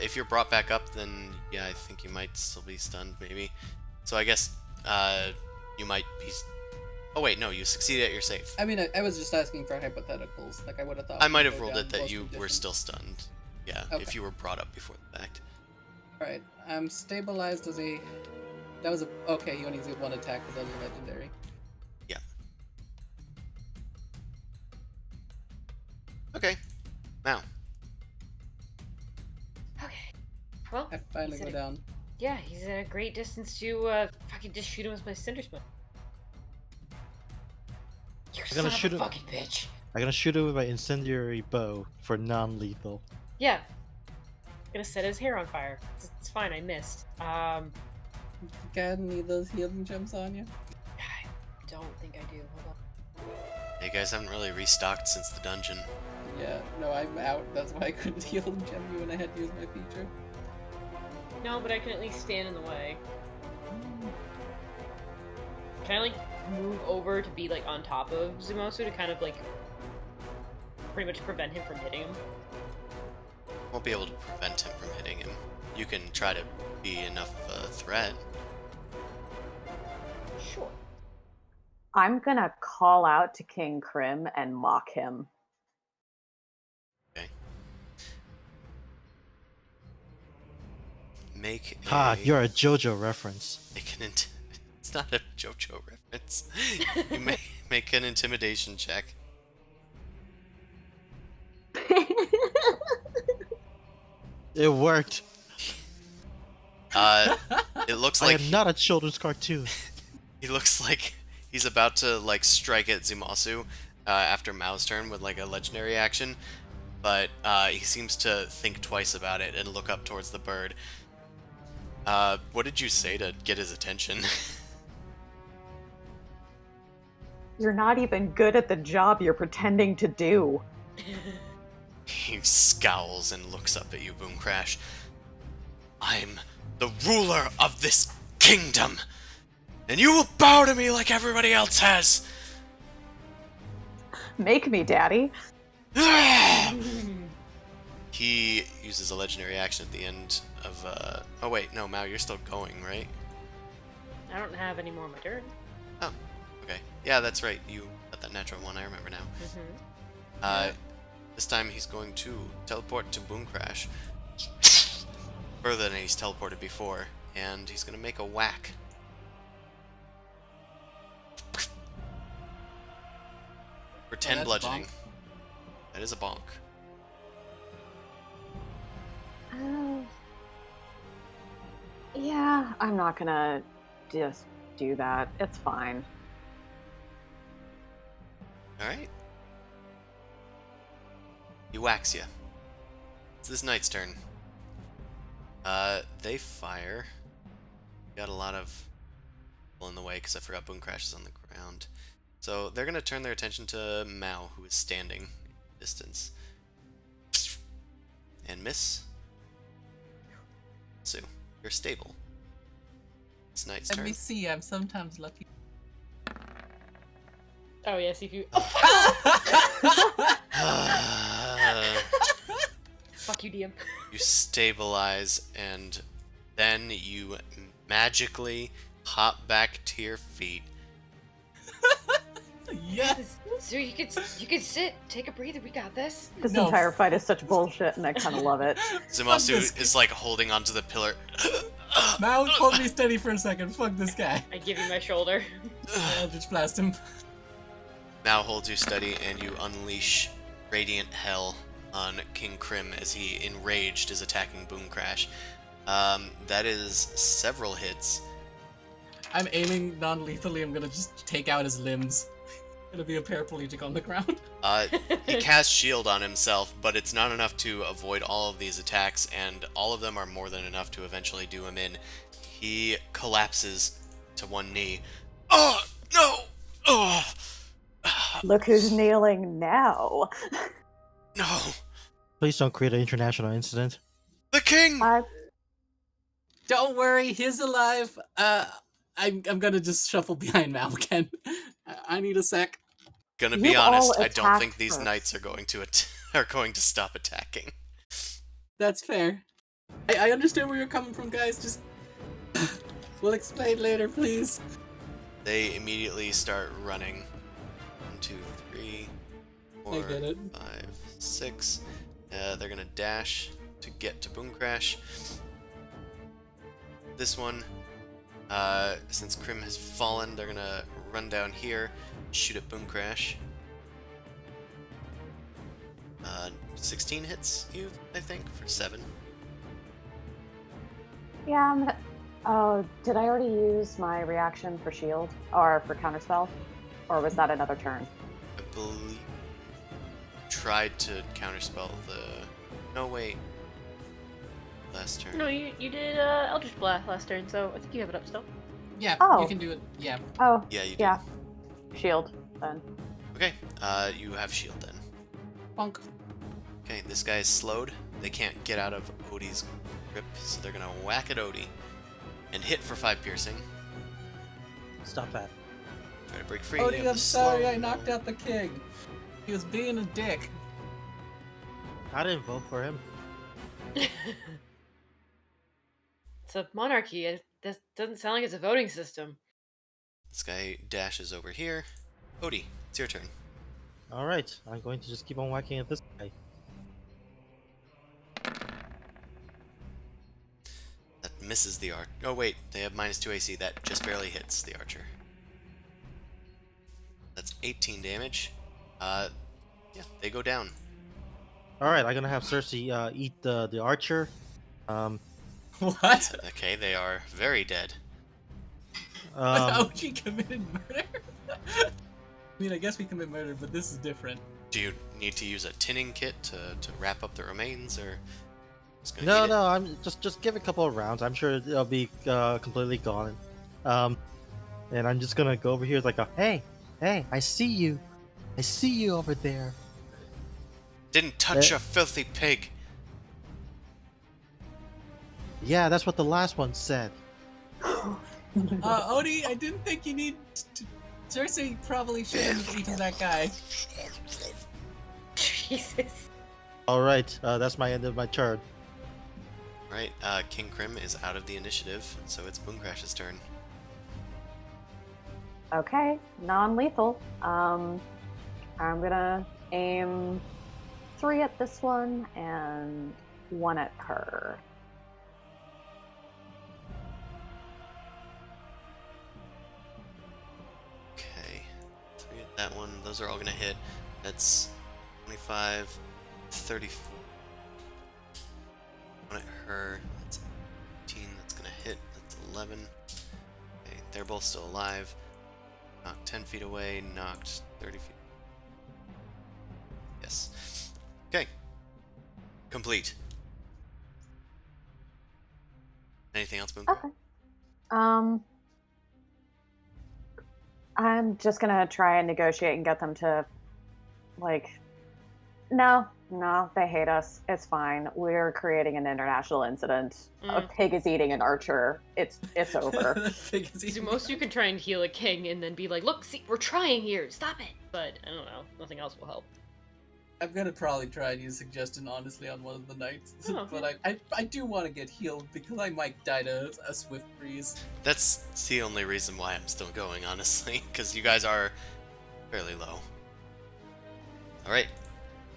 If you're brought back up, then yeah, I think you might still be stunned, maybe. So I guess, you might be... Oh wait, no, you succeeded at your save. I mean, I was just asking for hypotheticals. Like, I would have thought... I might we'd have go rolled down it that both you were conditions. still stunned. Yeah, Okay. if you were brought up before the fact. Alright, I'm stabilized as a... That was a... Okay, you only did one attack because that was a legendary. Yeah. Okay. Now. Okay. Well, I finally he's go at a- down. Yeah, he's at a great distance to fucking just shoot him with my cinder smoke. You I'm son gonna of shoot a him. fucking bitch. I'm gonna shoot it with my incendiary bow for non-lethal. Yeah. I'm gonna set his hair on fire. It's fine, I missed. You got any of those healing gems on you? I don't think I do. Hold on. You guys haven't really restocked since the dungeon. Yeah, no, I'm out. That's why I couldn't healing gem you when I had to use my feature. No, but I can at least stand in the way. Can I, like, move over to be, like, on top of Zumosu to kind of, like, pretty much prevent him from hitting him? Won't be able to prevent him from hitting him. You can try to be enough of a threat. Sure. I'm gonna call out to King Crim and mock him. Make a... Ha, you're a JoJo reference. It's not a JoJo reference. You may make an intimidation check. It worked. It looks I like am not a children's cartoon. he looks like he's about to like strike at Zumasu after Mao's turn with like a legendary action, but he seems to think twice about it and look up towards the bird. What did you say to get his attention? You're not even good at the job you're pretending to do. He scowls and looks up at you, Boom Crash. I'm the ruler of this kingdom, and you will bow to me like everybody else has. Make me, Daddy. He uses a legendary action at the end of, oh wait, no, Mao, you're still going, right? I don't have any more of my turn. Oh, okay. Yeah, that's right, you got that natural one, I remember now. This time he's going to teleport to Boom Crash. Further than he's teleported before, and he's going to make a whack. For 10 that's bludgeoning. bonk. That is a bonk. Yeah, I'm not gonna just do that. It's fine. Alright. He whacks you. It's this knight's turn. They fire. Got a lot of people in the way because I forgot Boom Crash is on the ground. So they're going to turn their attention to Mao, who is standing in distance. And miss. So, you're stable. It's knight's Let turn. me see, I'm sometimes lucky. Oh yes, if you. Fuck you, DM. You stabilize, and then you magically hop back to your feet. Yes! So you could sit, take a breather. We got this. This No. entire fight is such bullshit, and I kind of love it. Zumasu this is like holding onto the pillar. Mao, hold me steady for a second. Fuck this guy. I give you my shoulder. I'll just blast him. Now holds you steady, and you unleash radiant hell on King Crim as he, enraged, is attacking Boom Crash. That is several hits. I'm aiming non-lethally. I'm gonna just take out his limbs. Gonna be a paraplegic on the ground. He casts shield on himself, but it's not enough to avoid all of these attacks, and all of them are more than enough to eventually do him in. He collapses to one knee. Oh, no! Oh! Look who's kneeling now. No! Please don't create an international incident. The king! Don't worry, he's alive. I'm gonna just shuffle behind Mal again. I need a sec. Gonna You be honest, all I don't attack think these first. knights are going to are going to stop attacking. That's fair. I understand where you're coming from, guys. Just we'll explain later, please. They immediately start running. 1, 2, 3, 4, I get it. 5, 6. They're gonna dash to get to Boom Crash. This one, since Crim has fallen, they're gonna run down here, shoot at Boom Crash. 16 hits you, I think, for 7. Yeah, I'm gonna... Oh, did I already use my reaction for shield? Or for counterspell? Or was that another turn? I believe tried to counterspell the... No, wait. Last turn. No, you did Eldritch Blast last turn, so I think you have it up still. Yeah, Oh. you can do it. Yeah. Oh, Yeah, you do. yeah. Shield, then. Okay, you have shield then. Bonk. Okay, this guy is slowed. They can't get out of Odie's grip, so they're gonna whack at Odie. And hit for 5 piercing. Stop that. Try to break free. Odie, of I'm the sorry slow. I knocked out the king. He was being a dick. I didn't vote for him. It's a monarchy. It doesn't sound like it's a voting system. This guy dashes over here. Odie, it's your turn. Alright, I'm going to just keep on whacking at this guy. That misses the archer. Oh wait, they have -2 AC. That just barely hits the archer. That's 18 damage. Yeah, they go down. All right, I'm gonna have Cersei eat the archer. What? Okay, they are very dead. OG committed murder? I mean, I guess we commit murder, but this is different. Do you need to use a tinning kit to wrap up the remains, or just gonna No, eat it? no, I'm just give it a couple of rounds. I'm sure it'll be completely gone. And I'm just gonna go over here like hey, I see you over there. Didn't touch a filthy pig. Yeah, that's what the last one said. Odie, I didn't think you need to... Cersei probably shouldn't have eaten that guy. Jesus. All right, that's my end of my turn. Right, King Crim is out of the initiative, so it's Boomcrash's turn. Okay, non-lethal. I'm gonna aim 3 at this one and 1 at her. Okay, 3 at that one. Those are all gonna hit. That's 25, 34. 1 at her. That's 18. That's gonna hit. That's 11. Okay, they're both still alive. Knocked 10 feet away. Knocked 30 feet. Yes. Okay. Complete. Anything else, Boomcrash? Okay. I'm just gonna try and negotiate and get them to, no, they hate us. It's fine. We're creating an international incident. A pig is eating an archer. It's over. So most you can try and heal a king and then be like, look, see, we're trying here, stop it. But, I don't know, nothing else will help. I'm gonna probably try and use suggestion honestly on one of the nights, Oh, but I do want to get healed because I might die to a swift breeze. That's the only reason why I'm still going, honestly, because you guys are fairly low. Alright,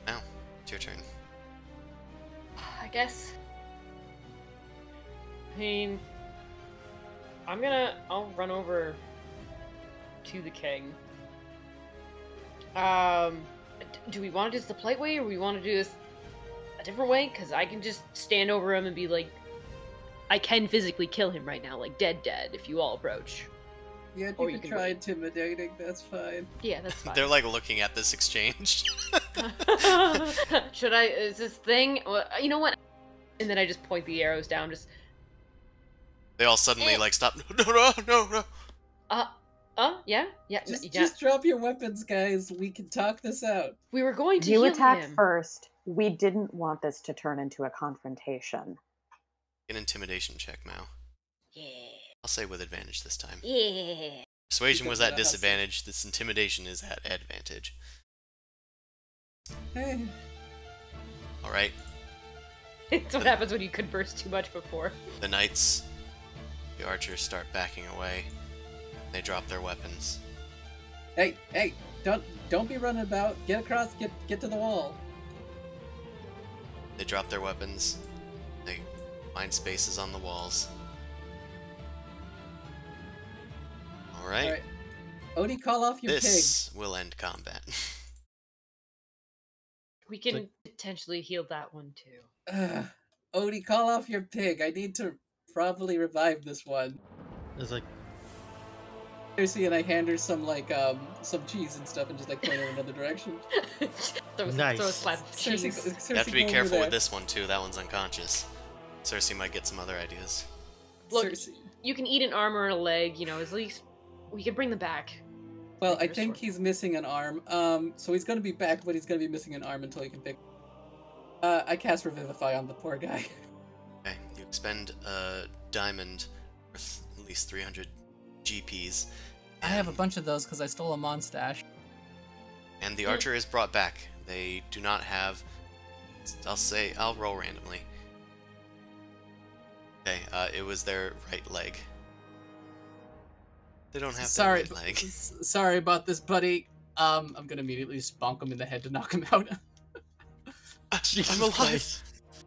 now, it's your turn. I guess. I mean, I'll run over to the king. Do we want to do this the polite way, or we want to do this a different way? Because I can just stand over him and be like, I can physically kill him right now, like dead, if you all approach. Yeah, Or you you can can try wait. intimidating, that's fine. Yeah, that's fine. They're like looking at this exchange. Should I, is this thing, you know what? And then I just point the arrows down, just, They all suddenly like stop. No. yeah? Just drop your weapons, guys. We can talk this out. We were going to You heal attacked him. first. We didn't want this to turn into a confrontation. An intimidation check, Mao. Yeah. I'll say with advantage this time. Yeah. Persuasion was Because at of the hustle. disadvantage. This intimidation is at advantage. Hey. All right. It's what happens when you converse too much before. The knights, the archers start backing away. They drop their weapons. Hey, don't be running about. Get across, get to the wall. They drop their weapons. They find spaces on the walls. All right. Alright. Odie, call off your This will end combat. We can potentially heal that one too. pig. Odie, call off your pig. I need to probably revive this one. It's like, Cersei and I hand her some some cheese and stuff and just like point her in another direction. throw Nice. a slab of cheese. Cersei, You have to be go over careful there. with this one too. That one's unconscious. Cersei might get some other ideas. Look, Cersei. you can eat an arm or a leg, you know, at least we can bring them back. Well, Like I your think sword. he's missing an arm. So he's gonna be back, but he's gonna be missing an arm until he can pick. I cast Revivify on the poor guy. Okay, you expend a diamond worth at least 300 GPs. I have a bunch of those because I stole a Mon stash. And the archer is brought back. They do not have... I'll roll randomly. Okay, it was their right leg. They don't have Sorry, their right leg. sorry about this, buddy. I'm gonna immediately just bonk him in the head to knock him out. I'm alive!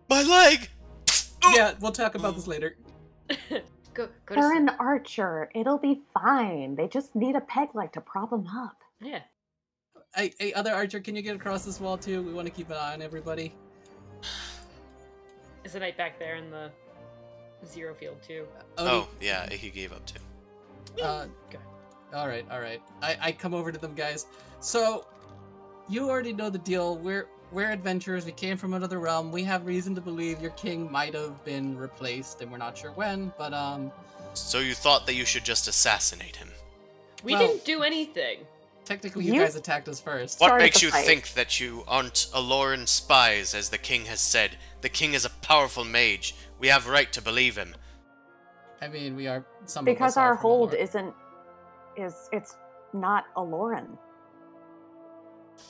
My leg! Yeah, we'll talk about this later. Go to They're sleep. an archer. It'll be fine. They just need a peg leg to prop them up. Yeah. Hey, other archer, can you get across this wall too? We want to keep an eye on everybody. Is the knight back there in the zero field too? Oh, yeah, he gave up too. Okay. All right. I come over to them, guys. So, you already know the deal. We're adventurers. We came from another realm. We have reason to believe your king might have been replaced, and we're not sure when. But So you thought that you should just assassinate him? We Well- didn't do anything. technically, you You- guys attacked us first. What Started makes the you fight. think that you aren't Aloran spies, as the king has said? The king is a powerful mage. We have right to believe him. I mean, we are some Because of us are our from hold Allure. it's not a Lauren.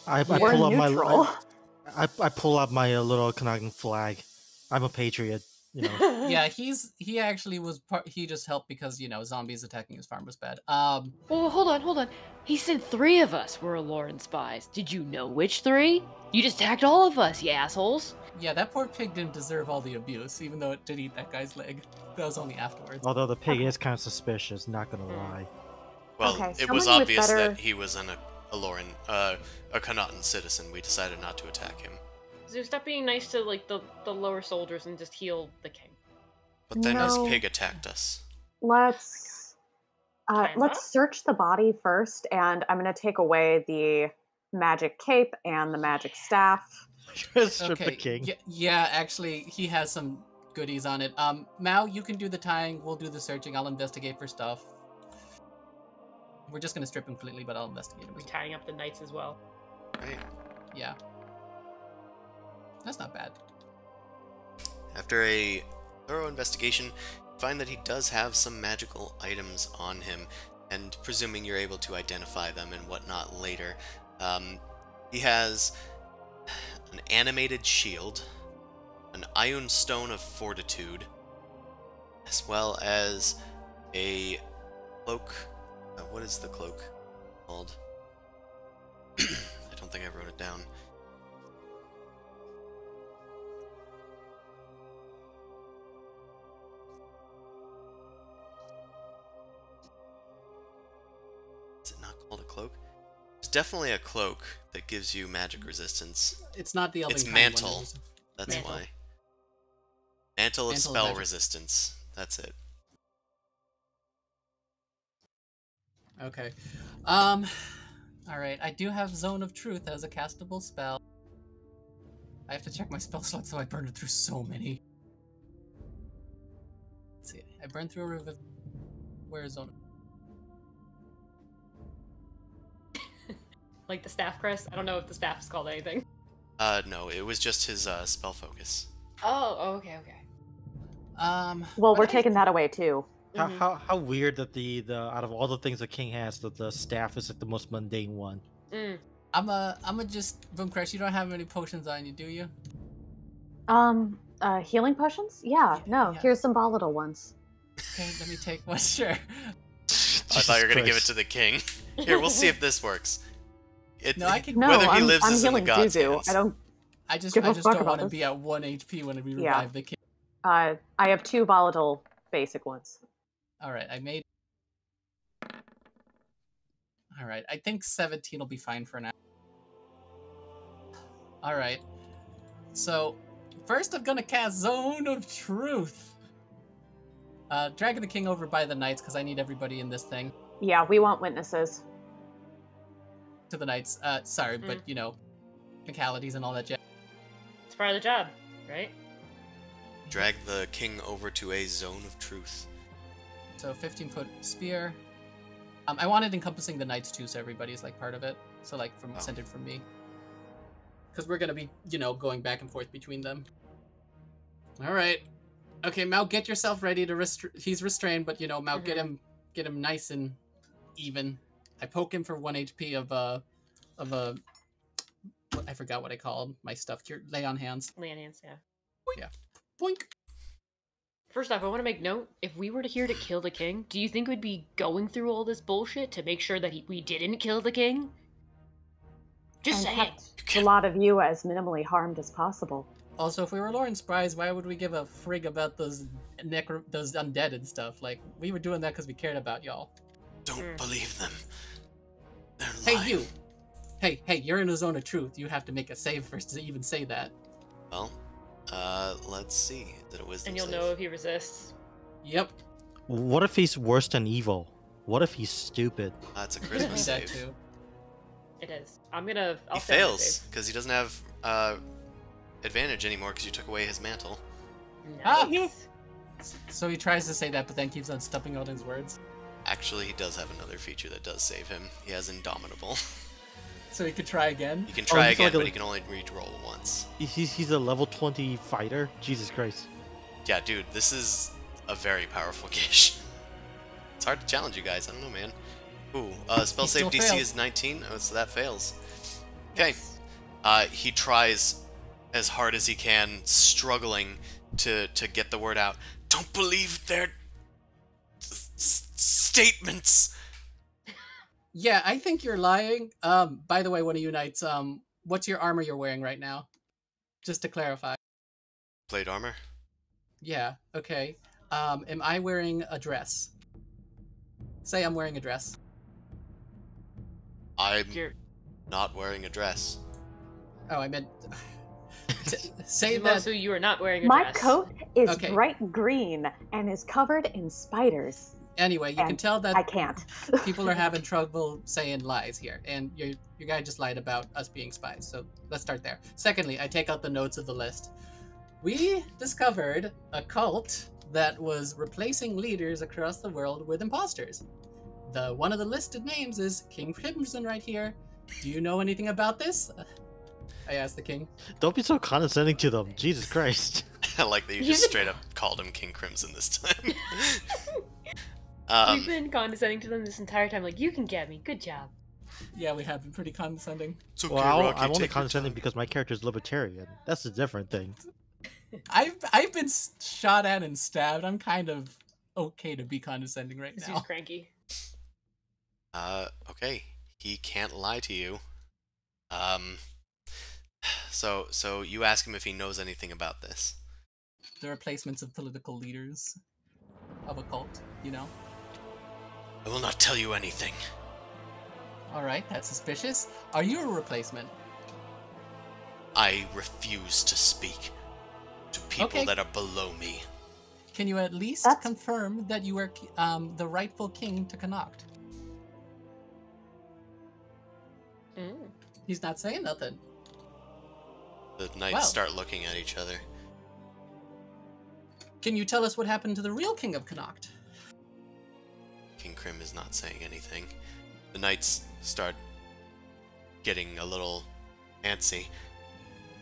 I We're pull up neutral. I pull up my little Kanaghan flag. I'm a patriot, you know. Yeah, he actually was part. He just helped because zombies attacking his farm was bad. Well, hold on. He said 3 of us were Aloran spies. Did you know which 3? You just attacked all of us, you assholes. Yeah, that poor pig didn't deserve all the abuse, even though it did eat that guy's leg. That was only afterwards. Although the pig is kind of suspicious, not gonna Hmm. lie. Well, Okay, it was someone with obvious better- that he was a Aloran, a Connaughton citizen. We decided not to attack him. So stop being nice to like the lower soldiers and just heal the king. But then his No. pig attacked us. Let's Kinda? let's search the body first, and I'm gonna take away the magic cape and the magic staff. Strip the king. Yeah, actually, he has some goodies on it. Mao, you can do the tying. We'll do the searching. I'll investigate for stuff. We're just gonna strip him completely, but I'll investigate him. We're tying up the knights as well. Right? Yeah, that's not bad. After a thorough investigation, you find that he does have some magical items on him, and presuming you're able to identify them and whatnot later, he has an animated shield, an Ion Stone of Fortitude, as well as a cloak. What is the cloak called? I don't think I wrote it down. Is it not called a cloak? It's definitely a cloak that gives you magic resistance. It's not the It's Elven mantle. One, That's Mantle. why. Mantle of Mantle of spell magic. resistance. That's it. Okay. All right. I do have Zone of Truth as a castable spell. I have to check my spell slot, so I burned through so many. Let's see. I burned through a reviv. Where is Zone? Like the staff crest. I don't know if the staff is called anything. No, it was just his spell focus. Oh, okay. Well, but we're I- taking that away too. Mhm. How weird that the out of all the things the king has, that the staff is like the most mundane one. Mm. I'm just Boom Crash. You don't have any potions on you, do you? Healing potions? Yeah, no. Yeah. Here's some volatile ones. Okay, let me take one. Sure. I thought you were gonna give it to the king. Here, we'll see if this works. No, I can. No, Whether he I'm, lives I'm is in the healing gods' Zuzu. hands. I don't. I just Give a fuck don't about want to this. be at 1 HP when we Yeah. revive the king. I have 2 volatile basic ones. All right, I made. All right, I think 17 will be fine for now. All right, so first I'm gonna cast Zone of Truth. Dragging the king over by the knights because I need everybody in this thing. Yeah, we want witnesses. To the knights. Sorry, but technicalities and all that jazz. It's part of the job, right? Drag the king over to a zone of truth. So 15-foot spear. I want it encompassing the knights too, so everybody's like part of it. So like from centered from me. Because we're gonna be, going back and forth between them. All right. Okay, Mao, get yourself ready to he's restrained, but Mao, get him nice and even. I poke him for 1 HP of a. I forgot what I called my stuff. Lay on hands. Lay on hands, yeah. Boink. First off, I want to make note, if we were here to kill the king, do you think we'd be going through all this bullshit to make sure that we didn't kill the king? Just and saying. kept a lot of you as minimally harmed as possible. Also, if we were Lauren spies, why would we give a frig about those those undead and stuff? Like, we were doing that because we cared about y'all. Don't believe them. They're Hey, lying. you! Hey, you're in a zone of truth. You have to make a save first to even say that. Well, let's see. Is it a wisdom And you'll save? know if he resists. Yep. What if he's worse than evil? What if he's stupid? That's a Could charisma be that save. too. It is. I'll fail He my fails save. because he doesn't have advantage anymore because you took away his mantle. Ah! Nice. So he tries to say that, but then keeps on stumping out his words. Actually, he does have another feature that does save him. He has Indomitable. So he could try again. He can try he's again, like a- but he can only re-roll once. He's a level 20 fighter? Jesus Christ. Yeah, dude, this is a very powerful Gish. It's hard to challenge you guys. I don't know, man. Ooh, spell He save still DC failed. is 19. Oh, so that fails. Okay. Yes. He tries as hard as he can, struggling to get the word out. Don't believe their statements. Yeah, I think you're lying. By the way, one of you knights, what's your armor you're wearing right now? Just to clarify. Plate armor. Yeah, okay. Am I wearing a dress? Say I'm wearing a dress. I'm You're not wearing a dress. Oh, I meant... say that... also you are not wearing a My dress. coat is Okay. bright green and is covered in spiders. Anyway, you can And tell that I can't. people are having trouble saying lies here, and your guy just lied about us being spies. So let's start there. Secondly, I take out the notes of the list. We discovered a cult that was replacing leaders across the world with imposters. One of the listed names is King Crimson right here. Do you know anything about this? I asked the king. Don't be so condescending to them. Jesus Christ. I like that you just straight up called him King Crimson this time. We've been condescending to them this entire time. Like, you can get me. Good job. Yeah, we have been pretty condescending. It's okay, Well, Rocky, I'm only take your condescending time. because my character is libertarian. That's a different thing. I've been shot at and stabbed. I'm kind of okay to be condescending right This now. dude's cranky. Okay. He can't lie to you. So you ask him if he knows anything about this. The replacements of political leaders of a cult, you know? I will not tell you anything. Alright, that's suspicious. Are you a replacement? I refuse to speak to people Okay. that are below me. Can you at least That's- confirm that you are the rightful king to Connacht? Mm. He's not saying nothing. The knights Wow. start looking at each other. Can you tell us what happened to the real king of Connacht? King Crim is not saying anything. The knights start getting a little antsy.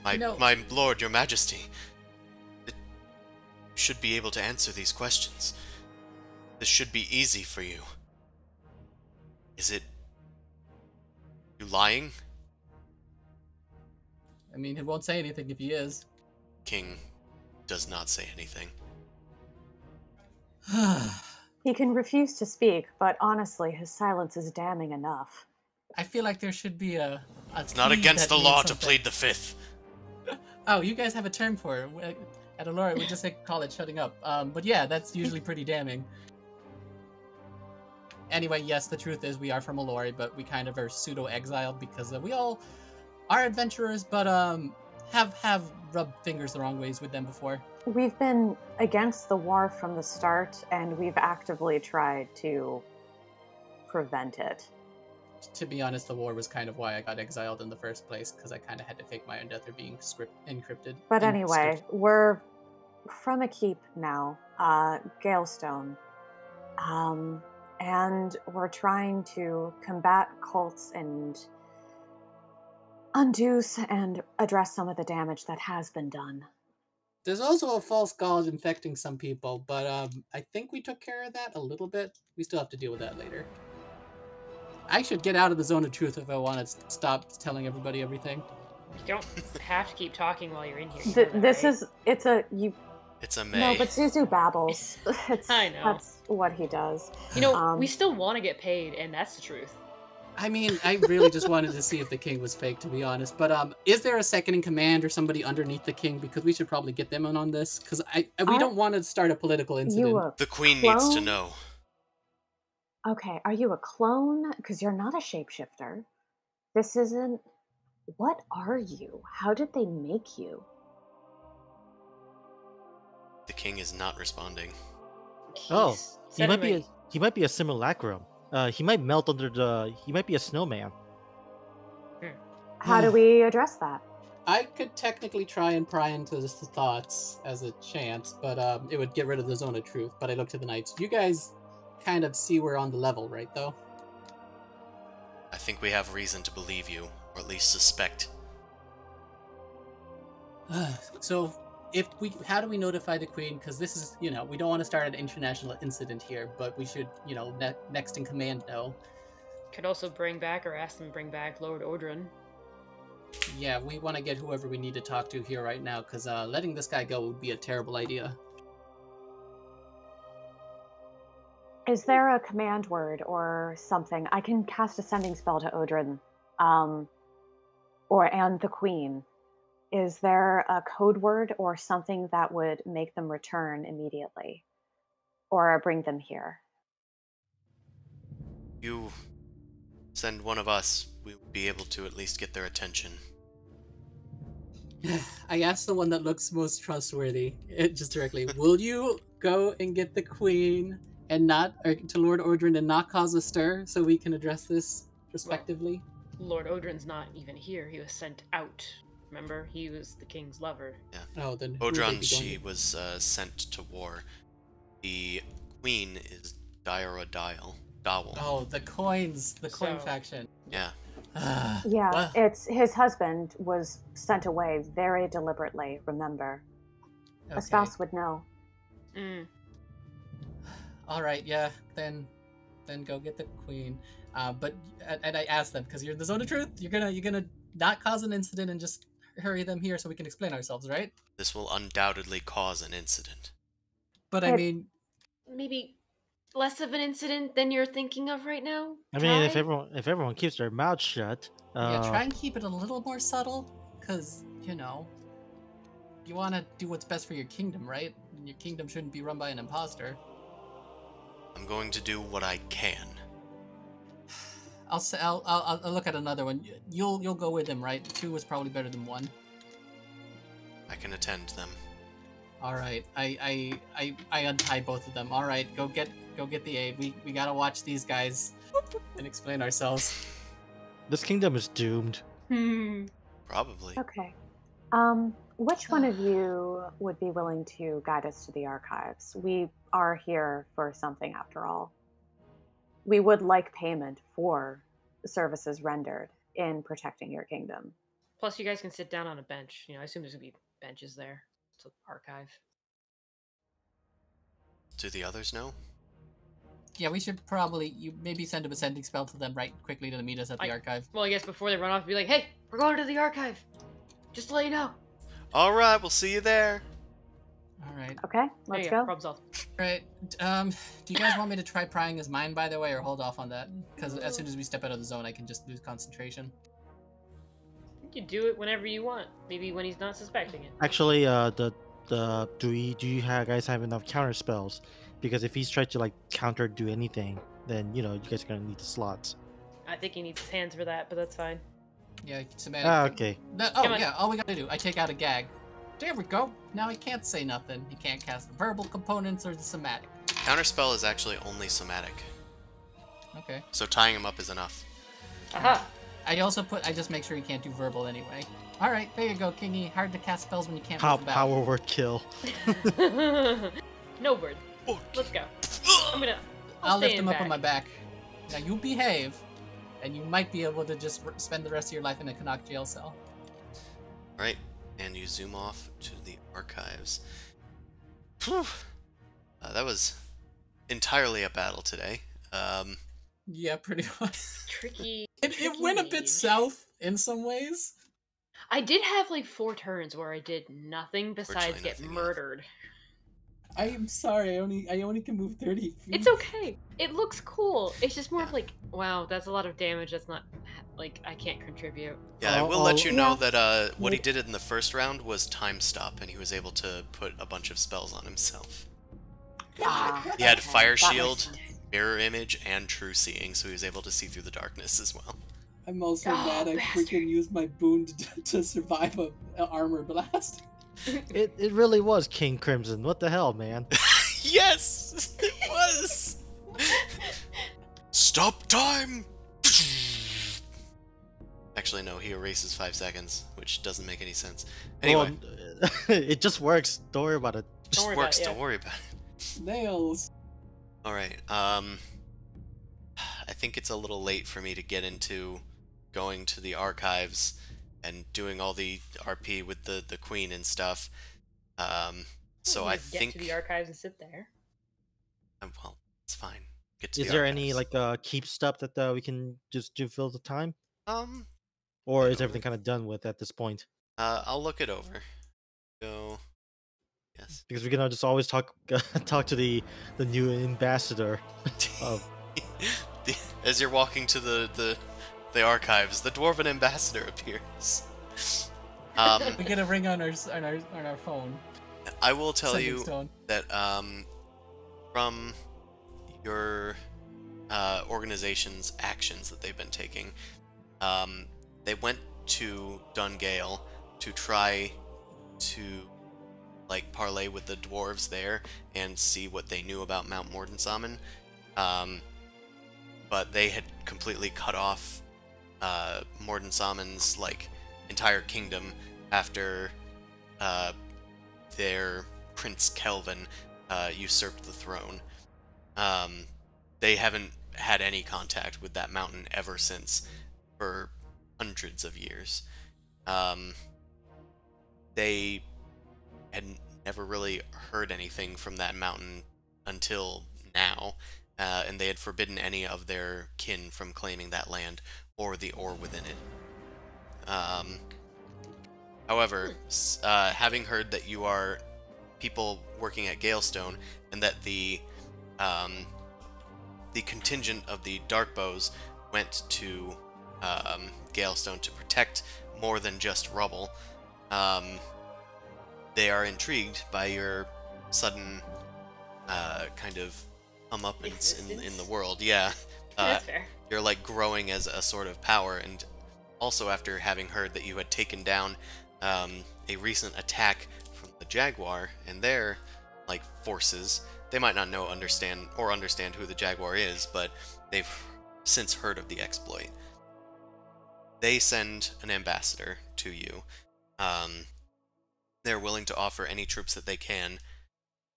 My lord, your majesty. You should be able to answer these questions. This should be easy for you. Is it... you lying? I mean, he won't say anything if he is. King does not say anything. He can refuse to speak, but honestly, his silence is damning enough. I feel like there should be a It's not plea against that the means law to something. plead the fifth. Oh, you guys have a term for it. At Allura, we just call it shutting up. But yeah, that's usually pretty damning. Anyway, yes, the truth is we are from Allura, but we kind of are pseudo-exiled because we all are adventurers, but have rubbed fingers the wrong ways with them before. We've been against the war from the start, and we've actively tried to prevent it. To be honest, the war was kind of why I got exiled in the first place, because I kind of had to fake my own death or being encrypted. But anyway, we're from a keep now, Galestone. And we're trying to combat cults and undo and address some of the damage that has been done. There's also a false god infecting some people, but I think we took care of that a little bit. We still have to deal with that later. I should get out of the zone of truth if I want to stop telling everybody everything. You don't have to keep talking while you're in here. You know that, This right? is, it's a, you, It's a May. no, but Suzu babbles. It's, I know. That's what he does. You know, we Um, still want to get paid, and that's the truth. I mean, I really just wanted to see if the king was fake, to be honest. But is there a second in command or somebody underneath the king? Because we should probably get them in on this. Because we don't want to start a political incident. The queen needs to know. Okay, are you a clone? Because you're not a shapeshifter. This isn't. What are you? How did they make you? The king is not responding. Oh, He's he might be. suddenly- He might be a simulacrum. He might melt under the. He might be a snowman. How do we address that? I could technically try and pry into his thoughts as a chance, but it would get rid of the zone of truth. But I look to the knights. You guys kind of see we're on the level, right, though? I think we have reason to believe you, or at least suspect. So, how do we notify the queen? Because this is, we don't want to start an international incident here, but we should, next in command know. Could also bring back or ask them to bring back Lord Ordrin. Yeah, we want to get whoever we need to talk to here right now, because letting this guy go would be a terrible idea. Is there a command word or something? I can cast a sending spell to Odrin, and the Queen. Is there a code word or something that would make them return immediately, or bring them here? You send one of us, we will be able to at least get their attention. I asked the one that looks most trustworthy, just directly, will you go and get the queen and to Lord Ordrin and not cause a stir so we can address this respectively? Well, Lord Odrin's not even here. He was sent out. Remember? He was the king's lover. Yeah. Oh, then who would they Odran, be she going was sent to war. The queen is Dowell. Oh, the coin So- faction. Yeah. Yeah, Well, it's his husband was sent away very deliberately. Remember, a okay. spouse would know. Mm. All right, yeah, then go get the queen. And I asked them because you're in the zone of truth. You're gonna not cause an incident and just hurry them here so we can explain ourselves, right? This will undoubtedly cause an incident. But I It- mean, Maybe less of an incident than you're thinking of right now? I mean, if Try? everyone keeps their mouth shut, yeah, try and keep it a little more subtle, because you want to do what's best for your kingdom, right? And your kingdom shouldn't be run by an imposter. I'm going to do what I can. I'll look at another one. You'll go with him, right? 2 is probably better than 1. I can attend them. All right, I untie both of them. All right, go get the aid. We gotta watch these guys and explain ourselves. this kingdom is doomed. Probably. Okay. Which one of you would be willing to guide us to the archives? We are here for something, after all. We would like payment for services rendered in protecting your kingdom. Plus, you guys can sit down on a bench. I assume there's gonna be benches there. It's an archive. Do the others know? Yeah, we should probably maybe send a sending spell to them right quickly to meet us at the archive. Well, I guess before they run off, be like, "Hey, we're going to the archive." Just to let you know. All right, we'll see you there. All right, Okay, There let's you go. Problem solved. all right. Do you guys want me to try prying his mind, by the way, or hold off on that? Because as soon as we step out of the zone, I can just lose concentration. You can do it whenever you want. Maybe when he's not suspecting it. Actually, do you guys have enough counter spells? Because if he's trying to counter do anything, then you guys are gonna need the slots. I think he needs his hands for that, but that's fine. Yeah, semantic. Okay. Come on. Yeah, all we gotta do, I take out a gag. There we go. Now he can't say nothing. He can't cast the verbal components or the somatic. Counterspell is actually only somatic, Okay. so tying him up is enough. Aha! I just make sure he can't do verbal anyway. All right, there you go, Kingy. Hard to cast spells when you can't. move about. Power word kill. No word. Let's go. I'll stay lift in him up back. on my back. Now you behave, and you might be able to just spend the rest of your life in a Canuck jail cell. Right, and you zoom off to the archives. Whew. That was entirely a battle today. Yeah, pretty much. Tricky. It went a bit south in some ways. I did have 4 turns where I did nothing besides Virtually get nothing, yeah. murdered. I am sorry. I only can move 30 feet. It's okay. It looks cool. It's just more of like, wow, that's a lot of damage. That's not like I can't contribute. Yeah, I will let you know Yeah. that what he did in the first round was time stop, and he was able to put a bunch of spells on himself. Ah, He had okay, Fire that makes Shield, sense. Mirror Image, and True Seeing, so he was able to see through the darkness as well. I'm also Oh, mad I bastard. freaking used my boon to survive a armor blast. It really was King Crimson. What the hell, man? Yes! It was! Stop time! Actually, no, he erases 5 seconds, which doesn't make any sense. Anyway, Well, it just works. Don't worry about it. just worry about works, it, yeah. don't worry about it. Nails. Alright, I think it's a little late for me to get into going to the archives and doing all the RP with the queen and stuff. So I Get think... to the archives and sit there. Well, it's fine. Get to Is the there any archives. like keep stuff that we can just do fill the time, Um, or look is everything over. kind of done with at this point? I'll look it over. Go... Yes. Because we can just always talk talk to the new ambassador of. As you're walking to the archives, the dwarven ambassador appears. We get a ring on our phone. I will tell Sending you stone. that from your organization's actions that they've been taking, they went to Dungale to try to like parlay with the dwarves there and see what they knew about Mount Mordensamen. But they had completely cut off Mordensamen's like entire kingdom after their Prince Kelvin usurped the throne. They haven't had any contact with that mountain ever since, for hundreds of years. They had never really heard anything from that mountain until now, and they had forbidden any of their kin from claiming that land or the ore within it. However, having heard that you are people working at Galestone, and that the contingent of the Darkbows went to Galestone to protect more than just rubble, they are intrigued by your sudden kind of comeuppance in the world. Yeah, That's fair. you're like growing as a sort of power, and also after having heard that you had taken down a recent attack from the Jaguar and their like forces. They might not understand who the Jaguar is, but they've since heard of the exploit. They send an ambassador to you. They're willing to offer any troops that they can,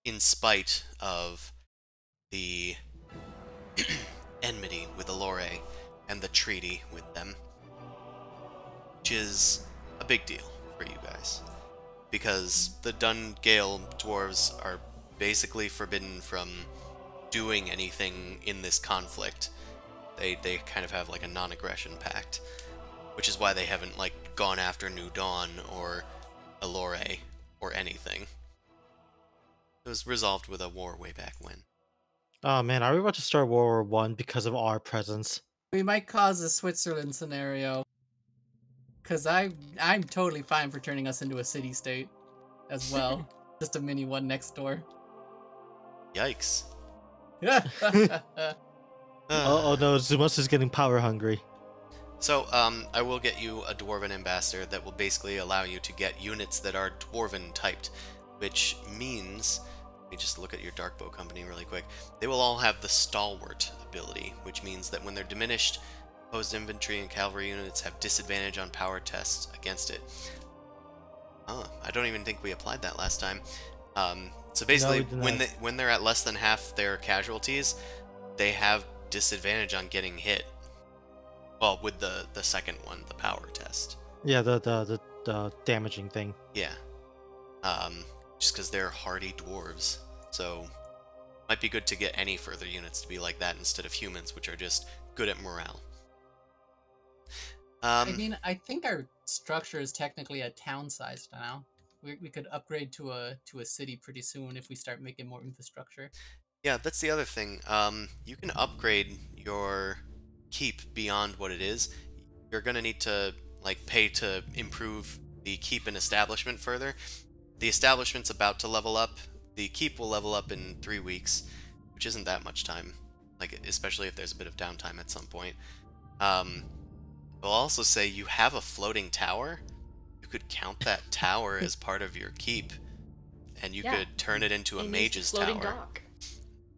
in spite of the enmity with Allure and the treaty with them, which is a big deal for you guys, because the Dungale dwarves are basically forbidden from doing anything in this conflict. They kind of have like a non-aggression pact, which is why they haven't like gone after New Dawn or Allure or anything. It was resolved with a war way back when. Oh man, are we about to start World War One because of our presence? We might cause a Switzerland scenario. Cause I'm totally fine for turning us into a city-state as well. Just a mini one next door. Yikes. Oh no, Zumas is getting power hungry. So, I will get you a Dwarven Ambassador that will basically allow you to get units that are Dwarven typed, which means, let me just look at your Darkbow company really quick, they will all have the Stalwart ability, which means that when they're diminished, opposed infantry and cavalry units have disadvantage on power tests against it. Oh, I don't even think we applied that last time. So basically, No, we did not. when they're at less than half their casualties, they have disadvantage on getting hit. Well, with the second one, the power test. Yeah, the damaging thing. Yeah. Just because they're hardy dwarves. So, might be good to get any further units to be like that instead of humans, which are just good at morale. I mean, I think our structure is technically a town-sized now. we could upgrade to a city pretty soon if we start making more infrastructure. Yeah, that's the other thing. You can upgrade your keep beyond what it is. You're gonna need to like pay to improve the keep and establishment further. The establishment's about to level up. The keep will level up in 3 weeks, which isn't that much time. Like especially if there's a bit of downtime at some point. I'll also say you have a floating tower. You could count that tower as part of your keep, and you Yeah. could turn it into a It needs mage's floating tower. dock.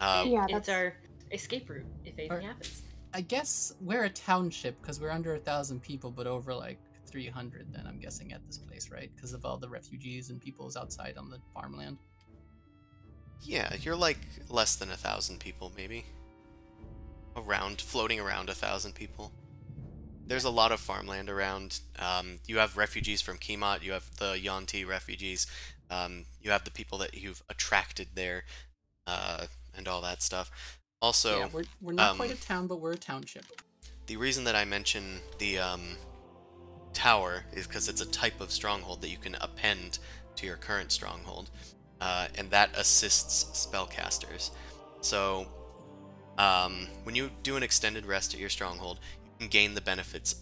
Yeah, It's that's our escape route if anything Or- happens. I guess we're a township because we're under 1,000 people, but over like 300. Then I'm guessing at this place, right? Because of all the refugees and people's outside on the farmland. Yeah, you're like less than 1,000 people, maybe. Floating around 1,000 people. There's a lot of farmland around. You have refugees from Kimot, you have the Yanti refugees, you have the people that you've attracted there, and all that stuff. Also, Yeah, we're not quite a town, but we're a township. the reason that I mention the tower is because it's a type of stronghold that you can append to your current stronghold, and that assists spellcasters. So, when you do an extended rest at your stronghold, you can gain the benefits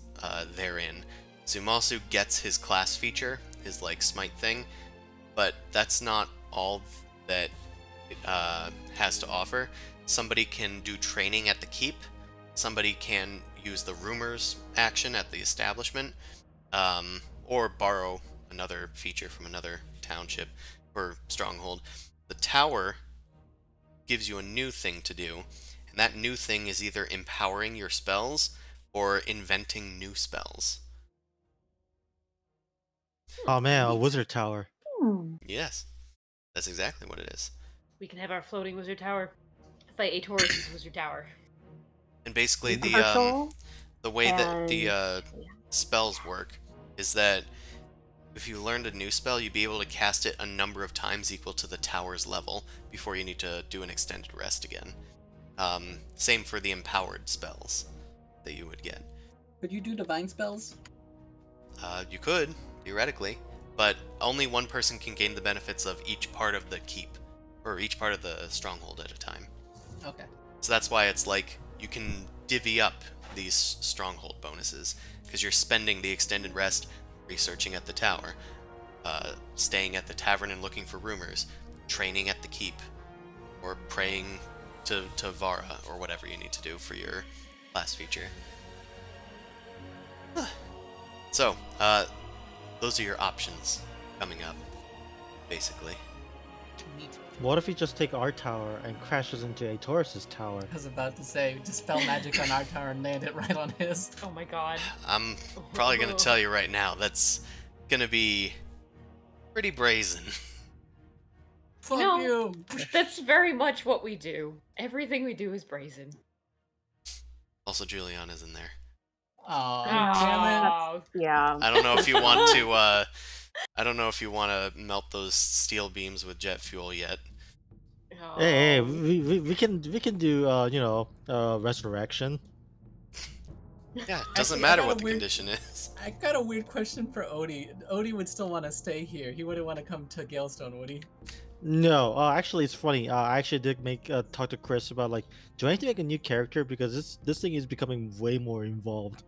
therein. Zumasu gets his class feature, his like smite thing, but that's not all that it has to offer. Somebody can do training at the keep. Somebody can use the rumors action at the establishment, or borrow another feature from another township or stronghold. The tower gives you a new thing to do, and that new thing is either empowering your spells or inventing new spells. Oh man, a wizard tower. Yes, that's exactly what it is. We can have our floating wizard tower. Fight Atorus' wizard tower. And basically Partial the way that and- the spells work is that if you learned a new spell, you'd be able to cast it a number of times equal to the tower's level before you need to do an extended rest again. Same for the empowered spells that you would get. Could you do divine spells? You could, theoretically, but only one person can gain the benefits of each part of the keep, or each part of the stronghold at a time. Okay. So that's why it's like you can divvy up these stronghold bonuses, because you're spending the extended rest researching at the tower, staying at the tavern and looking for rumors, training at the keep, or praying to Vara, or whatever you need to do for your class feature. So, those are your options coming up, basically. Neat. What if we just take our tower and crashes into a Taurus's tower? I was about to say, just spell magic on our tower and land it right on his. Oh my god. I'm probably going to tell you right now, that's going to be pretty brazen. Fuck No. you! That's very much what we do. Everything we do is brazen. Also, Juliana's in there. Aw, damn it. Oh, Yeah. I don't know if you want to, I don't know if you want to melt those steel beams with jet fuel yet. oh. Hey, we can do resurrection. Yeah, it doesn't Actually, I matter got what a the weird- condition is. I got a weird question for Odie. Odie would still want to stay here. He wouldn't want to come to Galestone, would he? No, actually, it's funny. I actually did talk to Chris about like, do I need to make a new character because this thing is becoming way more involved.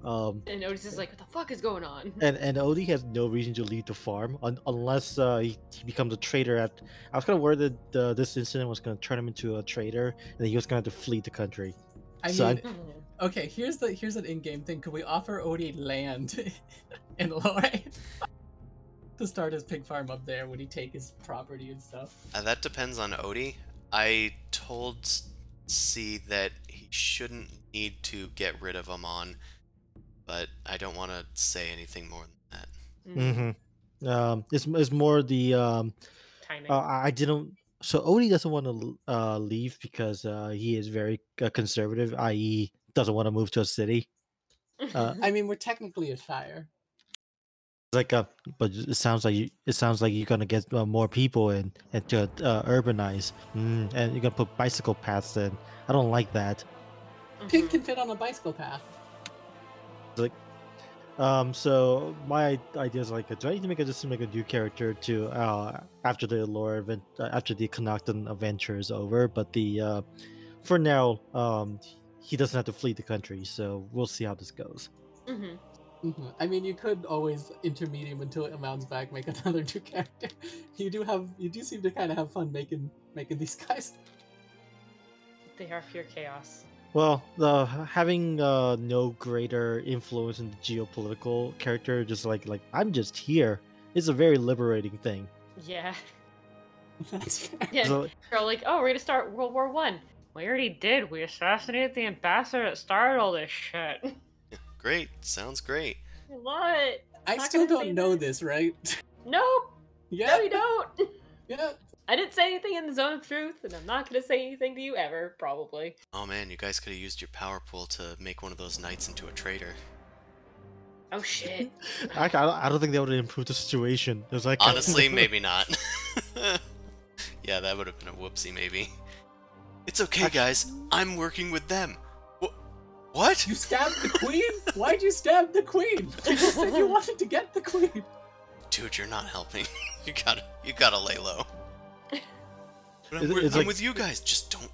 And Otis is like, what the fuck is going on? And Odie has no reason to leave the farm unless he becomes a trader. I was kind of worried that this incident was going to turn him into a trader, and he was going to have to flee the country. I So mean, okay, here's an in-game thing. Could we offer Odie land in Lore to start his pig farm up there? Would he take his property and stuff? That depends on Odie. I told C that he shouldn't need to get rid of Amon, but I don't want to say anything more than that. Mm-hmm. It's more the Timing. I didn't. So Odie doesn't want to leave because he is very conservative, i.e., doesn't want to move to a city. I mean, we're technically a shire. Like but it sounds like you're gonna get more people and to urbanize, and you're gonna put bicycle paths in. I don't like that. Pig can fit on a bicycle path. So my idea is like, do I need to make a new character to after the lore event, after the Connaughton adventure is over? But for now, he doesn't have to flee the country, so we'll see how this goes. Mm-hmm. I mean, you could always intermediate until it amounts back, make another new character. You do seem to kind of have fun making these guys. They are pure chaos. Well, having no greater influence in the geopolitical character, just like I'm just here, is a very liberating thing. Yeah. That's fair. Yeah. So, They're all like, oh, we're gonna start World War One. We already did. We assassinated the ambassador that started all this shit. Great. Sounds great. What? I Not still gonna say don't know that. this, right? Nope. Yeah. No, you don't. Yeah. I didn't say anything in the zone of truth, and I'm not gonna say anything to you ever, probably. Oh man, you guys could have used your power pool to make one of those knights into a traitor. Oh shit. I don't think that would improve the situation. It was like Honestly, maybe not. Yeah, that would have been a whoopsie, maybe. It's okay, guys. I'm working with them. What? You stabbed the queen? Why'd you stab the queen? You just said you wanted to get the queen. Dude, you're not helping. You gotta lay low. But I'm It's like- with you guys. Just don't.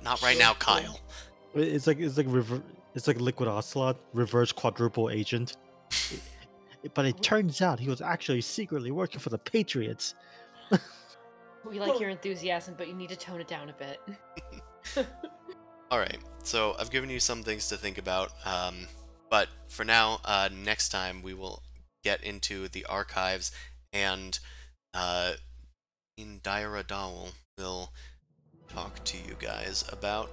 Not right now, Kyle. It's like Liquid Ocelot, reverse quadruple agent. But it turns out he was actually secretly working for the Patriots. We like your enthusiasm, but you need to tone it down a bit. Alright, so I've given you some things to think about, but for now, next time we will get into the archives, and in Daira Dawel will talk to you guys about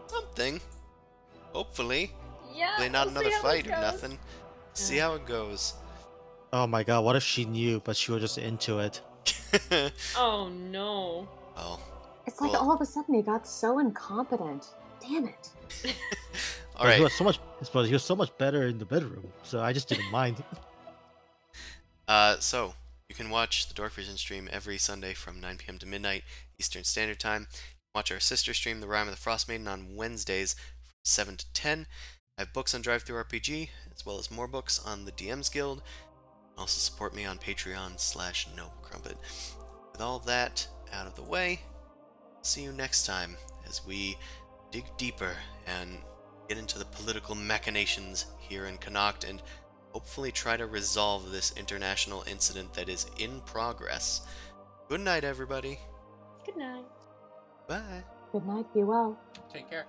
something. Hopefully. Yeah. Hopefully not we'll another see how fight this or goes. nothing. See how it goes. Oh my god, what if she knew, but she was just into it? Oh no. Well, It's like Well- all of a sudden he got so incompetent. Damn it. But alright. he was so much better in the bedroom, so I just didn't mind. So, you can watch the Dorkvision stream every Sunday from 9 p.m. to midnight Eastern Standard Time. Watch our sister stream, The Rime of the Frost Maiden, on Wednesdays from 7 to 10. I have books on DriveThruRPG, as well as more books on the DM's Guild. Also support me on Patreon/NoCrumpet. With all that out of the way, see you next time as we dig deeper and get into the political machinations here in Connacht and hopefully try to resolve this international incident that is in progress. Good night, everybody. Good night. Bye. Good night, be well. Take care.